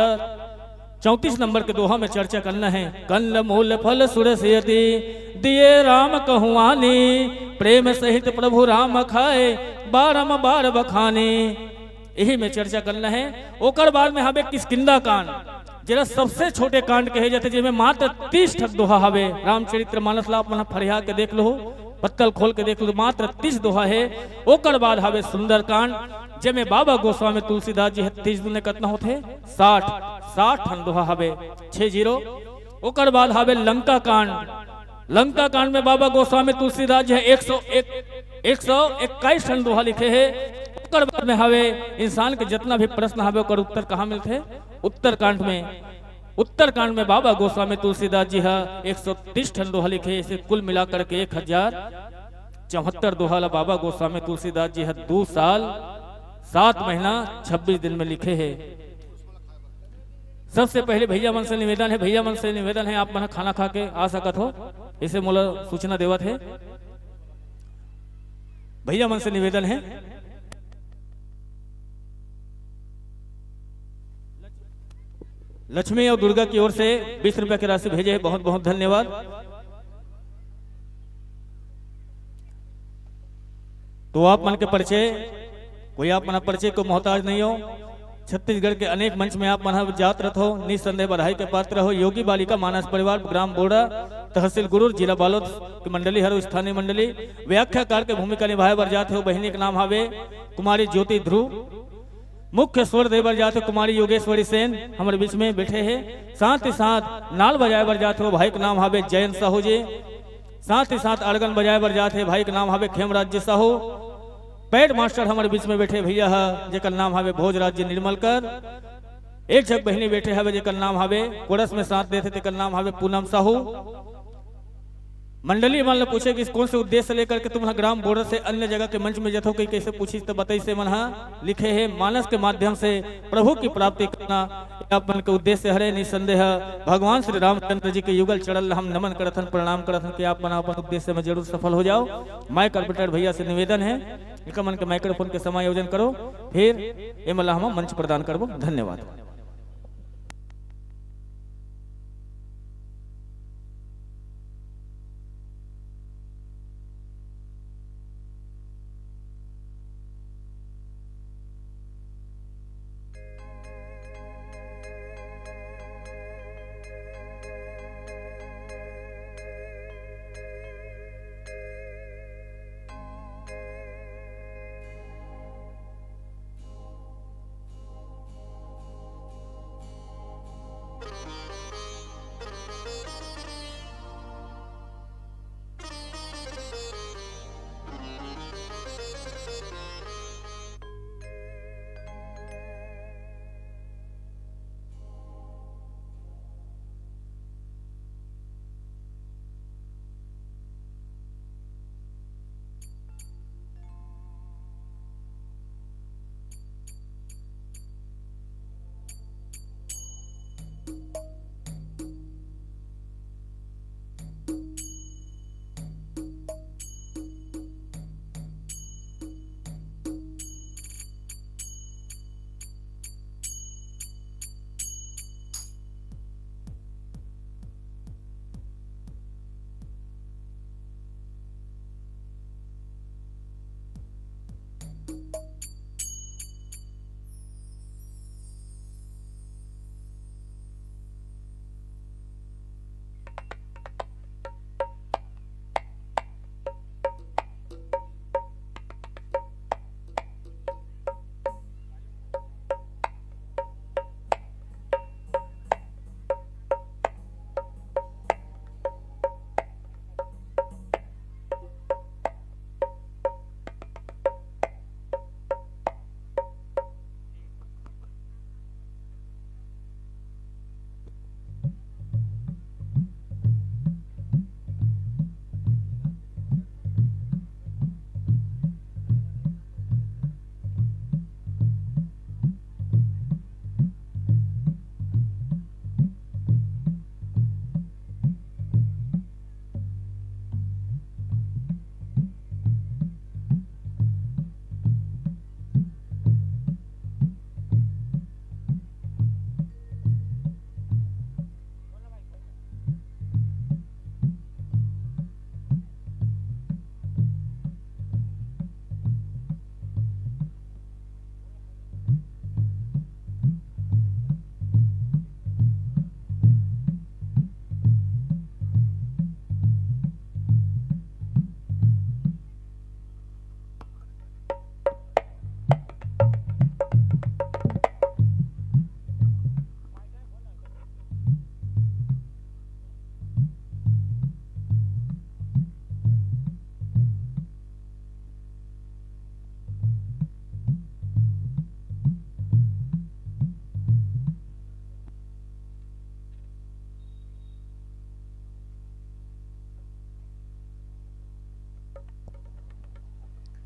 34 नंबर के दोहा में चर्चा करना है। कंद मूल फल सुरसयति दिए राम कहुआनी, प्रेम सहित प्रभु राम खाए, बारंबार बखाने। यही में चर्चा करना है। ओकर बाद में हमें किष्किंधा कांड जरा सबसे छोटे कांड कहे जाते जिसमें मात्र 30 ठग दोहा हवे। रामचरितमानस ला अपना फरिया के देख लो, पत्तल खोल के देख लो, मात्र 30 दोहा है। ओकर बाद हवे सुंदर कांड जिसमें बाबा गोस्वामी तुलसीदास जी 30 दुने कितना होते 60 ठन दोहा हवे 60। ओकर बाद हवे लंका कांड, लंका कांड में बाबा गोस्वामी तुलसीदास जी 121 ठन दोहा लिखे है। ओकर बाद में हवे इंसान के जितना भी प्रश्न हवे ओकर उत्तर कहाँ मिलते, उत्तरकांड में। उत्तरकांड में बाबा गोस्वामी तुलसीदास जी 130 ठन दोहा लिखे। इसे कुल मिलाकर के 1074 दोहा बाबा गोस्वामी तुलसीदास जी 2 साल 7 महीना 26 दिन में लिखे हैं। सबसे पहले भैया मन से निवेदन है, भैया मन से निवेदन है, आप मन खाना खा के आ सकत हो, इसे मोला सूचना देवत है। भैया मन से निवेदन है। लक्ष्मी और दुर्गा की ओर से 20 रुपए की राशि भेजे, बहुत बहुत धन्यवाद। तो आप मन के परिचय, कोई आप मन परिचय को मोहताज नहीं हो। छत्तीसगढ़ के अनेक मंच में आप मन जात रथ हो, निस्संदेह बधाई के पात्र हो। योगी बालिका मानस परिवार ग्राम बोड़ा तहसील गुरूर जिला बालोद की मंडली हर स्थानीय मंडली व्याख्याकार के भूमिका निभाए बर जाते हो। बहनी के नाम हावे कुमारी ज्योति ध्रुव, मुख्य स्वर देवर जाते हो कुमारी योगेश्वरी सेन हमारे बीच में बैठे हैं। साथ ही साथ नाल बजाए बर जाते हो भाई का नाम हावे जयंत साहू जी। साथ ही साथ अर्गन बजाए बर जाते भाई का नाम हावे खेमराज जी साहू। पैड मास्टर हमारे बीच में बैठे भैया है जेकर नाम हावे भोजराज जी निर्मलकर। एक जग बहनी बैठे हवे जेकर नाम हावे कोरस में साथ देते तेकर नाम हावे पूनम साहू। मंडली मन ने पूछे कि कौन से उद्देश्य लेकर के तुम ग्राम बॉर्डर से अन्य जगह के मंच में जथो कि कैसे पूछी तो बताई से मन लिखे है मानस के माध्यम से प्रभु की प्राप्ति करना अपन के उद्देश्य हरे। निसंदेह भगवान श्री रामचंद्र जी के युगल चढ़ल हम नमन करथन प्रणाम करथन कि आप अपन उद्देश्य में जरूर सफल हो जाओ। माइक ऑपरेटर भैया से निवेदन है एक मन के माइक्रोफोन के समायोजन करो, फिर ये मला हम मंच प्रदान करबो। धन्यवाद।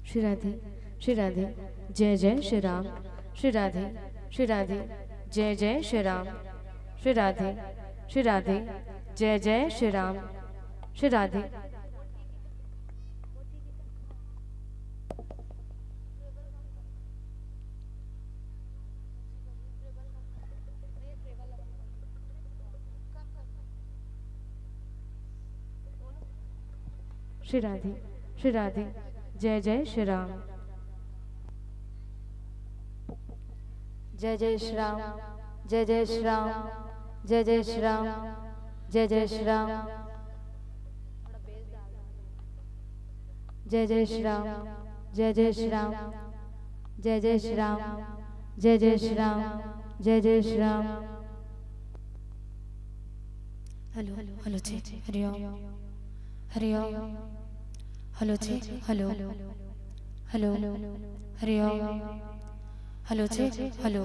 श्री राधे श्री राधे जय जय श्री राम श्री राधे श्री राधे जय जय श्री राम श्री राधे श्री राधे जय जय श्री राम श्री राधे श्री राधे जय जय श्री राम जय जय श्री राम जय जय श्री राम जय जय श्री राम जय जय श्री राम जय जय श्री राम जय जय श्री राम जय जय श्री राम जय जय श्री राम जय जय श्री राम हेलो हेलो जी हरिओम हरिओम हेलो जी हेलो हेलो हरिओम हेलो जी हेलो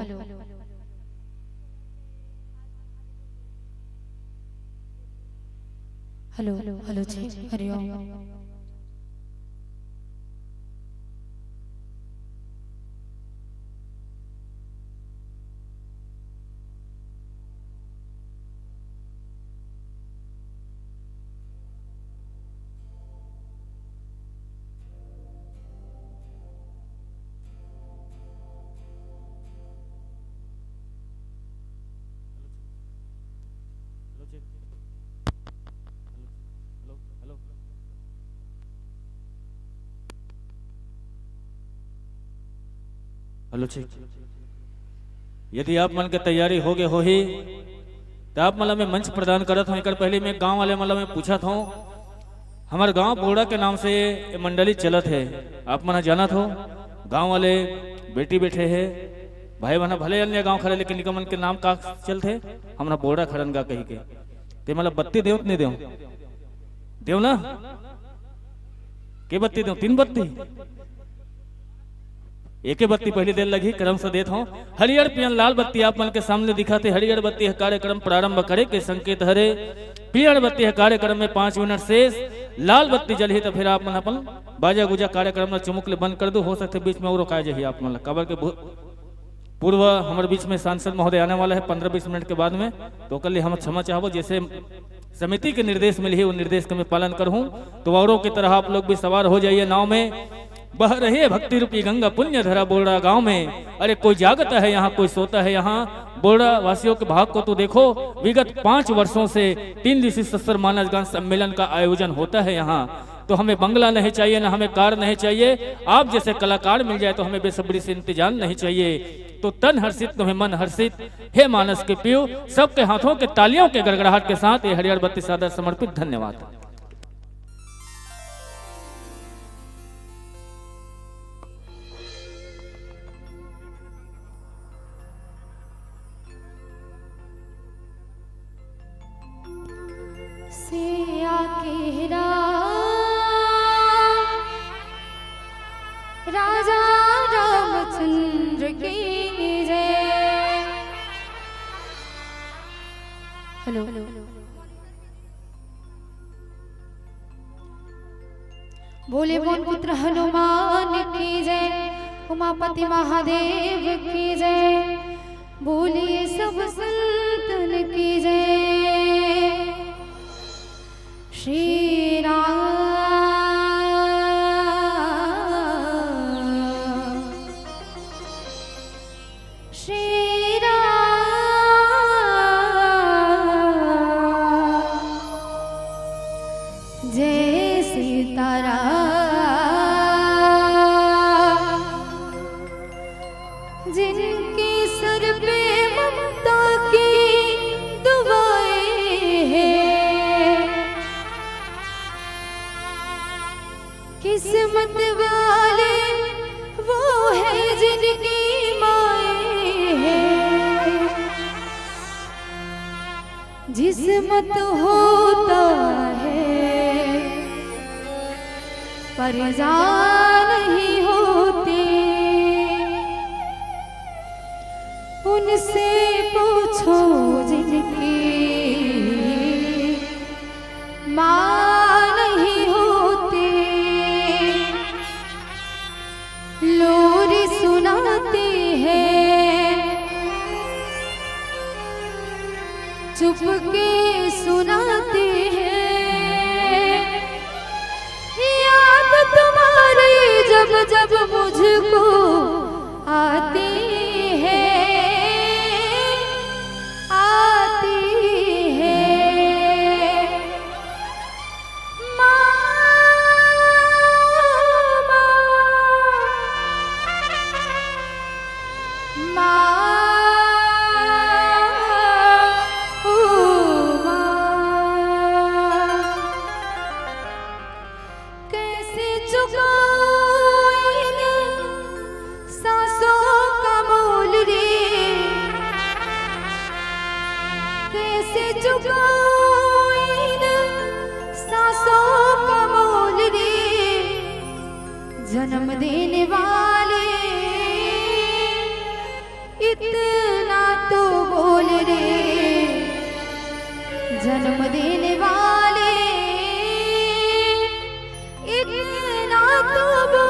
हेलो हेलो जी हरिओम हेलो ठीक। यदि आप मन के तैयारी हो गए हो ही तो आप मतलब मैं मंच प्रदान करत हूँ। एक पहले मैं गांव वाले मतलब मैं पूछा था हमारे गांव बोड़ा के नाम से ये मंडली चलत है। आप मना जाना था गांव वाले बेटी बैठे है भाई बहना भले अन्य गांव खड़े लेकिन निकमन के नाम का चलते हमारा बोड़ा खड़न गा कही के ते मतलब बत्ती देव नहीं देव देव ना के बत्ती देव 3 बत्ती एक बत्ती पहली देर लगी क्रम से देता हूँ। हरियर पियन लाल बत्ती आप मन के सामने दिखाते हरियर बत्ती है कार्यक्रम प्रारंभ करे के संकेत हरे पियर बत्ती है कार्यक्रम में 5 मिनट शेष लाल बत्ती जली तो फिर आप मन अपन बाजा गुजा कार्यक्रम में चुमुकले बंद कर दो हो सकते बीच में और रोकाया जाइए आप मन कबर के पूर्व हमारे बीच में सांसद महोदय आने वाला है 15-20 मिनट के बाद में तो कल हम क्षमा चाहो जैसे समिति के निर्देश मिले है वो निर्देश का मैं पालन करूँ तो औरों की तरह आप लोग भी सवार हो जाइए नाव में बह रहे भक्ति रूपी गंगा पुण्य धरा बोड़ा गांव में। अरे कोई जागता है यहाँ कोई सोता है यहाँ बोड़ा वासियों के भाग को तो देखो विगत 5 वर्षों से 3 दिवसीय सत्सर मानस गान सम्मेलन का आयोजन होता है यहाँ। तो हमें बंगला नहीं चाहिए ना हमें कार नहीं चाहिए आप जैसे कलाकार मिल जाए तो हमें बेसब्री से इंतजार नहीं चाहिए। तो तन हर्षित तुम्हें मन हर्षित हे मानस के पियो सबके हाथों के तालियों के गड़गड़ाहट के साथ ये हरियर बत्ती सादर समर्पित। धन्यवाद। राजा रामचंद्र की जय। हेलो बोले बोल पुत्र हनुमान की जय उमापति महादेव की जय बोलिए सब संतन की जय। श्री राम श्री राम जय सीताराम जिनके सर पे ममता की दुआएं हैं किस्मत वाले वो है जिनकी माएं हैं। जिस्मत होता है पर जान नहीं होती उनसे पूछो जिनकी माँ नहीं होती। चुपके सुनाते हैं याद तुम्हारी जब जब मुझको आती है आती है कैसे चुकाऊं इन सांसों का मोल रे कैसे चुकाऊं इन सांसों का मोल रे जन्म देने वाले इतना तो बोल रे जन्म देने वाले इतना तो बोल।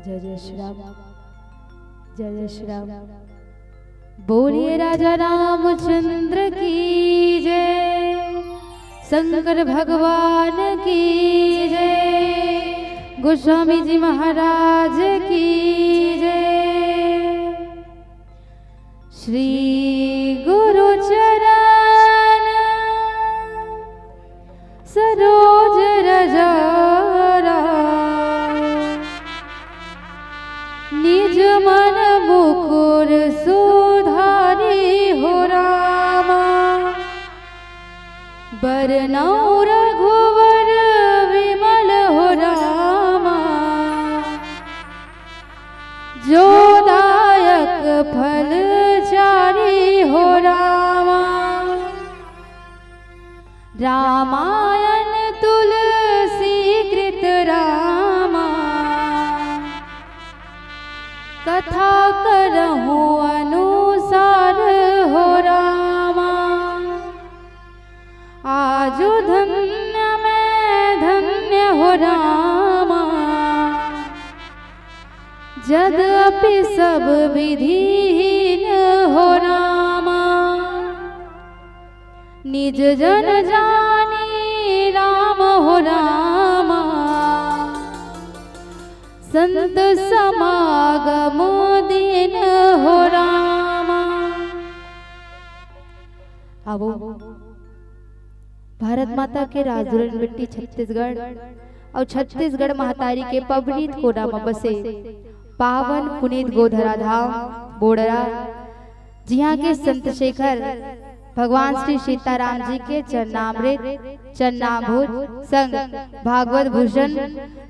जय जय श्री राम, जय जय श्री राम। बोलिए राजा रामचंद्र की जय, शंकर भगवान की जय, गोस्वामी जी महाराज की जय। श्री गुरु चरण सरोज रज राम, रामा यद्यपि सब विधिहीन हो रामा निज जन जानी राम हो रामा संत समागम दिन हो रामा। अब भारत माता के राजधुरन मिट्टी छत्तीसगढ़ और छत्तीसगढ़ महतारी के पवनीत कोना में बसे पावन पुनीत गोधरा धाम बोडरा जिहाँ के संत शेखर भगवान श्री सीताराम जी के चरणामृत चरणाभूत संग भागवत भूषण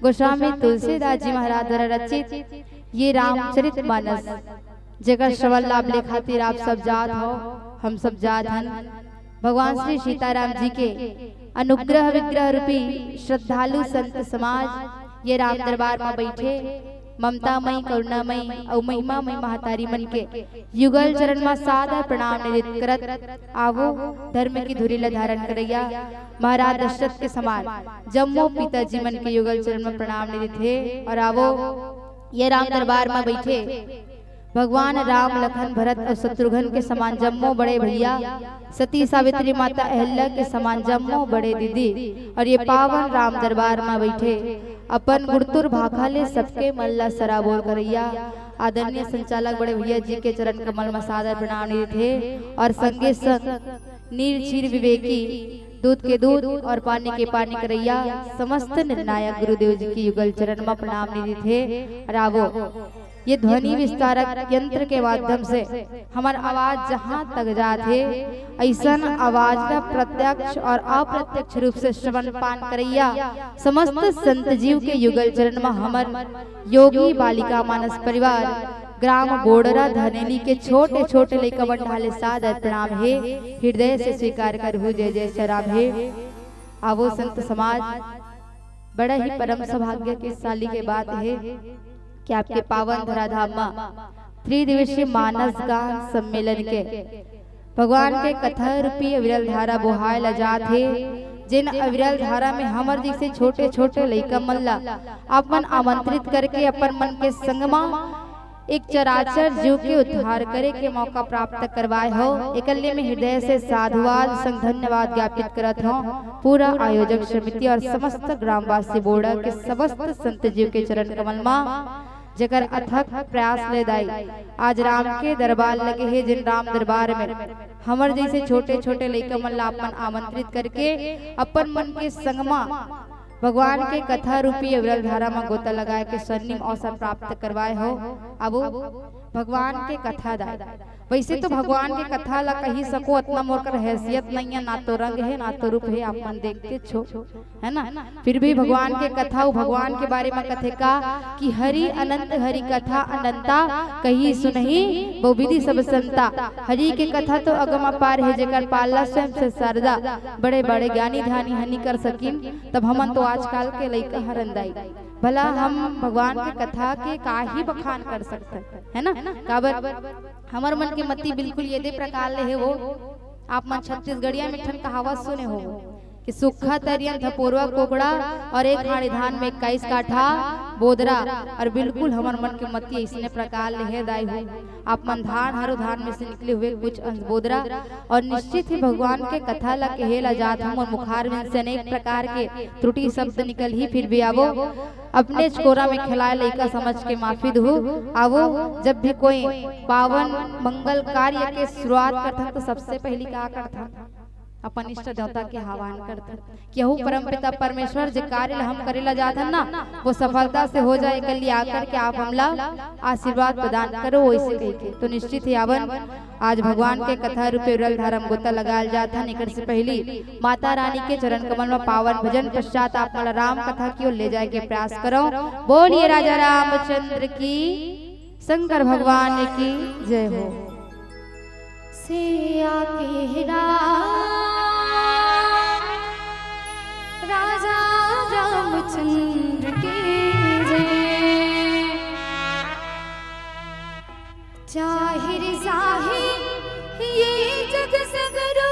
गोस्वामी तुलसीदास जी महाराज द्वारा रचित ये रामचरित मानस जेकर श्रवण लाभ ले खातिर आप सब जात हो हम सब जात हन। भगवान श्री सीताराम जी के अनुग्रह विग्रह रूपी श्रद्धालु संत समाज ये राम दरबार में बैठे ममतामयी करुणामयी और महिमामयी महतारी मन के युगल चरण में सादर प्रणाम निवेदित करत आवो धर्म की धुरी ला धारण करैया महाराज दशरथ के समान जम्मो पिताजी मन के युगल चरण में प्रणाम निवेदित है। और आवो ये राम दरबार में बैठे भगवान राम लखन भरत और शत्रुघ्न के समान जम्मो बड़े भैया सती सावित्री माता अहल्या के समान जम्मो बड़े दीदी और ये पावन राम दरबार में बैठे अपन गुड़तुर भाखा ले सबके मल्ला सराबोर करैया आदरणीय संचालक बड़े भैया जी के चरण कमल में सादर प्रणाम निहित है। और संगे संग नीर चीर विवेकी दूध के दूध और पानी के पानी करैया समस्त निर्णायक गुरुदेव जी की युगल चरण में प्रणाम निहित है। और आवो ये ध्वनि विस्तारक यंत्र के माध्यम से हमार आवाज जहाँ तक जात है ऐसा आवाज का प्रत्यक्ष और अप्रत्यक्ष रूप से श्रवण पान करैया समस्त संत जीव के युगल चरण में हमर योगी बालिका मानस परिवार ग्राम बोडरा धनेली के छोटे छोटे लइका बंधाले सादर प्रणाम है हृदय से स्वीकार करहु जय जय श्री है। आवो संत समाज बड़ा ही परम सौभाग्य के साली के बात है कि आपके पावन धराधाम में त्रिदिवसीय मानस गान सम्मेलन के भगवान के कथा रूपी अविरल धारा बोहायल आजाद है जिन अविरल धारा में हमर जैसे छोटे छोटे लइका मल्ला अपन आमंत्रित करके अपन मन के संगमा एक चराचर जीव के उद्धार करे के मौका प्राप्त करवाए हो। एकल्य में हृदय से साधुवाद संग धन्यवाद ज्ञापित करत हो पूरा आयोजक समिति और समस्त ग्रामवासी बोर्ड के समस्त संत जीव के चरण कमल में जकर अथक प्रयास ले दाई आज राम के दरबार लगे है जिन राम दरबार में हमर जैसे छोटे छोटे लइका मन ला अपन आमंत्रित करके अपन मन के संगमा भगवान के कथा रूपी अविरल धारा में गोता लगाए के स्वर्णिम अवसर प्राप्त करवाए हो। अब भगवान के कथा दाय वैसे तो भगवान के कथा ला कही सको इतना मोर कर हैसियत नहीं है ना तो रंग है ना तो रूप है आप मन देखते छो है ना फिर भी भगवान के कथा भगवान के बारे में कथे का कि हरि अनंत हरि कथा अनंता कही सुनही बहुविधि सब संता हरि के कथा तो अगम अपार है जेकर पालना स्वयं से सरदा बड़े बड़े ज्ञानी ध्यानी हनि कर सकिन तब हमन तो आजकल के लइका हरंदाई भला हम भगवान के कथा के काहे बखान कर सकते है ना काबर हमार मन के मति बिल्कुल ये दे प्रकार ले है वो आप मन छत्तीसगढ़िया में ठन कहावत सुने हो कि सुखा तरियन थपोरवा कोकड़ा और एक हाड़ी धान में 21 काठा बोदरा और बिल्कुल हमार मन के मति इसने प्रकार ले है दाई हो आप मन धान हरो धान में से निकले हुए कुछ अंश बोदरा और निश्चित ही भगवान के कथा ला कहेला जात हम और मुखार में से अनेक प्रकार के त्रुटि शब्द निकल ही फिर भी आवो अपने चकोरा में खिलाए लइका समझ के माफी दो। आवो जब भी कोई पावन मंगल कार्य के शुरुआत करता तो सबसे पहली क्या करता अपन इष्ट देवता के आह्वान करते केहू परमपिता परमेश्वर जो कार्य हम करेला जाते ना वो सफलता से हो जाए कल आकर के आप हमला आशीर्वाद प्रदान करो वैसे कह के तो निश्चित ही आवन आज भगवान के कथा रूपे उरल धारम गोता लगाल जाता निकट से पहली माता रानी के चरण कमल में पावन भजन पश्चात आप मला राम कथा की ओर ले जाए के प्रयास करो। बोलिए राजा रामचंद्र की शंकर भगवान की जय हो। सिया के राजा रामचंद्र की जय। जाहिर जाहिर ये जग सगरो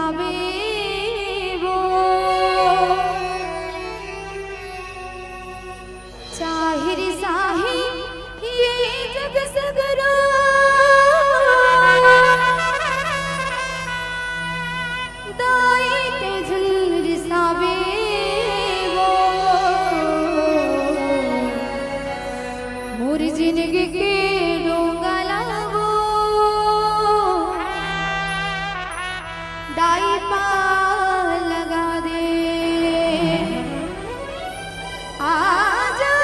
रिसावे वो, चाहे रिसाहे ये जग सगरो, दाई ते झल रिसावे वो, मोर जिंदगी के डोंगा लावो, दाई पार लगा दे। आजा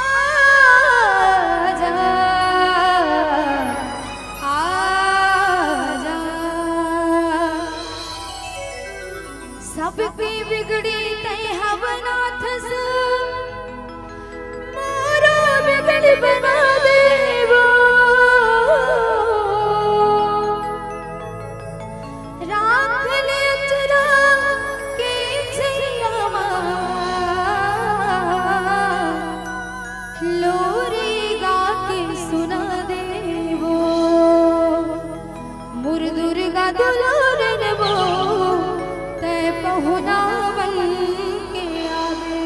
आजा आजा, सबकी बिगड़ी तय हवनाथ से, मोरा बिगड़ बना देवो, राख ले चरा के छैयावा, लोरी गा के सुना देवो, मुर दुर्गा दुलारन वो, तय पहुना बन के आवे।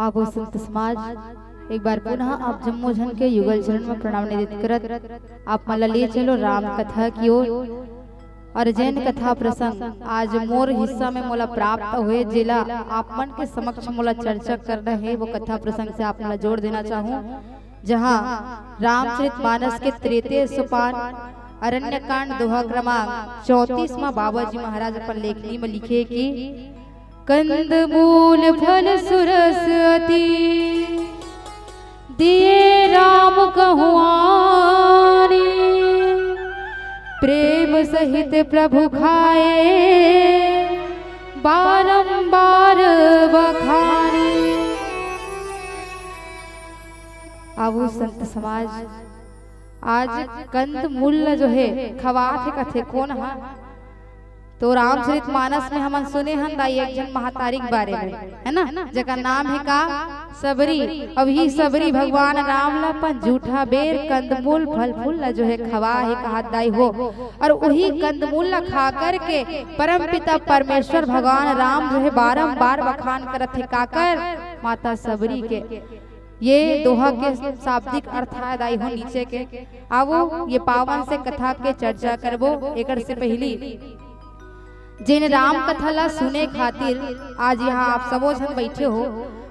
आप संत समाज एक बार पुनः आप जम्मू झन के युगल चरण में प्रणाम निवेदित करत आप मला ले चलो राम कथा की ओर। और जैन कथा प्रसंग आज मोर हिस्सा में मोला प्राप्त हुए जिला आप मन के समक्ष मोला चर्चा करना है, वो कथा प्रसंग से आप मला जोड़ देना चाहूँ, जहाँ रामचरितमानस के 33 सोपान अरण्य कांड दोहा क्रमांक 34 में बाबा जी महाराज अपन लेखनी में लिखे कि कंद मूल फल सुरस अति दिए राम कहुआनी, प्रेम सहित प्रभु खाए बारंबार बखानी। अब संत समाज आज कंद मूल जो है खवात है कथे कौन है, तो रामचरितमानस में हम सुने हन दाई एक जन महातारी के बारे में, है ना, जगह नाम है का सबरी। अभी सबरी भगवान राम ला पन जूठा बेर कंदमूल फल फूल ला जो है खवा है कहा दाई हो, और वही कंदमूल ला खा करके परम पिता परमेश्वर भगवान राम जो है बारंबार बखान करत है काकर माता सबरी के। ये दोहा के शाब्दिक अर्थ है दाई हो नीचे के। आवो ये पावन से कथा के चर्चा करबो। एकर से पहली जिन राम कथा ला सुने खातिर आज यहाँ आप सबो जन बैठे हो,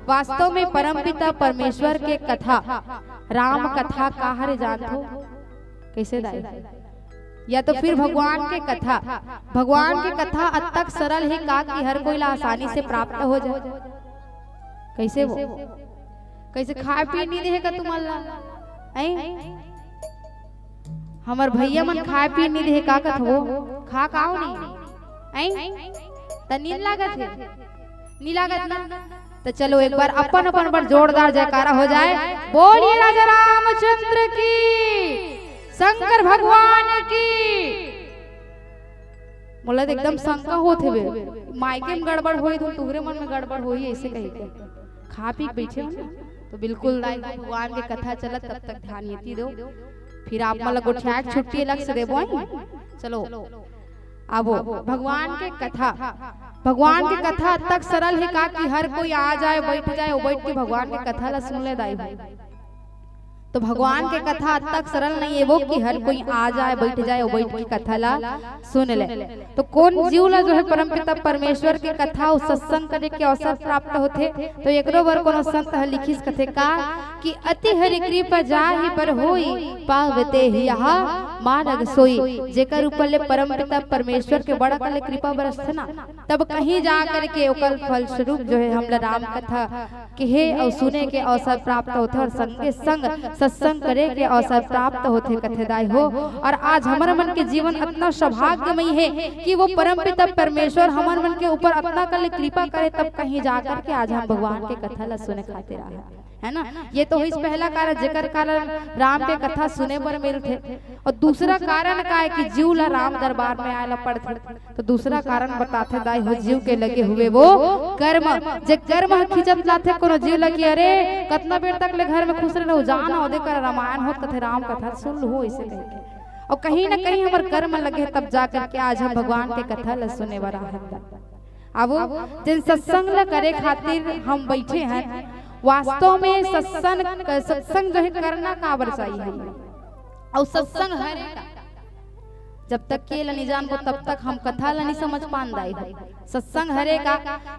वास्तव में परमपिता परमेश्वर के कथा राम कथा काहरे जानते हो कैसे दाई, या तो फिर भगवान के कथा। भगवान के कथा अतक सरल है का कि हर कोई ला आसानी से प्राप्त हो जाए। कैसे वो कैसे खाए पी नहीं देगा तुम्हारा हमर भैया मन खाए पी नहीं दे का कथ वो खा काओ नहीं नींद लागत है नी लागत ना। तो चलो एक बार अपन अपन पर जोरदार जयकारा हो जाए। बोलिए राजा रामचंद्र की, शंकर भगवान की। बोला एकदम शंका होते हुए मायके में गड़बड़ होई तो तुहरे मन में गड़बड़ होई ऐसे कही के खा पी बैठे हो ना, तो बिल्कुल भगवान के कथा चलत तब तक ध्यान येती दो, फिर आप मला गोठियाक छुट्टी लक्ष्य देबो। चलो अब भगवान के कथा। भगवान की कथा तक सरल है का कि हर कोई आ जाए बैठ जाए वो बैठ के भगवान की कथा ला सुन ले दाई। तो भगवान के कथा तक सरल नहीं है वो कि हर कोई आ जाए बैठ जाए वो बैठ की कथा ला सुन ले। तो कौन जीव ला जो है परमपिता परमेश्वर के कथा और सत्संग करे के अवसर प्राप्त होते, तो एकरो बार कोनो संत है लिखिस कथे का कि अति हरि कृपा जाहि पर होई पावते ही यहाँ मानग सोई। जेकर ऊपर ले परमपिता परमेश्वर के बड़ा कले कृपा बरसथे ना, तब कहीं जा करके ओकर फल स्वरूप जो है हम राम कथा के और सुने के अवसर प्राप्त होते और संगे संग सत्संग करे के अवसर प्राप्त होते कथेदाई हो। और आज हमारे मन के जीवन इतना सौभाग्यमय है कि वो परमपिता परमेश्वर हमारे मन के ऊपर इतना कल कृपा करे, तब कहीं जाकर के आज हम भगवान के कथा ला सुने खातिर आए, है ना। ये तो इस पहला कारण जेकर कारण राम के कथा सुने पर मिलते। और दूसरा कारण का है कि जीव ला राम दरबार में आए ला पड़ते। तो दूसरा कारण बताते दाई हो जीव के लगे हुए वो कर्म, जे कर्म खिंचत लाथे कोनो जीव लगे अरे कितना बेर तक ले घर में खुश रहो जाना हो देकर रामायण होत कथे राम कथा सुन लो ऐसे कह के। और कहीं ना कहीं हमारे कर्म लगे तब जा करके आज हम भगवान के कथा ला सुने वाला है। अब जिन सत्संग ला करे खातिर हम बैठे हैं, वास्तव में सत्संग जो है करना का बरसाई है। और सत्संग हरे जब तक के नहीं जान को तब तक हम कथा ला नहीं समझ पांदाई है। सत्संग हरे का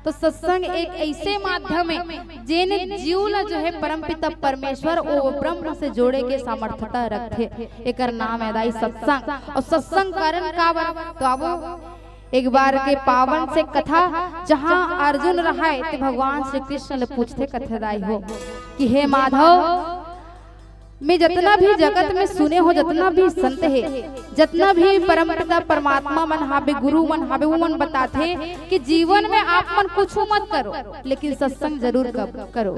तो सत्संग एक ऐसे माध्यम है जेने जीव ला जो है परमपिता परमेश्वर ओ ब्रह्म से जोड़े के सामर्थ्यता रखते। एकर नाम है दाई सत्संग। और सत्संग कारण का तो अब एक बार के पावन से कथा जहाँ अर्जुन रहा है तो भगवान श्री कृष्ण ले पूछते कथेदाई हो कि हे माधव, मैं जितना भी जगत में सुने हो जितना भी संत है जितना भी परमपिता परमात्मा मन हाबे गुरु मन हाबे वो मन बताते कि जीवन में आप मन कुछ मत करो लेकिन सत्संग जरूर करो।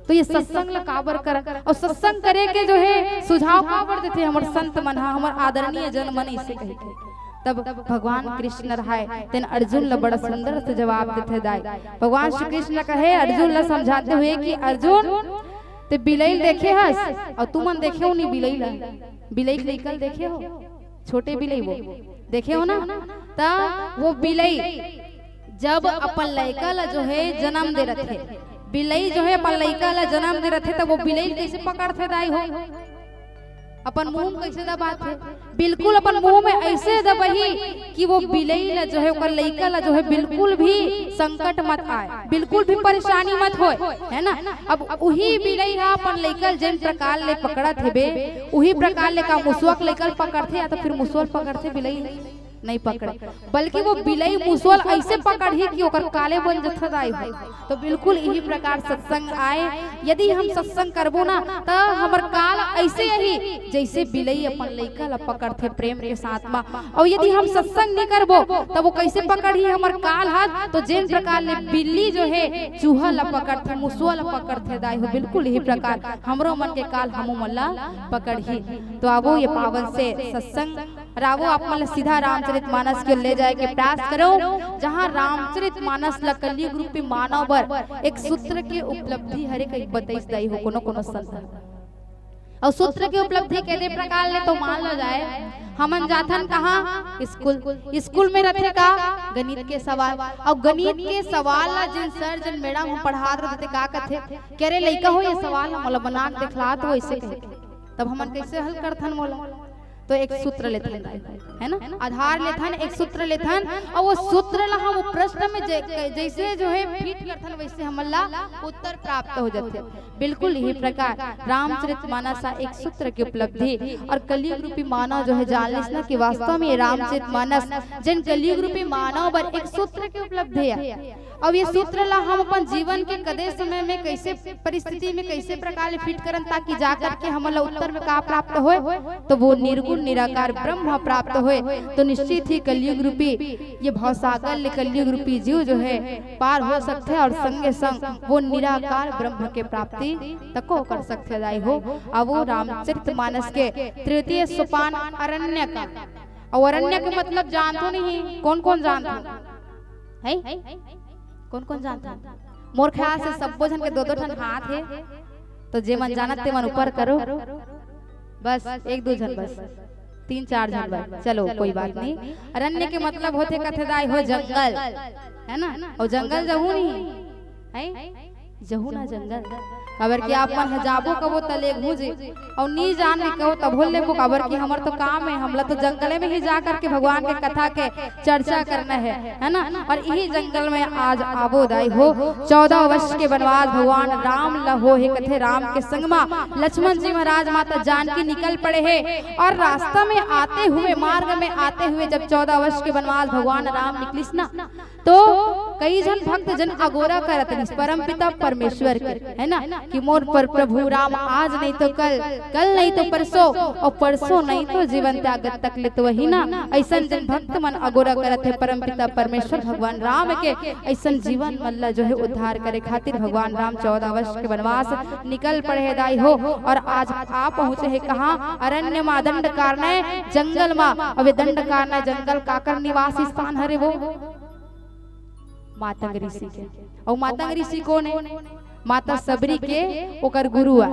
तो ये सत्संग ला काबर कर और सत्संग करे के जो है सुझाव काबर देते हमारे संत मन हमारे आदरणीय जन मन इसे कहे। तब भगवान कृष्ण रहाय तेन अर्जुन ला बड़ा सुंदर से जवाब देते दाई। भगवान श्री कृष्ण कहे अर्जुन ला समझाते हुए कि अर्जुन ते बिलई देखे हस और तुमन देखे हो नहीं बिलई ला, बिलई निकल देखे हो छोटे बिलई वो देखे हो ना। तब वो बिलई जब अपन लड़का ला जो है जन्म दे रहे बिलई जो है अपन लइका ला जन्म दे रथे, तो वो बिलई कैसे पकड़थे दाई हो, अपन मुंह में कैसे दबात है, बिल्कुल अपन मुंह में ऐसे दबही कि वो बिलई ला जो है ओकर लइका ला जो है बिल्कुल भी संकट मत आए, बिल्कुल भी परेशानी मत होए, है ना। अब वही बिलई हा अपन लइका जिन प्रकार ले पकड़त हेबे वही प्रकार ले का मुसवा लइका पकड़थे, या तो फिर मुसवा पकड़थे बिलई नहीं पकड़े, बल्कि वो बिलई मुसवल ऐसे पकड़ी कि ओकर काले बन जथत आई हो। तो बिल्कुल यही प्रकार सत्संग आए, यदि हम सत्संग करबो ना तो हमर काल ऐसे यही जैसे बिलई अपन लइका ला पकड़थे प्रेम के साथ में, और यदि हम सत्संग नहीं करबो तब वो कैसे पकड़ी हमर काल हाथ, तो जिन प्रकार ले बिल्ली जो है चूहा ला पकड़थे मुसवा ला पकड़थे दाई हो, बिल्कुल यही प्रकार हमरो मन के काल हमो मन ला पकड़ही। तो आवो ये पावन से सत्संग रावो आप मन सीधा रामचरितमानस के ले जाए के प्रयास करो, जहाँ रामचरितमानस ला कलयुग रूपी मानव बर एक सूत्र के उपलब्धि हरे कई बताइस दाई हो कोनो कोनो संत, और सूत्र की उपलब्धि के दे प्रकार ले तो मान लो जाए हमन जाथन कहाँ स्कूल में रहते का गणित के सवाल, और गणित के सवाल ला जिन सर जिन मैडम हम पढ़ात रहते का कथे कह रे लइका हो ये सवाल मोला बना के दिखला तो ऐसे कहे, तब हमन कैसे हल करथन मोला, तो एक सूत्र लेथन है ना, आधार लेथन एक सूत्र लेथन, और वो सूत्र ला हम प्रश्न में जैसे जो है फिट करथन वैसे हमला उत्तर प्राप्त हो जाते। बिल्कुल यही प्रकार रामचरितमानस एक सूत्र की उपलब्धि, और कलयुग रूपी मानव जो है जान लेना कि वास्तव में रामचरितमानस जिन कलयुग रूपी मानव पर एक सूत्र की उपलब्धि है, और ये सूत्र ला हम अपन जीवन के कदे समय में कैसे परिस्थिति में कैसे प्रकार फिट करन ताकि जाकर के हमला उत्तर में का प्राप्त होए, तो वो निर्गुण निराकार ब्रह्म प्राप्त होए। तो निश्चित ही कलयुग रूपी ये भवसागर कलयुग रूपी जीव जो है पार हो सकते हैं, और संगे संग वो निराकार ब्रह्म के प्राप्ति तको कर सकते दाई हो। अब वो रामचरितमानस के तृतीय सोपान अरण्य का, और अरण्य के मतलब जानते नहीं, कौन कौन जानता है, कौन कौन जानता, मोर ख्याल से सब जन के दो दो ठन हाथ है, तो जे मन जानत ते मन ऊपर करो, बस एक दो जन, बस तीन चार जन बस, चलो कोई बात नहीं। अरण्य के मतलब होते कथेदाई हो जंगल, है ना, और जंगल जहू नहीं है, जहू ना जंगल खबर कि आप मन हजाबो कबो तले घुजे और नी जान नहीं कहो तब बोल ले को खबर कि हमर तो काम है, हमला तो जंगले में ही जा करके भगवान के कथा के चर्चा करना है ना। और यही जंगल में आज आबो दाई हो 14 वर्ष के वनवास भगवान राम ला हो है कथे राम के संग में लक्ष्मण जी महाराज माता जानकी निकल पड़े है, और रास्ता में आते हुए मार्ग में आते हुए जब 14 वर्ष के वनवास भगवान राम निकलिस ना, तो कई जन भक्त जन अगोरा करत परम पिता परमेश्वर के, है ना, कि मोर पर प्रभु राम आज नहीं तो कल, कल नहीं तो परसों, और परसों नहीं तो जीवन त्यागत तक ले तो वही ना। ऐसा जन भक्त मन अगोरा करत है परम पिता परमेश्वर भगवान राम के, ऐसा जीवन मल्ला जो है उद्धार करे खातिर भगवान राम 14 वर्ष के वनवास निकल पड़े दाई हो। और आज आप पहुँचे है कहाँ, अरण्य मा दंड कारण्य जंगल मा, अवे दंड कारण्य जंगल काकर निवासी स्थान हरे वो मातंग ऋषि के, और मातंग ऋषि कौन है, माता सबरी के ओकर गुरु है।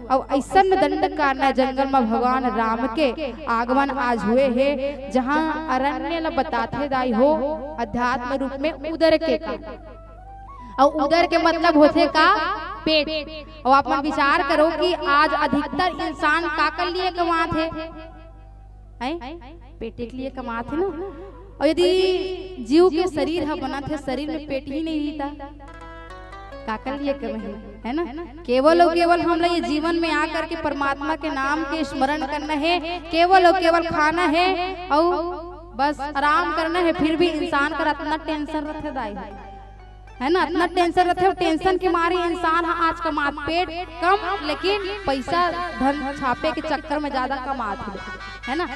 और ऐसा दंड कारण्य जंगल में भगवान राम के आगमन आज हुए है, जहाँ अरण्य ला बताते दाई हो अध्यात्म रूप में उदर के का, और उदर के मतलब होते का पेट। और आप विचार करो कि आज अधिकतर इंसान काकर लिए कमाते हैं, पेट के लिए कमाते ना। और यदि जीव के शरीर है बना थे, शरीर में पेट ही नहीं रहता, काकर लिए कमे है ना। केवल और केवल हम ये जीवन में आकर के परमात्मा के नाम के स्मरण करना है, केवल और केवल खाना है और बस आराम करना है। फिर भी इंसान का इतना टेंशन रहते दाई है ना, इतना टेंशन रहते, टेंशन के मारे इंसान आज कमात पेट कम, लेकिन पैसा धन छापे के चक्कर में ज्यादा कमात है ना।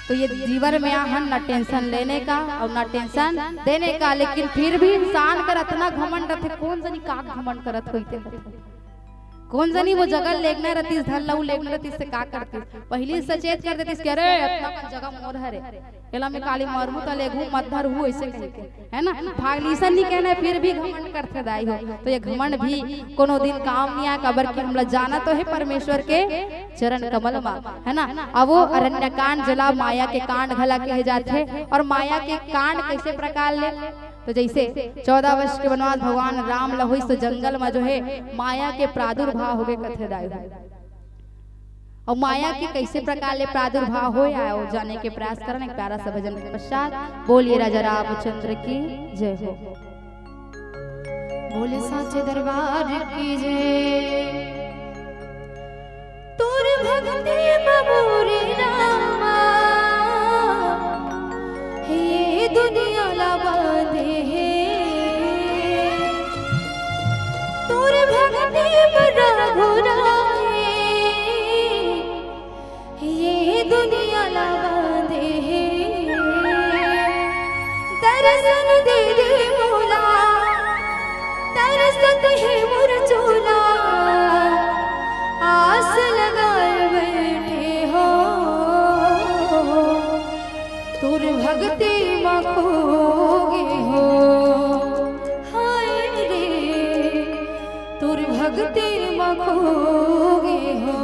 तो ये जीवन में आहन न टेंशन लेने का और न टेंशन देने का, लेकिन फिर भी इंसान कर इतना घमंड रहते, कौन जनी का घमंड करत होते, कौन जनी वो जगह लेगना रहती, धन लऊ लेगना रहती से का करती, पहली सचेत कर देती कि अरे इतना जगह मोर हरे एला में काली मरमु तो लेगू मत धरहू ऐसे कहते, है ना। भागलीसन नहीं कहना, फिर भी घमंड करते दाई हो। तो ये घमंड भी कोनो दिन काम नहीं आया, कबर की हमला जाना तो है परमेश्वर के चरण कमल में, है ना। अब वो अरण्य कांड जला माया के कांड घला कहे जाते, और माया के कांड कैसे प्रकार ले, तो जैसे 14 वर्ष के वनवास भगवान राम लहुई तो जंगल में जो है माया के प्रादुर्भाव हो गए कथेदाय और माया के कैसे प्रकार ले प्रादुर्भाव हो आया और जाने के प्रयास करने एक प्यारा सा भजन के पश्चात बोलिए राजा रामचंद्र की जय हो। बोले साचे दरबार की जय। तोर भक्ति बबूरी रामा ये दुनिया लबादे है। तोर भक्ति बड़ा घुराए ये दुनिया लबादे है। दर्शन दे दे मौला तरसत है मोर चोला आस लगाए बैठे हो। तोर भक्ति में खोगे हो हाय रे तोर भक्ति में खोगे हो।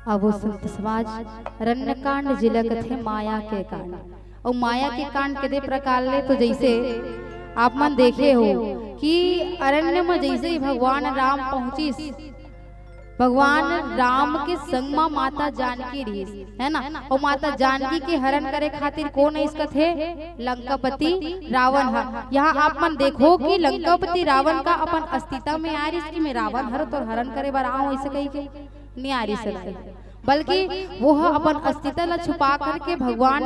अब वो संत समाज रण्यकांड जिला कथे माया के कांड। और माया के कांड के दे प्रकार ले तो जैसे आप मन देखे हो कि अरण्य में जैसे ही भगवान राम पहुंचिस, भगवान राम के संग में माता जानकी रही है ना। और माता जानकी के हरण करे खातिर कौन इसका थे? लंकापति रावण है। यहाँ आप मन देखो कि लंकापति रावण का अपन अस्तित्व में आ रही में रावण हर तो हरण करे बार आओ ऐसे कही के नहीं आ रही सकते, बल्कि वो अपन अस्तित्व ला छुपा करके भगवान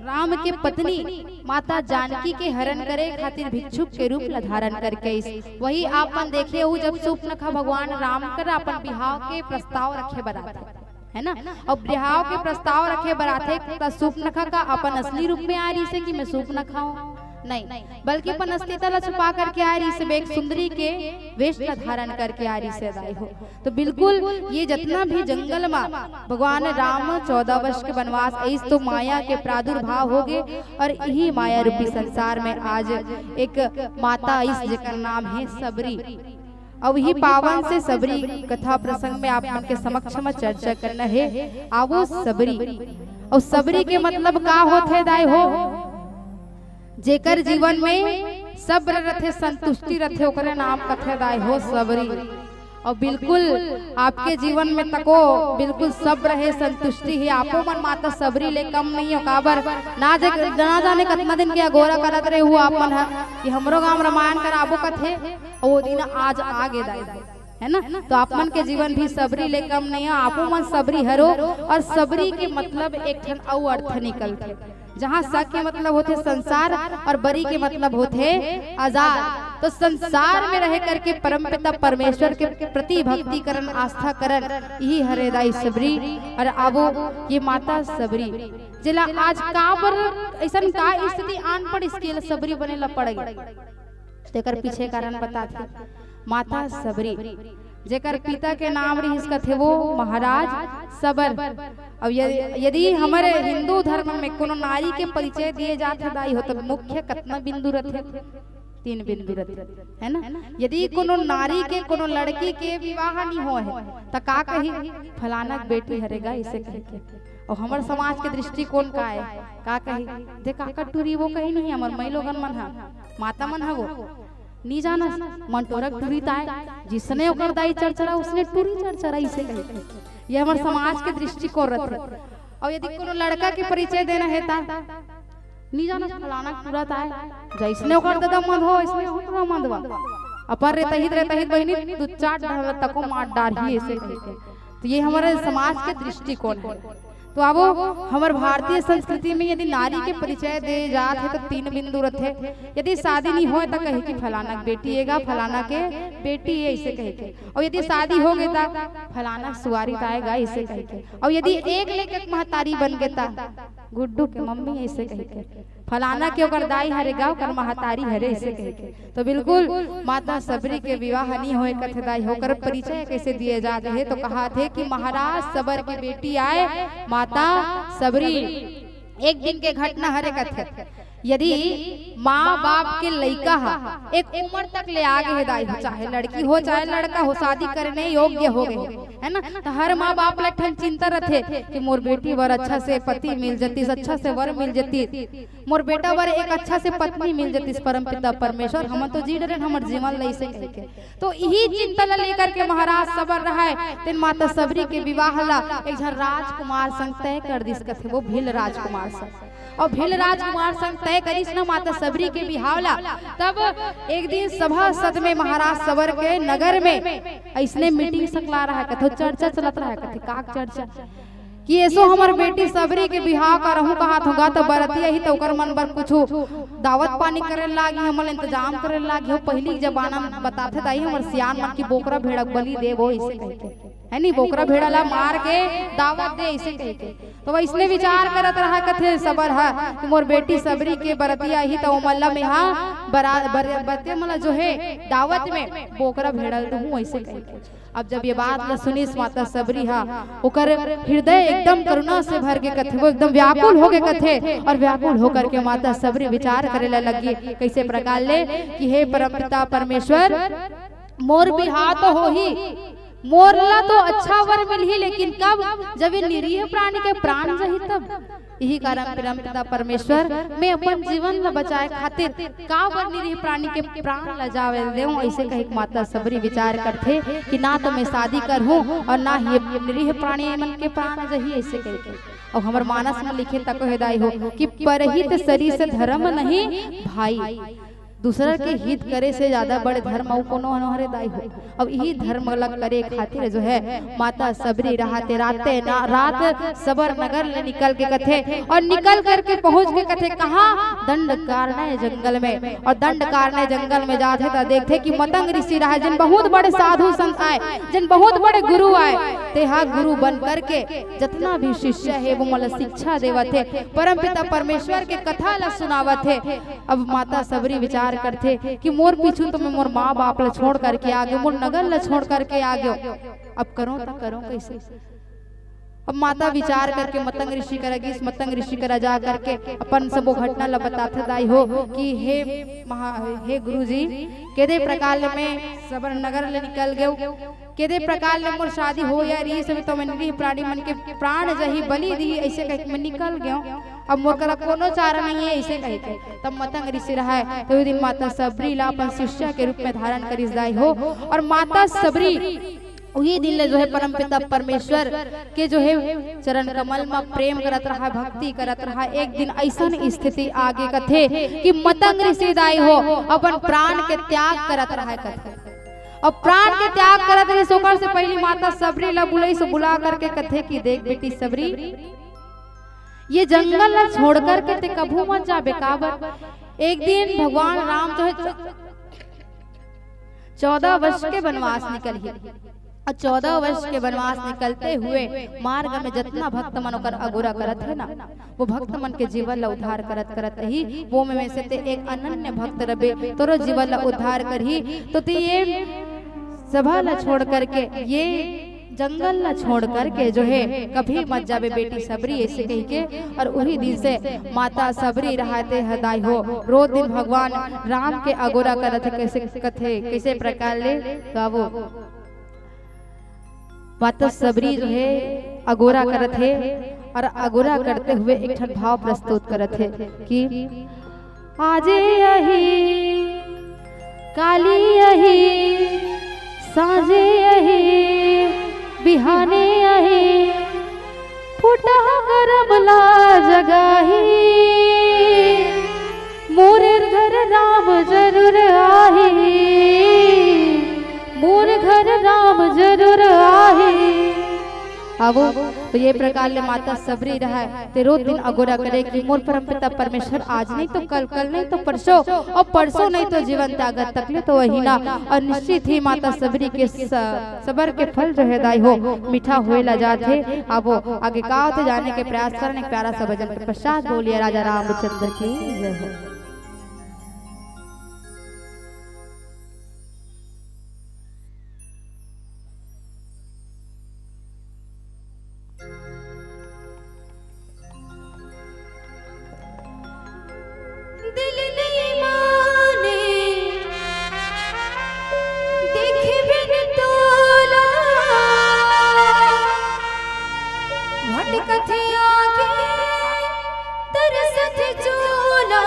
राम के पत्नी माता जानकी के हरण करे खातिर भिक्षुक के रूप ला धारण करके इस वही आप मन देखे हो जब सूर्पनखा भगवान राम कर अपन बिहाव के प्रस्ताव रखे बराते है ना। और बिहाव के प्रस्ताव रखे बराते तो सूर्पनखा का अपन असली रूप में आ रही से कि मैं सूर्पनखा हूँ नहीं, बल्कि अपन अस्तित्व ला छुपा करके आ रही से एक सुंदरी के वेश का धारण करके आ रही से दाई हो। तो बिल्कुल ये जितना भी जंगल में भगवान राम 14 वर्ष के वनवास इस तो माया के प्रादुर्भाव हो गए और यही माया रूपी संसार में आज एक माता इस जिसका नाम है सबरी। अब ही पावन से सबरी कथा प्रसंग में आप उनके समक्ष में चर्चा करना है। आवो सबरी और सबरी के मतलब का होते दाई हो? जेकर जीवन में सब्र रथे संतुष्टि रथे ओकरे नाम कथे दाई हो सबरी। और बिल्कुल आपके जीवन में तको बिल्कुल सब्र है संतुष्टि है। आपो मन माता सबरी ले कम नहीं हो काबर ना जाने कितना दिन के अगोरा करत रहे हुआ आप मन कि हमरो गांव रामायण कराबो कथे और वो दिन आज आगे दाई है ना। तो आप मन के जीवन भी सबरी ले कम नहीं है। आपो मन सबरी हरो और सबरी के मतलब एक ठन और अर्थ निकलते जहाँ सा के मतलब होते संसार और बरी के मतलब होते आजाद। तो संसार में रह करके परमपिता परमेश्वर के प्रति भक्ति करन आस्था करन यही हरेदाई सबरी। और आबो ये माता सबरी जिला आज काबर ऐसा का स्थिति आन पड़ इसके सबरी बने ला पड़ गई तेकर पीछे कारण बताते। माता सबरी जेकर पिता के नाम रही इसका थे वो महाराज सबर। अब यदि हमारे हिंदू धर्म में कोनो नारी के परिचय दिए जाते दाई हो तो मुख्य कितना बिंदु रहते? 3 बिंदु रहते है ना। यदि कोनो नारी के कोनो लड़की के विवाह नहीं हो है तो का कही फलाना बेटी हरेगा इसे कह के। और हमार समाज के दृष्टिकोण का है का कही दे काका टूरी वो कही नहीं हमार मई लोगन मन है माता मन है वो नहीं जाना मन टोरक टूरी ताए जिसने ओकर दाई चरचरा उसने टूरी चरचरा इसे कहे। ये हमारे समाज के दृष्टिकोण रहते। और यदि कोनो लड़का के परिचय देना है ता नहीं जाना फलाना टूरा ताए जैसने ओकर दादा मध हो इसने होतवा मधवा अपन रहता ही बहनी 2-4 ढल तको मार डारही ऐसे कहे। तो ये हमारे समाज के दृष्टिकोण है। तो अब हमारे भारतीय संस्कृति में यदि नारी के परिचय दे जाते है तो 3 बिंदु रहते। यदि शादी नहीं हो तो कहे कि फलाना बेटी हैगा फलाना के बेटी है इसे कहे के। और यदि शादी हो गई तो फलाना सुवारी आएगा इसे कहे के। और यदि एक लेके महतारी बन गए ता गुड्डू के मम्मी ऐसे कहे के फलाना के ओकर दाई हरेगा ओकर महतारी हरे ऐसे कहे के। तो बिल्कुल माता सबरी के विवाह नहीं होए कथे दाई होकर परिचय कैसे दिए जाते हैं? तो कहा थे कि महाराज सबर की बेटी आए माता सबरी। एक दिन के घटना हरे कथे यदि माँ बाप के लड़का एक उम्र तक ले आगे है दाई चाहे लड़की हो चाहे लड़का हो शादी करने योग्य हो गए है ना। तो हर माँ बाप लठन चिंता रहते कि मोर बेटी वर अच्छा से पति मिल जती अच्छा से वर मिल जती मोर बेटा वर एक अच्छा से पत्नी मिल जती परमपिता परमेश्वर हम तो जी डरे हमर जीवन लई से कह के। तो यही चिंता ला लेकर के महाराज सबर रहा है तेन माता सबरी के विवाह ला एक झन राजकुमार संग तय कर दिस कथे वो भील राजकुमार संग। और भील राजकुमार संग तय करिस न माता सबरी के बिहावला। तब एक दिन सभा सद में महाराज सबर के नगर में ऐसने मीटिंग सकला रहा कथो चर्चा चलत रहा कथे काक चर्चा कि ऐसो हमार बेटी सबरी के बिहाव का रहूं कहा होगा तो बरतिया ही तो ओकर मन बर कुछ दावत पानी करे लागी हमल इंतजाम करे लागी हो। पहली जमाना में बताते दाई हमर सियान मन की बोकरा भेड़ा बलि दे वो इसे कह के है नहीं बोकरा भेड़ा ला मार के दावत दे इसे कह के। तो इसने विचार करत रहा कथे सबर है कि मोर बेटी सबरी के बरतिया ही तो मल्ला में हाँ बरतिया मला जो है दावत में बोकरा भेड़ा दूं ऐसे कह के। अब जब ये बात न सुनी माता सबरी हा ओकर हृदय एकदम करुणा से भर के कथे वो एकदम व्याकुल हो गए कथे। और व्याकुल होकर के माता सबरी विचार करे लगी कैसे प्रकार ले कि हे परमपिता परमेश्वर मोर बिहाव तो हो ही मोरला तो अच्छा वर मिलही, लेकिन कब, जब ये निरीह प्राणी के प्राण जही तब। यही कारण परमपिता परमेश्वर मैं अपन जीवन ला बचाए खातिर का वर निरीह प्राणी के प्राण ला जावे देऊं। ऐसे कही माता सबरी विचार करथे कि ना तो मैं शादी कर हूँ और ना ही निरीह प्राणी मन के प्राण जही। ऐसे कही और हमर मानस में लिखे तक हिदाई हो कि परहित सरी से धर्म नहीं भाई, दूसरा के हित करे से ज्यादा बड़े धर्म और कोनो अनहरे दाई हो। अब यही धर्म अलग करे खातिर जो है माता सबरी रहते राते ना रात सबर नगर ले निकल के कथे, और निकल करके पहुंच के कथे कहाँ, दंड कारणे जंगल में। और दंड कारणे जंगल में जाते तो देखते कि मतंग ऋषि रहा, जिन बहुत बड़े साधु संत आए, जिन बहुत बड़े गुरु आए, तेहा गुरु बन करके जितना भी शिष्य है वो मला शिक्षा देवत है, परम पिता परमेश्वर के कथा ला सुनावत है। अब माता सबरी विचार करते कि मोर पीछू तो मैं मोर माँ बाप ला छोड़ करके आ गयो, मोर नगर ला छोड़ करके आ गयो, अब करो तो करो कैसे। अब माता विचार करके मतंग ऋषि करेगी, इस मतंग ऋषि करा जा करके अपन सब वो घटना ला बताते दाई हो कि हे गुरुजी केदे प्रकार ले मैं सबर नगर ले निकल गयो, केदे प्रकार ले मोर शादी हो या री सब तो मैं प्राणी मन के प्राण जही बलि दी। ऐसे कह के मैं निकल गयो, अब मोर कला कोनो चारा नहीं है। ऐसे कह के तब मतंग ऋषि रहा है तो दिन माता सबरी ला अपन शिष्य के रूप में धारण करिस दाई हो। और माता सबरी वही दिन ले जो है परमपिता परमेश्वर के जो है चरण कमल में प्रेम करत रहा, भक्ति करत रहा। एक दिन ऐसा स्थिति आगे कथे कि मतंग ऋषि दाई हो अपन प्राण के त्याग करत रहा कथे, और प्राण के त्याग करत रही सोकर से पहली माता सबरी ला बुलाई से बुला करके कथे कि देख बेटी सबरी, ये जंगल ला छोड़ करके ते कभू मत जा बेकाबर। एक दिन भगवान राम जो है 14 वर्ष के वनवास निकल ही, और 14 वर्ष के वनवास निकलते हुए मार्ग में जितना भक्त मन कर अगोरा करत है ना, वो भक्त मन के जीवन ला उद्धार करत करत ही वो में से ते एक अनन्य भक्त रबे तोरो जीवन ला उद्धार कर ही। तो ते ये सभा ला छोड़ करके, ये जंगल ला छोड़ करके जो है कभी मत जावे बेटी सबरी, ऐसे कह के। और उही दिन से माता सबरी रहते हदाई हो रोज दिन भगवान राम के अगोरा करत है। कैसे कथे कैसे प्रकार ले तो वो माता सबरी जो है अगोरा करत है, और अगोरा करते हुए एक ठन भाव प्रस्तुत करत है कि आजे यही काली यही साँझे यही बिहाने यही फुटा गरम ला जगाही, मोरे घर राम जरूर आही, मोर घर राम जरूर आही। अब तो ये प्रकार ले माता सबरी रहा है ते रोज दिन अगोरा करे कि मोर परमपिता परमेश्वर आज नहीं तो कल, कल नहीं तो परसों, और परसों नहीं तो जीवन त्यागत तकले तो वही ना। और निश्चित ही माता सबरी के सबर के फल जो है दाई हो मीठा हुए ला जाते। अब वो आगे का होते जाने के प्रयास करने प्यारा सा भजन के पश्चात बोलिए राजा रामचंद्र की जय हो। दिल नहीं माने देखे बिन तोला, भटकत आगे तरसत चोला,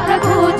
प्रभु